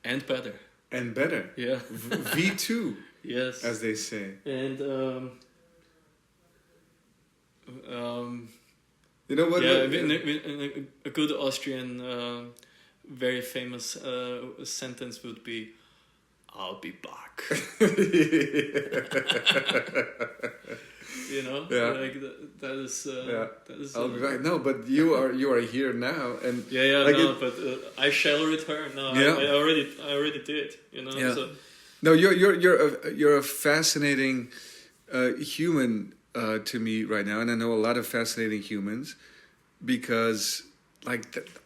and better. And better. Yeah. V2. Yes. As they say. And you know what? Yeah, a good Austrian, very famous sentence would be, "I'll be back." Yeah. Like that is. That is. I'll be back. No, but you are here now, and but I shall return. No, yeah. I already did. Yeah. So. No, you're a fascinating human to me right now, and I know a lot of fascinating humans, because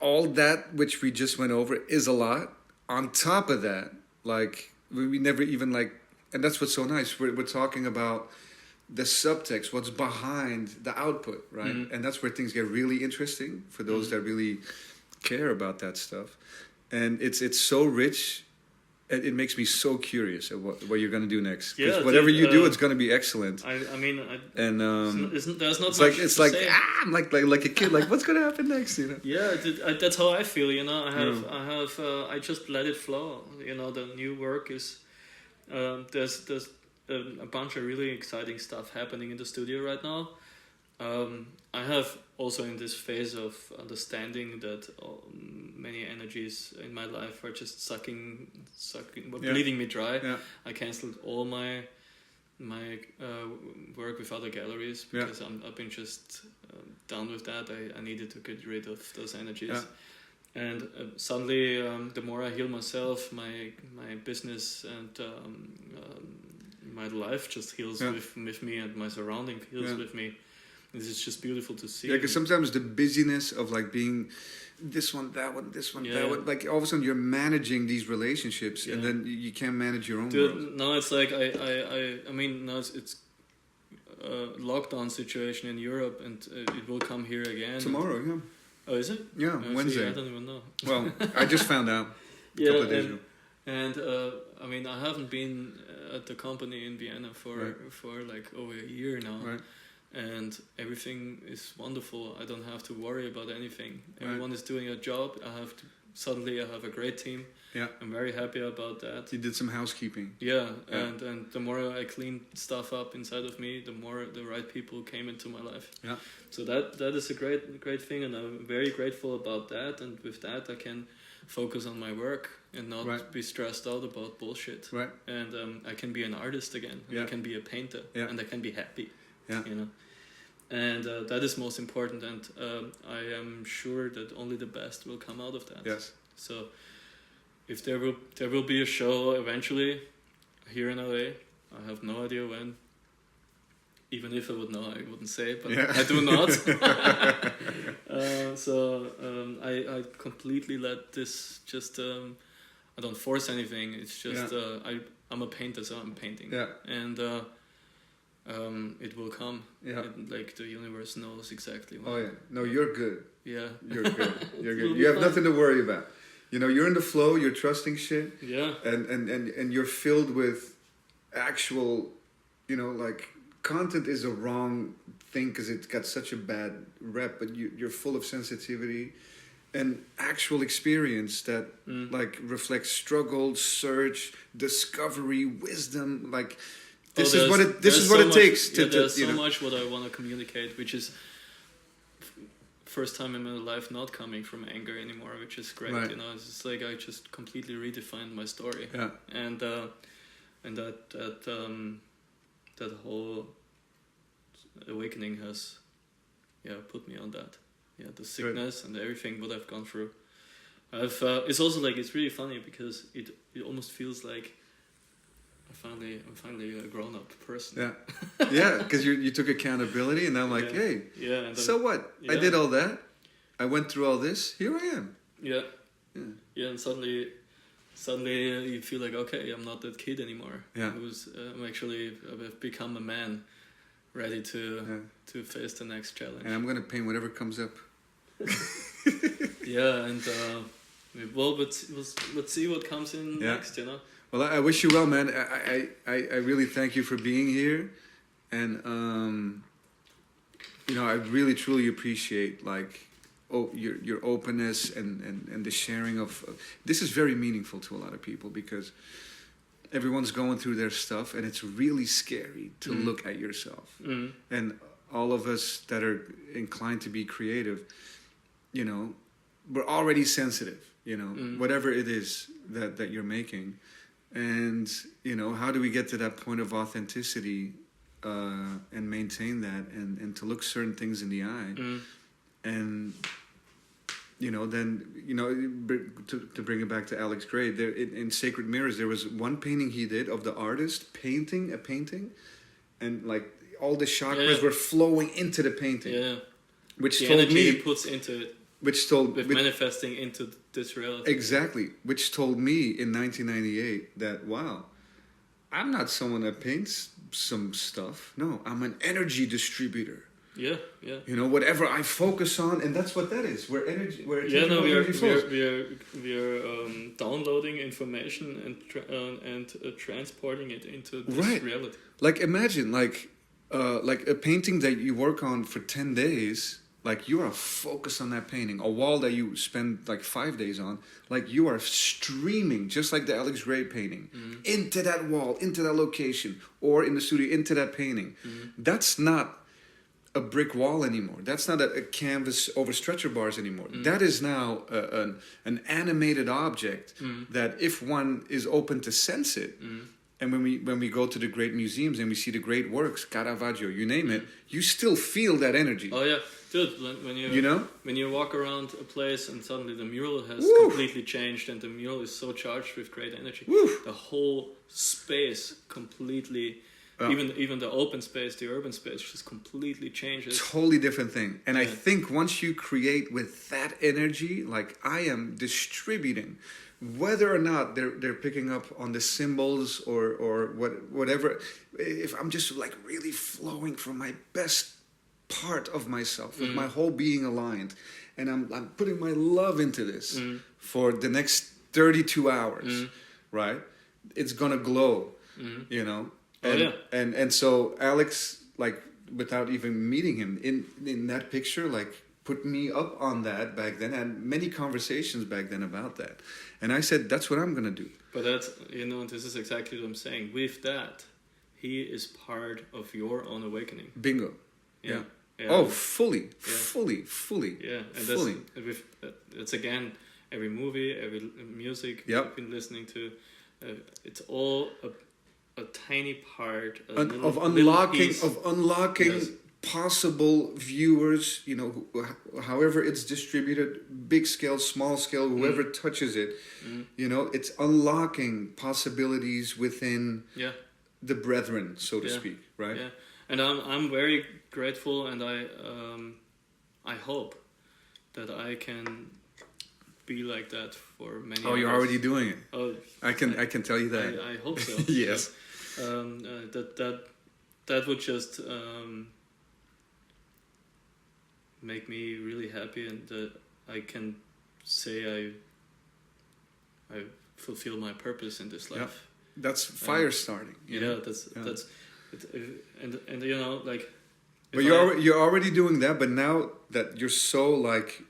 all that which we just went over is a lot. On top of that, we never even and that's what's so nice. We're talking about the subtext, what's behind the output, right? Mm-hmm. And that's where things get really interesting for those that really care about that stuff. And it's so rich. It makes me so curious at what you're going to do next. Because whatever you do, it's going to be excellent. I mean, and there's not it's much it's to like say. I'm like a kid. Like, what's going to happen next? Yeah, that's how I feel. I just let it flow. The new work is there's a bunch of really exciting stuff happening in the studio right now. I have also in this phase of understanding that many energies in my life are just sucking, bleeding me dry. Yeah. I canceled all my work with other galleries because I've been just done with that. I needed to get rid of those energies. Yeah. And suddenly, the more I heal myself, my business and my life just heals with me, and my surrounding heals with me. This is just beautiful to see. Yeah, because sometimes the busyness of being this one, that one, that one, all of a sudden you're managing these relationships, and then you can't manage your own world. No, it's like I mean, now it's a lockdown situation in Europe, and it will come here again tomorrow. Yeah. Oh, is it? Yeah, Wednesday. I don't even know. Well, I just found out a couple of days ago. And I mean, I haven't been at the company in Vienna for over a year now. Right. And everything is wonderful. I don't have to worry about anything. Everyone is doing a job. I have a great team. Yeah. I'm very happy about that. You did some housekeeping. Yeah. And the more I cleaned stuff up inside of me, the more the right people came into my life. Yeah. So that is a great thing, and I'm very grateful about that. And with that, I can focus on my work and not be stressed out about bullshit. Right. And I can be an artist again. And I can be a painter. Yeah. And I can be happy. Yeah. and that is most important. And I am sure that only the best will come out of that. Yes. So, if there will be a show eventually here in LA, I have no idea when. Even if I would know, I wouldn't say it, but I do not. I completely let this just. I don't force anything. It's just I'm a painter, so I'm painting. Yeah. And it will come. Yeah. Like the universe knows exactly when. Oh yeah. No, you're good. Yeah. You're good. You're good. You have nothing to worry about. You know, you're in the flow. You're trusting shit. Yeah. And you're filled with actual, you know, like. Content is a wrong thing because it's got such a bad rep, but you're full of sensitivity and actual experience that like reflects struggle, search, discovery, wisdom. Like this is what it takes to. There's so much what I want to communicate, which is first time in my life not coming from anger anymore, which is great. Right. You know, it's just like I just completely redefined my story. Yeah. And that whole awakening has put me on that, the sickness and everything what I've gone through. It's also like it's really funny because it almost feels like I'm finally a grown-up person. Yeah, because you took accountability, and I'm like, hey, and so what? I did all that, I went through all this, here I am. And suddenly you feel like, okay, I'm not that kid anymore. I've become a man, ready to face the next challenge. And I'm gonna paint whatever comes up. Let's see what comes in next. You know. Well, I wish you well, man. I really thank you for being here, and you know, I really truly appreciate like. Your openness and the sharing of this is very meaningful to a lot of people because everyone's going through their stuff and it's really scary to look at yourself. And all of us that are inclined to be creative, you know, we're already sensitive, you know, whatever it is that you're making. And, you know, how do we get to that point of authenticity and maintain that and to look certain things in the eye and you know, then, you know, to bring it back to Alex Gray, there in Sacred Mirrors, there was one painting he did of the artist painting a painting, and like all the chakras were flowing into the painting, which the told energy me he puts into it, manifesting into this reality. Exactly, which told me in 1998 that wow, I'm not someone that paints some stuff. No, I'm an energy distributor. Yeah. You know, whatever I focus on, and that's what that is. We're energy. We are downloading information and transporting it into this reality. Like imagine, like a painting that you work on for 10 days. Like you are focused on that painting. A wall that you spend like 5 days on. Like you are streaming, just like the Alex Gray painting, into that wall, into that location, or in the studio, into that painting. That's not a brick wall anymore. That's not a canvas over stretcher bars anymore. That is now an animated object that if one is open to sense it, and when we go to the great museums and we see the great works, Caravaggio, you name it, you still feel that energy. Oh yeah, dude. When you walk around a place and suddenly the mural has completely changed and the mural is so charged with great energy, the whole space completely. Even the open space, the urban space, just completely changes. Totally different thing. And I think once you create with that energy, like I am distributing, whether or not they're picking up on the symbols or whatever, if I'm just like really flowing from my best part of myself, with my whole being aligned, and I'm putting my love into this for the next 32 hours, right? It's gonna glow, you know. And so Alex, like without even meeting him in that picture, like put me up on that back then, and many conversations back then about that. And I said, that's what I'm gonna do. But that's, you know, this is exactly what I'm saying. With that, he is part of your own awakening. Bingo. Yeah. Oh, fully. Yeah, and that's again every movie, every music you've been listening to. It's all a tiny part of unlocking possible viewers, however it's distributed, big scale, small scale, whoever touches it, it's unlocking possibilities within the brethren, so to speak, right? Yeah, and I'm very grateful, and I hope that I can be like that for many. Oh, you're others. Already doing it. Oh, I can tell you that. I hope so. Yes. That would just make me really happy, and that I can say I fulfill my purpose in this life. Yep. That's fire starting. That's and like. But you're already doing that. But now that you're so like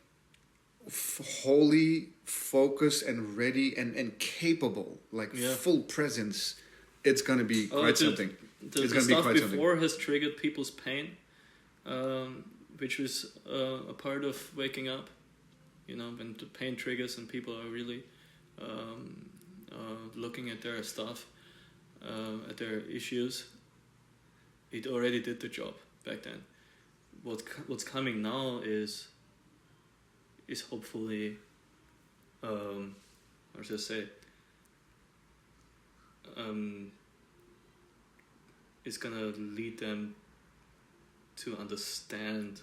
wholly focused and ready and capable, like full presence, it's gonna be quite something. The stuff before has triggered people's pain, which was a part of waking up. When the pain triggers and people are really looking at their stuff, at their issues, it already did the job back then. What's coming now is hopefully, how should I say, it's gonna lead them to understand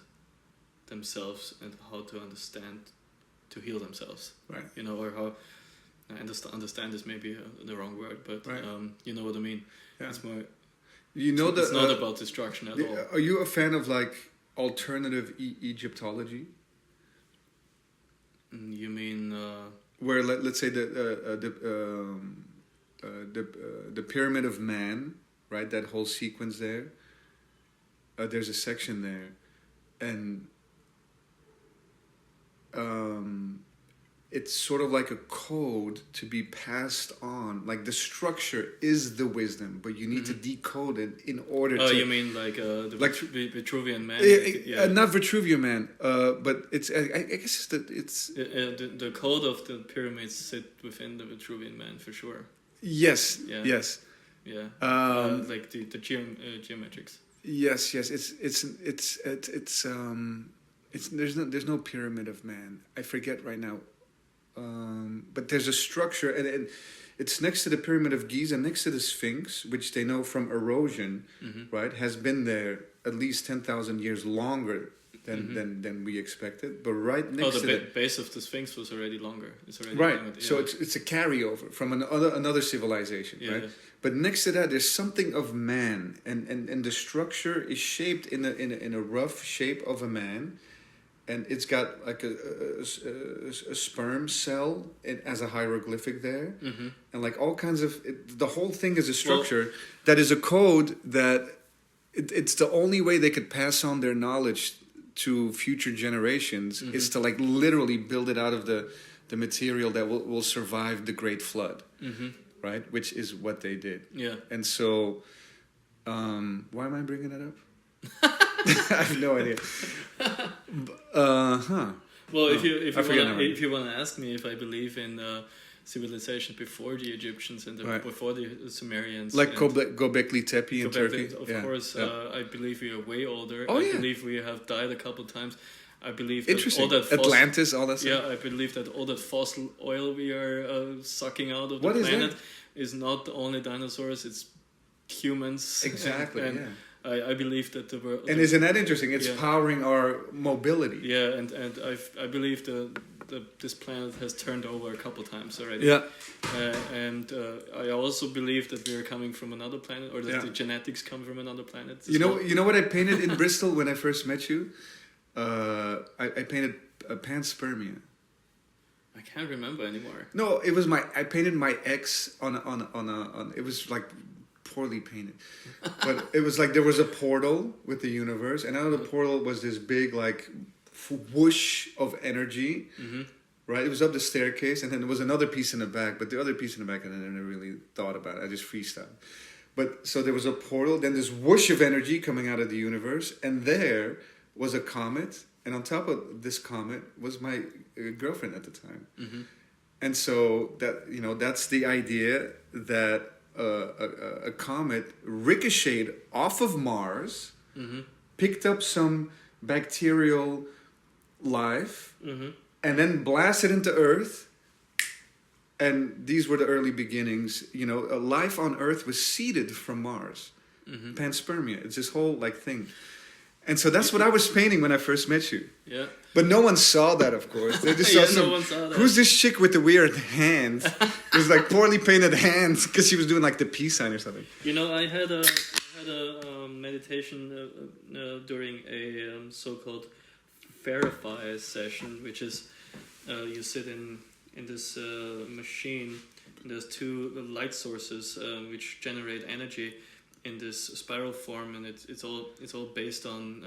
themselves and how to heal themselves, right? Or how understand is maybe the wrong word, but right. You know what I mean. Yeah. It's more. It's not about destruction at all. Are you a fan of like alternative Egyptology? You mean where let's say the Pyramid of Man, right? That whole sequence there. There's a section there, and it's sort of like a code to be passed on. Like the structure is the wisdom, but you need to decode it in order to... Oh, you mean like the Vitruvian Man? Not Vitruvian Man, but it's... I guess it's... The code of the pyramids sit within the Vitruvian Man, for sure. Yes, yeah. Yes. Yeah, like the geometrics. Yes. There's no Pyramid of Man. I forget right now. But there's a structure, and it's next to the Pyramid of Giza, next to the Sphinx, which they know from erosion, right, has been there at least 10,000 years longer than we expected. But right next to the base of the Sphinx was already longer. It's already right. So it's a carryover from another civilization, right? But next to that, there's something of man, and the structure is shaped in a rough shape of a man. And it's got like a sperm cell as a hieroglyphic there. And like all kinds of... the whole thing is a structure that is a code that... It's the only way they could pass on their knowledge to future generations is to like literally build it out of the material that will survive the Great Flood. Right? Which is what they did. Yeah. And so... why am I bringing that up? I have no idea. Well, if you want to ask me if I believe in civilization before the Egyptians and before the Sumerians, like Göbekli Tepe in Turkey, of course, I believe we are way older. Oh, I believe we have died a couple of times. I believe that all that Atlantis, all that stuff. Yeah, I believe that all that fossil oil we are sucking out of the planet is not only dinosaurs; it's humans. Exactly. And I believe that the world... And isn't that interesting? It's powering our mobility. Yeah, and I believe this planet has turned over a couple times already. Yeah. And I also believe that we are coming from another planet, or that the genetics come from another planet. You know what I painted in Bristol when I first met you? I painted a panspermia. I can't remember anymore. No, it was I painted my ex on it was like poorly painted, but it was like there was a portal with the universe, and out of the portal was this big like whoosh of energy, right? It was up the staircase, and then there was another piece in the back, but the other piece in the back I never really thought about it. I just freestyled. But so there was a portal, then this whoosh of energy coming out of the universe, and there was a comet, and on top of this comet was my girlfriend at the time. And so that's the idea that a comet ricocheted off of Mars, picked up some bacterial life, and then blasted into Earth. And these were the early beginnings. You know, life on Earth was seeded from Mars. Panspermia. It's this whole like thing. And so that's what I was painting when I first met you. Yeah. But no one saw that, of course. They just saw no one saw that. Who's this chick with the weird hands? It was like poorly painted hands because she was doing like the peace sign or something. You know, I had a meditation during a so-called verify session, which is you sit in this machine. And there's two light sources which generate energy in this spiral form, and it's all based on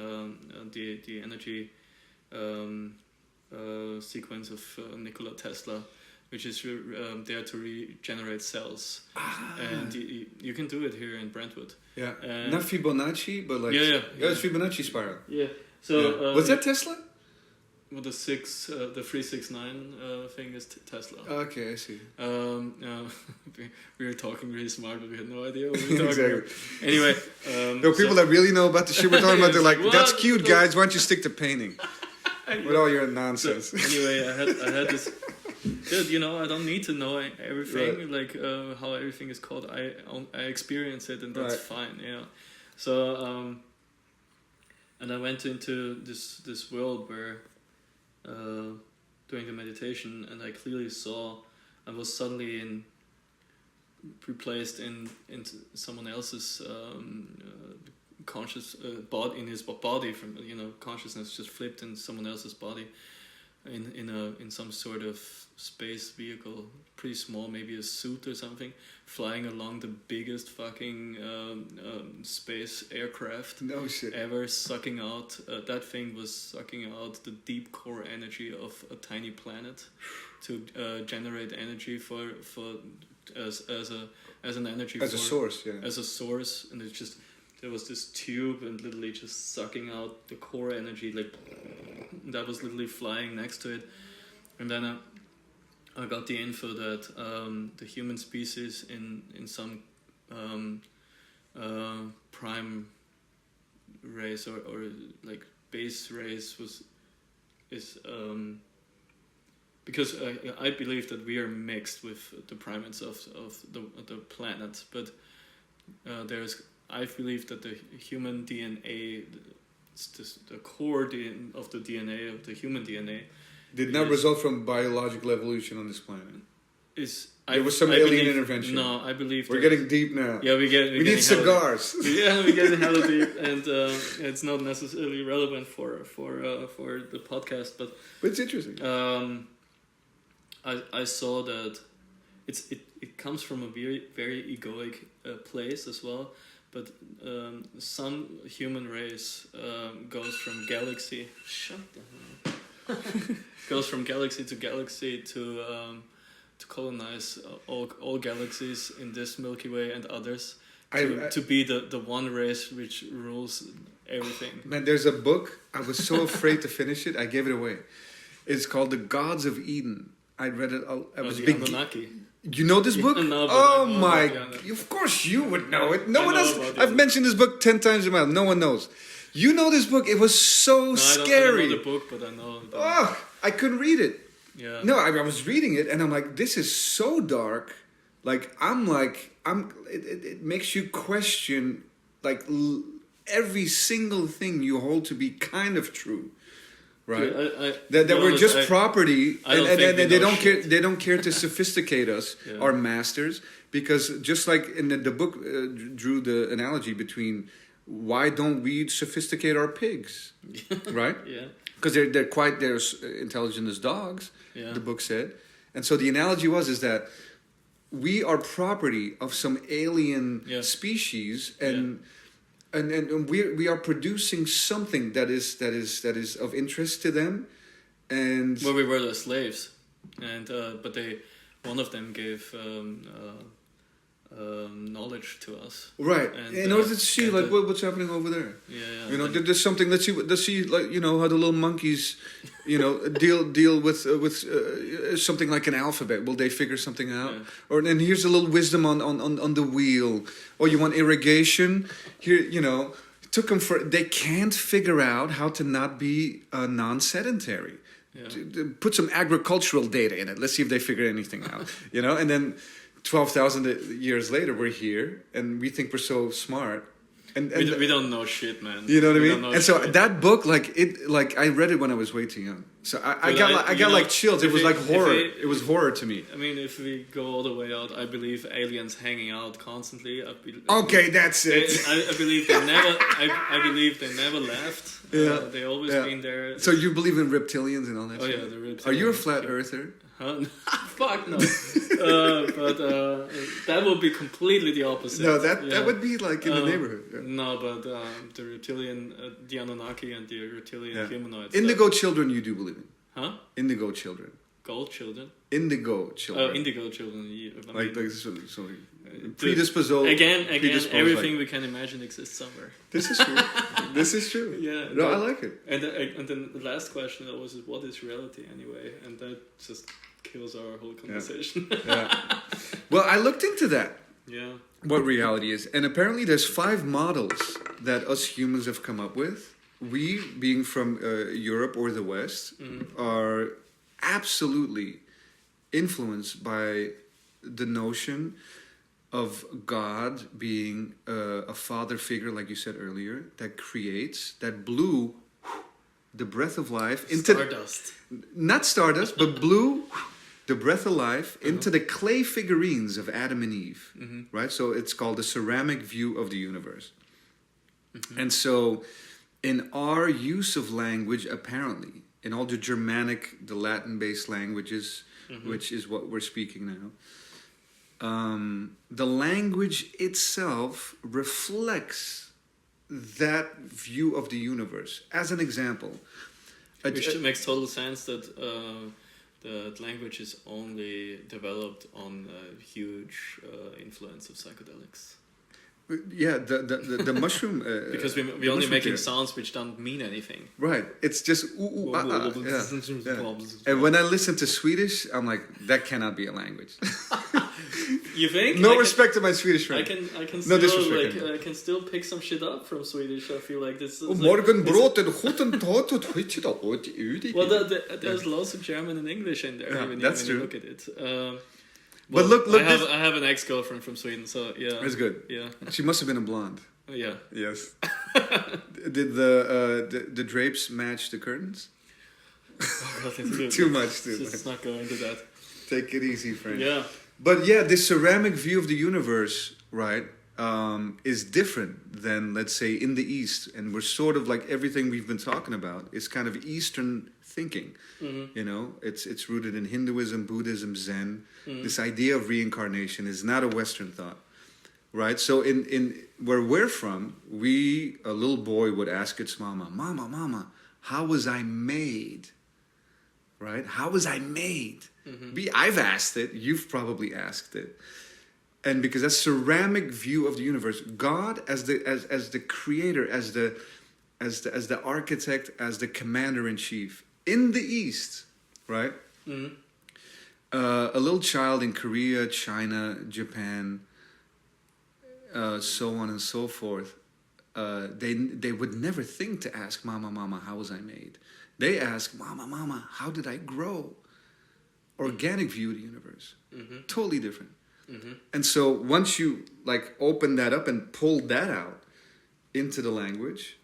the energy sequence of Nikola Tesla, which is there to regenerate cells. And you can do it here in Brentwood. Yeah, not Fibonacci, but like it's Fibonacci spiral. Yeah. So was that Tesla? Well, the 369 thing is Tesla. Okay, I see. We were talking really smart, but we had no idea what we were talking about. Anyway, there are people that really know about the shit we're talking about. They're like, "That's What? cute, guys. Why don't you stick to painting with all your nonsense?" So, anyway, I had this. Dude, you know, I don't need to know everything, like how everything is called. I experience it, and that's fine. You know, so and I went into this world where. Doing the meditation, and I clearly saw I was suddenly replaced into someone else's conscious body, in his body, from consciousness just flipped in someone else's body in some sort of space vehicle, pretty small, maybe a suit or something, flying along the biggest fucking space aircraft ever, sucking out that thing was sucking out the deep core energy of a tiny planet to generate energy for as an energy as a source, as a source. And it's just there was this tube and literally just sucking out the core energy, like that was literally flying next to it. And then I got the info that the human species in some prime race or like base race is because I believe that we are mixed with the primates of the planet, but I believe that the human DNA, the core of the DNA of the human DNA, did not result from biological evolution on this planet. There was some I alien intervention. No, I believe we're getting deep now. Yeah, we need cigars. Yeah, we're getting hella deep, and it's not necessarily relevant for the podcast, but it's interesting. I saw that it comes from a very very egoic place as well, but some human race goes from galaxy. Shut the hell up. Goes from galaxy to colonize all galaxies in this Milky Way and others to be the one race which rules everything. Man, there's a book. I was so afraid to finish it. I gave it away. It's called The Gods of Eden. I read it. I was big. Anunnaki. You know this book? No, oh my! Of course you would know it. No one else. I've mentioned this book 10 times in my life. No one knows. You know this book. It was so scary. I don't know the book, but I know. I couldn't read it. Yeah. No, I was reading it, and I'm like, this is so dark. It makes you question, like, every single thing you hold to be kind of true, right? That we're just property, and they don't care. They don't care to sophisticate us, our masters, because just like in the book drew the analogy between why don't we sophisticate our pigs, right? Yeah. Because they're as intelligent as dogs, the book said. And so the analogy is that we are property of some alien species, and we are producing something that is of interest to them. And well, we were the slaves, and but one of them gave knowledge to us, right? And, in order to see like what's happening over there. Yeah. You know, there's something. Let's see like how the little monkeys, deal with something like an alphabet. Will they figure something out? Yeah. And here's a little wisdom on the wheel. Or you want irrigation? Here, took them they can't figure out how to not be non-sedentary. Yeah. Put some agricultural data in it. Let's see if they figure anything out. And then 12,000 years later, we're here, and we think we're so smart. And we don't know shit, man. You know what I mean? And so that book, I read it when I was way too young. So I got chills. It was like horror. It was horror to me. I mean, if we go all the way out, I believe aliens hanging out constantly. Okay, that's it. I believe they never. I believe they never left. Yeah, they always been there. So you believe in reptilians and all that? Oh shit? Yeah, the reptilians. Are you a flat earther? Huh? Fuck no. But that would be completely the opposite. No, that would be like in the neighborhood. Yeah. No, but the reptilian, the Anunnaki and the reptilian humanoids. Indigo children, you do believe in? Huh? Indigo children. Gold children. Indigo children. Oh, indigo children. So predisposed. Again, everything we can imagine exists somewhere. This is true. This is true. Yeah. No, I like it. And then the last question was, what is reality anyway? And that just kills our whole conversation. Yeah. Well, I looked into that. Yeah. What reality is, and apparently there's 5 models that us humans have come up with. We, being from Europe or the West, are absolutely influenced by the notion of God being a father figure, like you said earlier, that creates, that blew the breath of life into stardust. Not stardust, but blew the breath of life into the clay figurines of Adam and Eve, right? So it's called the ceramic view of the universe. And so in our use of language, apparently, in all the Germanic, the Latin-based languages, which is what we're speaking now, the language itself reflects that view of the universe. As an example, which makes total sense that the language is only developed on a huge influence of psychedelics. Yeah, the mushroom. Because we're only making sounds which don't mean anything. Right. It's just ooh, ah, ah, yeah. And when I listen to Swedish, I'm like, that cannot be a language. You think? No respect to my Swedish friend. I can still I can still pick some shit up from Swedish. I feel like this. Is Morgenbrot and Well, there's lots of German and English in there. Yeah, that's true. You look at it. But look, I have an ex-girlfriend from Sweden, so yeah. That's good. Yeah. She must have been a blonde. Yeah. Yes. Did the drapes match the curtains? Oh God, Too much, dude. Let's not go into that. Take it easy, friend. Yeah. But yeah, this ceramic view of the universe, right, is different than, let's say, in the East. And we're sort of like everything we've been talking about is kind of Eastern thinking. You know, it's rooted in Hinduism, Buddhism, Zen. This idea of reincarnation is not a Western thought, right? So in where we're from, a little boy would ask its mama, "Mama, how was I made?" Right? How was I made? I've asked it. You've probably asked it. And because that ceramic view of the universe, God as the creator, as the architect, as the commander in chief in the East, right? A little child in Korea, China, Japan, so on and so forth, they would never think to ask Mama, how was I made? They ask, Mama, how did I grow? Organic view of the universe. Totally different. And so once you like open that up and pull that out into the language,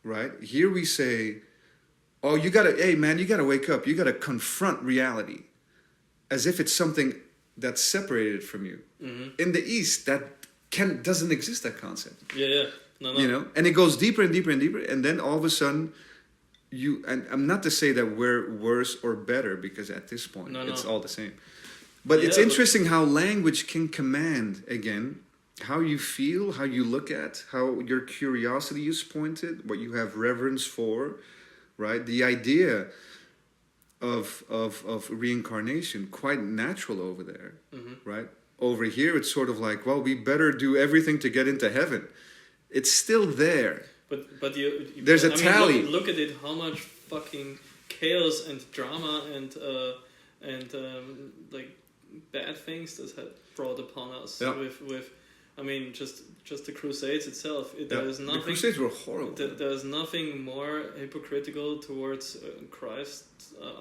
right? Here we say, oh, you gotta wake up. You gotta confront reality as if it's something that's separated from you. In the East, that doesn't exist, that concept. Yeah. No. You know, and it goes deeper and deeper and deeper, and then all of a sudden, and I'm not to say that we're worse or better, because at this point, it's all the same. But it's interesting how language can command, again, how you feel, how you look at, how your curiosity is pointed, what you have reverence for, right? The idea of reincarnation, quite natural over there, right? Over here, it's sort of like, well, we better do everything to get into heaven. It's still there. But there's a tally. Look at it. How much fucking chaos and drama and like bad things that have brought upon us I mean, just the Crusades itself. There's nothing. The Crusades were horrible. There's nothing more hypocritical towards Christ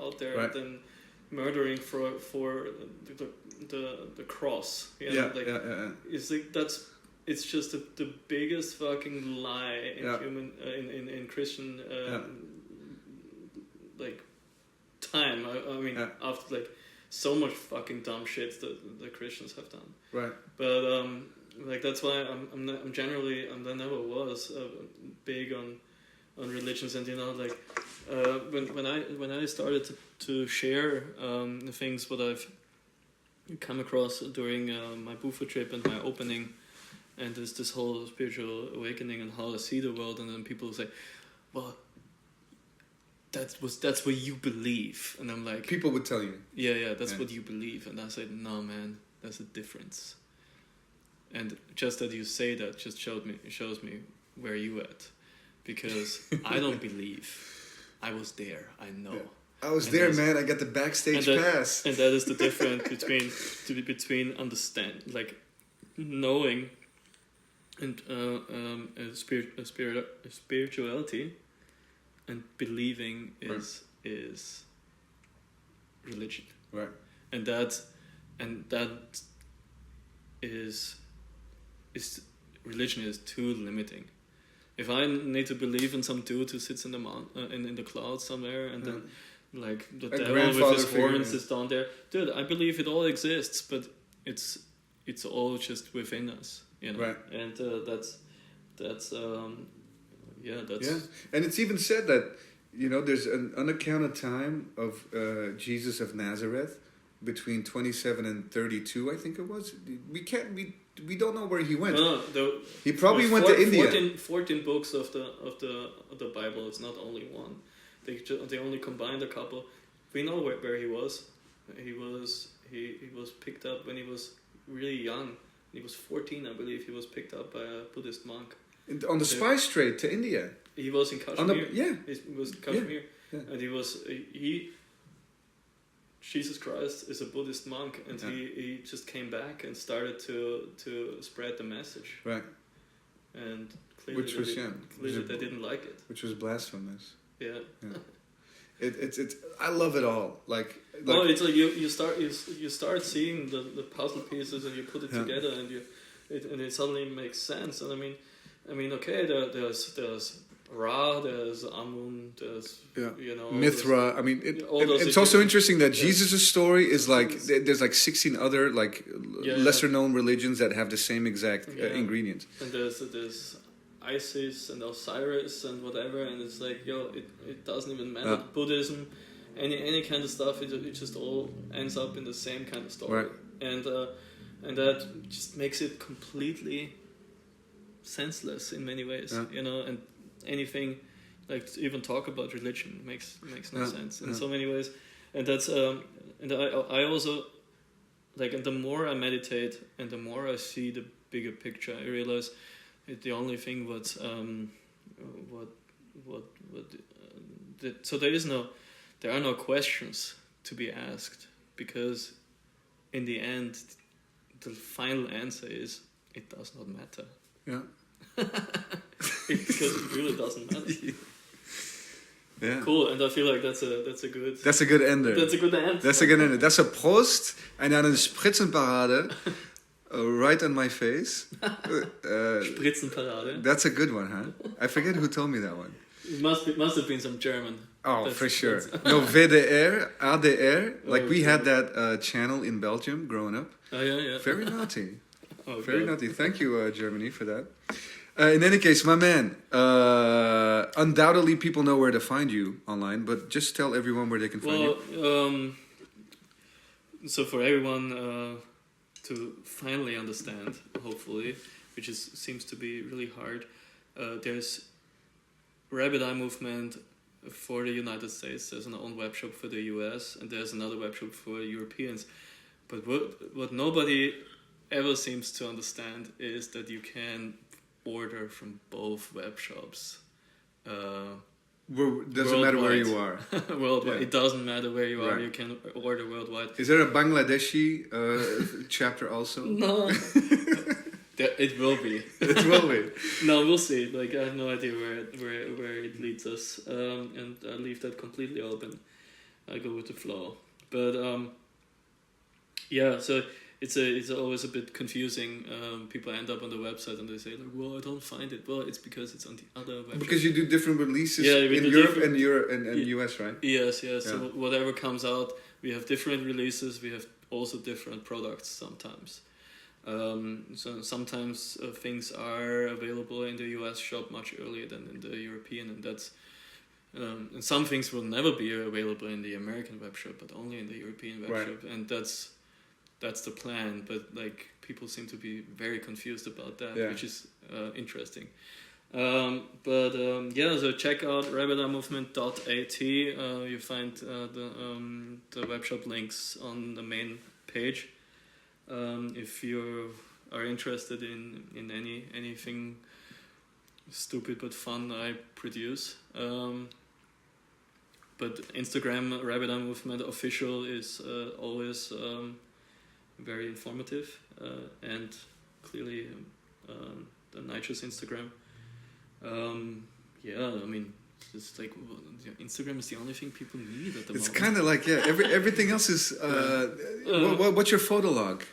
out there than murdering for the cross. You know? It's like it's just the biggest fucking lie in in Christian like time. I mean, after like so much fucking dumb shit that the Christians have done. Right. But like that's why I'm generally, and I never was big on religions, and you know, like when I started to share the things what I've come across during my Bufa trip and my opening, and there's this whole spiritual awakening and how I see the world, and then people say, well, that's what you believe, and I'm like, people would tell you, that's what you believe, and I said, no man, there's a difference. And just that you say that just shows me where you at, because I don't believe. I was there. I know. I was there, man. I got the backstage pass. And that is the difference between understand, like knowing, and spirituality, and believing is religion. Right. And that is religion is too limiting. If I need to believe in some dude who sits in the in the clouds somewhere, and then like the devil with his horns is down there, dude, I believe it all exists, but it's all just within us, you know. Right. And that's And it's even said that, you know, there's an unaccounted time of Jesus of Nazareth between 27 and 32, I think it was. We don't know where he went. No, he probably went to India. 14 books of the Bible. It's not only one. They only combined a couple. We know where he was. He was picked up when he was really young. He was 14, I believe. He was picked up by a Buddhist monk on the spice trade to India. He was in Kashmir. He was in Kashmir, and Jesus Christ is a Buddhist monk, and he just came back and started to spread the message. Right. And clearly they didn't like it. Which was blasphemous. Yeah. It's I love it all. Like it's like you start seeing the puzzle pieces, and you put it together, and it suddenly makes sense. And I mean, okay, there's Ra, there's Amun, there's you know, Mithra. I mean, it's also interesting that Jesus' story is like there's like 16 other like lesser known religions that have the same exact ingredients. And there's Isis and Osiris and whatever, and it's like it doesn't even matter. Buddhism, any kind of stuff, it just all ends up in the same kind of story, right. And that just makes it completely senseless in many ways, you know, and anything like to even talk about religion makes no sense in so many ways. And that's and I also like, and the more I meditate and the more I see the bigger picture, I realize the only thing so there are no questions to be asked, because in the end the final answer is it does not matter. Yeah. Because it really doesn't matter. Yeah. Cool, and I feel like that's a good ender. That's a good end. That's a good ender. That's a Prost en dan een spritzenparade right on my face. Spritzenparade. That's a good one, huh? I forget who told me that one. It must have been some German. Oh, for sure. No, VDR, ADR. Like we had that channel in Belgium growing up. Oh yeah. Very naughty. Very naughty. Thank you, Germany, for that. In any case, my man, undoubtedly people know where to find you online, but just tell everyone where they can find you. So for everyone to finally understand, hopefully, which seems to be really hard, there's Rabbit Eye Movement for the United States. There's an own web shop for the US, and there's another web shop for Europeans. But what nobody ever seems to understand is that you can order from both web shops. Doesn't matter where you are. Worldwide. Yeah. It doesn't matter where you are. You can order worldwide. Is there a Bangladeshi chapter also? No. It will be. It will be. No, we'll see. Like, I have no idea where it leads us, and I leave that completely open. I go with the flow, but yeah. So it's always a bit confusing. People end up on the website and they say like, "Well, I don't find it." Well, it's because it's on the other website. Because you do different releases in Europe and US, right? Yes. So whatever comes out, we have different releases. We have also different products sometimes. So sometimes things are available in the US shop much earlier than in the European, and that's and some things will never be available in the American web shop, but only in the European web shop, and that's the plan. But like people seem to be very confused about that, which is interesting. So check out rabbiteyemovement.at. You find the web shop links on the main page. If you are interested in anything stupid but fun I produce, but Instagram Rabbit Eye Movement Official is always very informative, and clearly the Nychos Instagram. I mean, it's like Instagram is the only thing people need at the moment. It's kind of like everything else is. What's your photo log?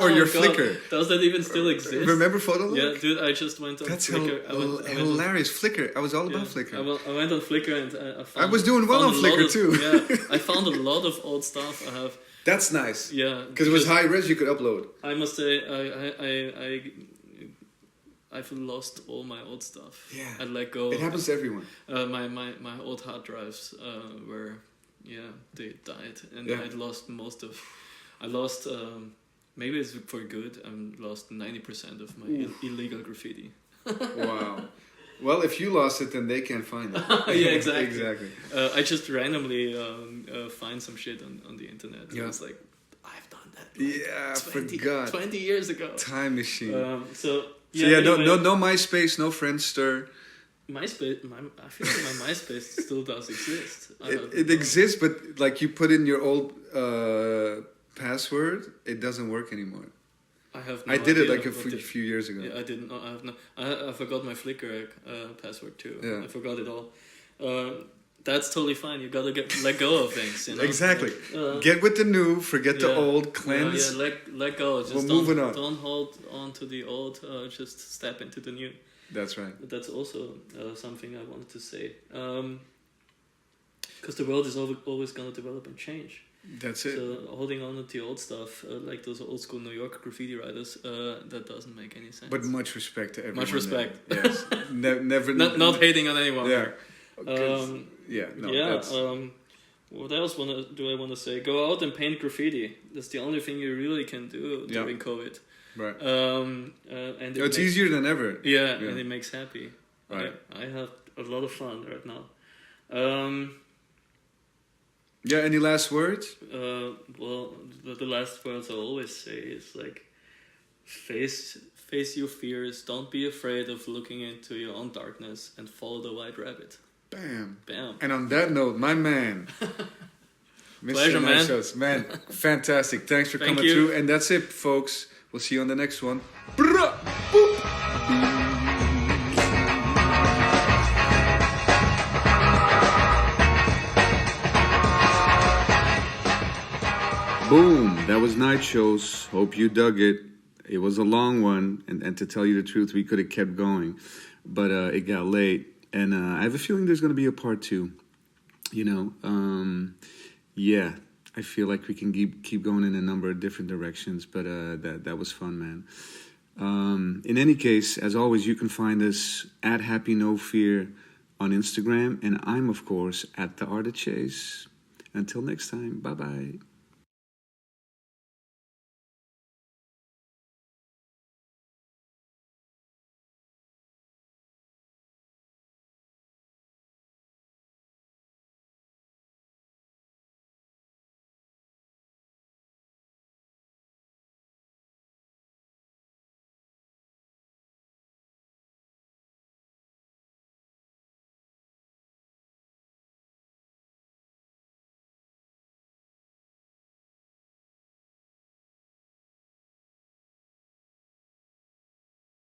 Or your Flickr? Does that even still exist? Remember Fotolog? Yeah, dude, I just went on Flickr. Hilarious. Flickr. I was all about Flickr. I went on Flickr and I was doing well on Flickr too. I found a lot of old stuff. I have. That's nice. Yeah, because it was high res. You could upload. I must say, I've lost all my old stuff. Yeah, I let go. It happens to everyone. My old hard drives were, they died, and I lost most of. I lost. Maybe it's for good. I lost 90% of my illegal graffiti. Wow. Well, if you lost it, then they can't find it. Yeah, exactly. Exactly. I just randomly find some shit on the internet. And it's like, I've done that. Forgot. 20 years ago. Time machine. Anyway, no MySpace, no Friendster. MySpace. I feel like my MySpace still does exist. It exists, but like you put in your old password, it doesn't work anymore. I did it like a few years ago. Yeah, I didn't know. I forgot my Flickr password too. Yeah. I forgot it all. That's totally fine. You gotta let go of things. You know? Exactly. Get with the new, forget the old, cleanse. Let go. Just moving on. Don't hold on to the old. Just step into the new. That's right. That's also something I wanted to say. Because the world is always gonna develop and change. That's it. So holding on to the old stuff, like those old school New York graffiti writers, that doesn't make any sense. But much respect to everyone. Much respect. Yes. Never. Not hating on anyone. Yeah. What else do I want to say? Go out and paint graffiti. That's the only thing you really can do during COVID. Right. And it's easier than ever. Yeah, and it makes happy. Right. I have a lot of fun right now. Any last words? Well, the last words I always say is like, face your fears. Don't be afraid of looking into your own darkness and follow the white rabbit. Bam. Bam. And on that note, my man, Mr. Pleasure, Nychos, man, fantastic. Thanks for coming through. And that's it, folks. We'll see you on the next one. Boom, that was Nychos. Hope you dug it. It was a long one, and to tell you the truth, we could have kept going, but it got late, and I have a feeling there's going to be a part 2. I feel like we can keep going in a number of different directions, but that was fun, man. In any case, as always, you can find us at Happy No Fear on Instagram, and I'm, of course, at theartofchase. Until next time, bye-bye.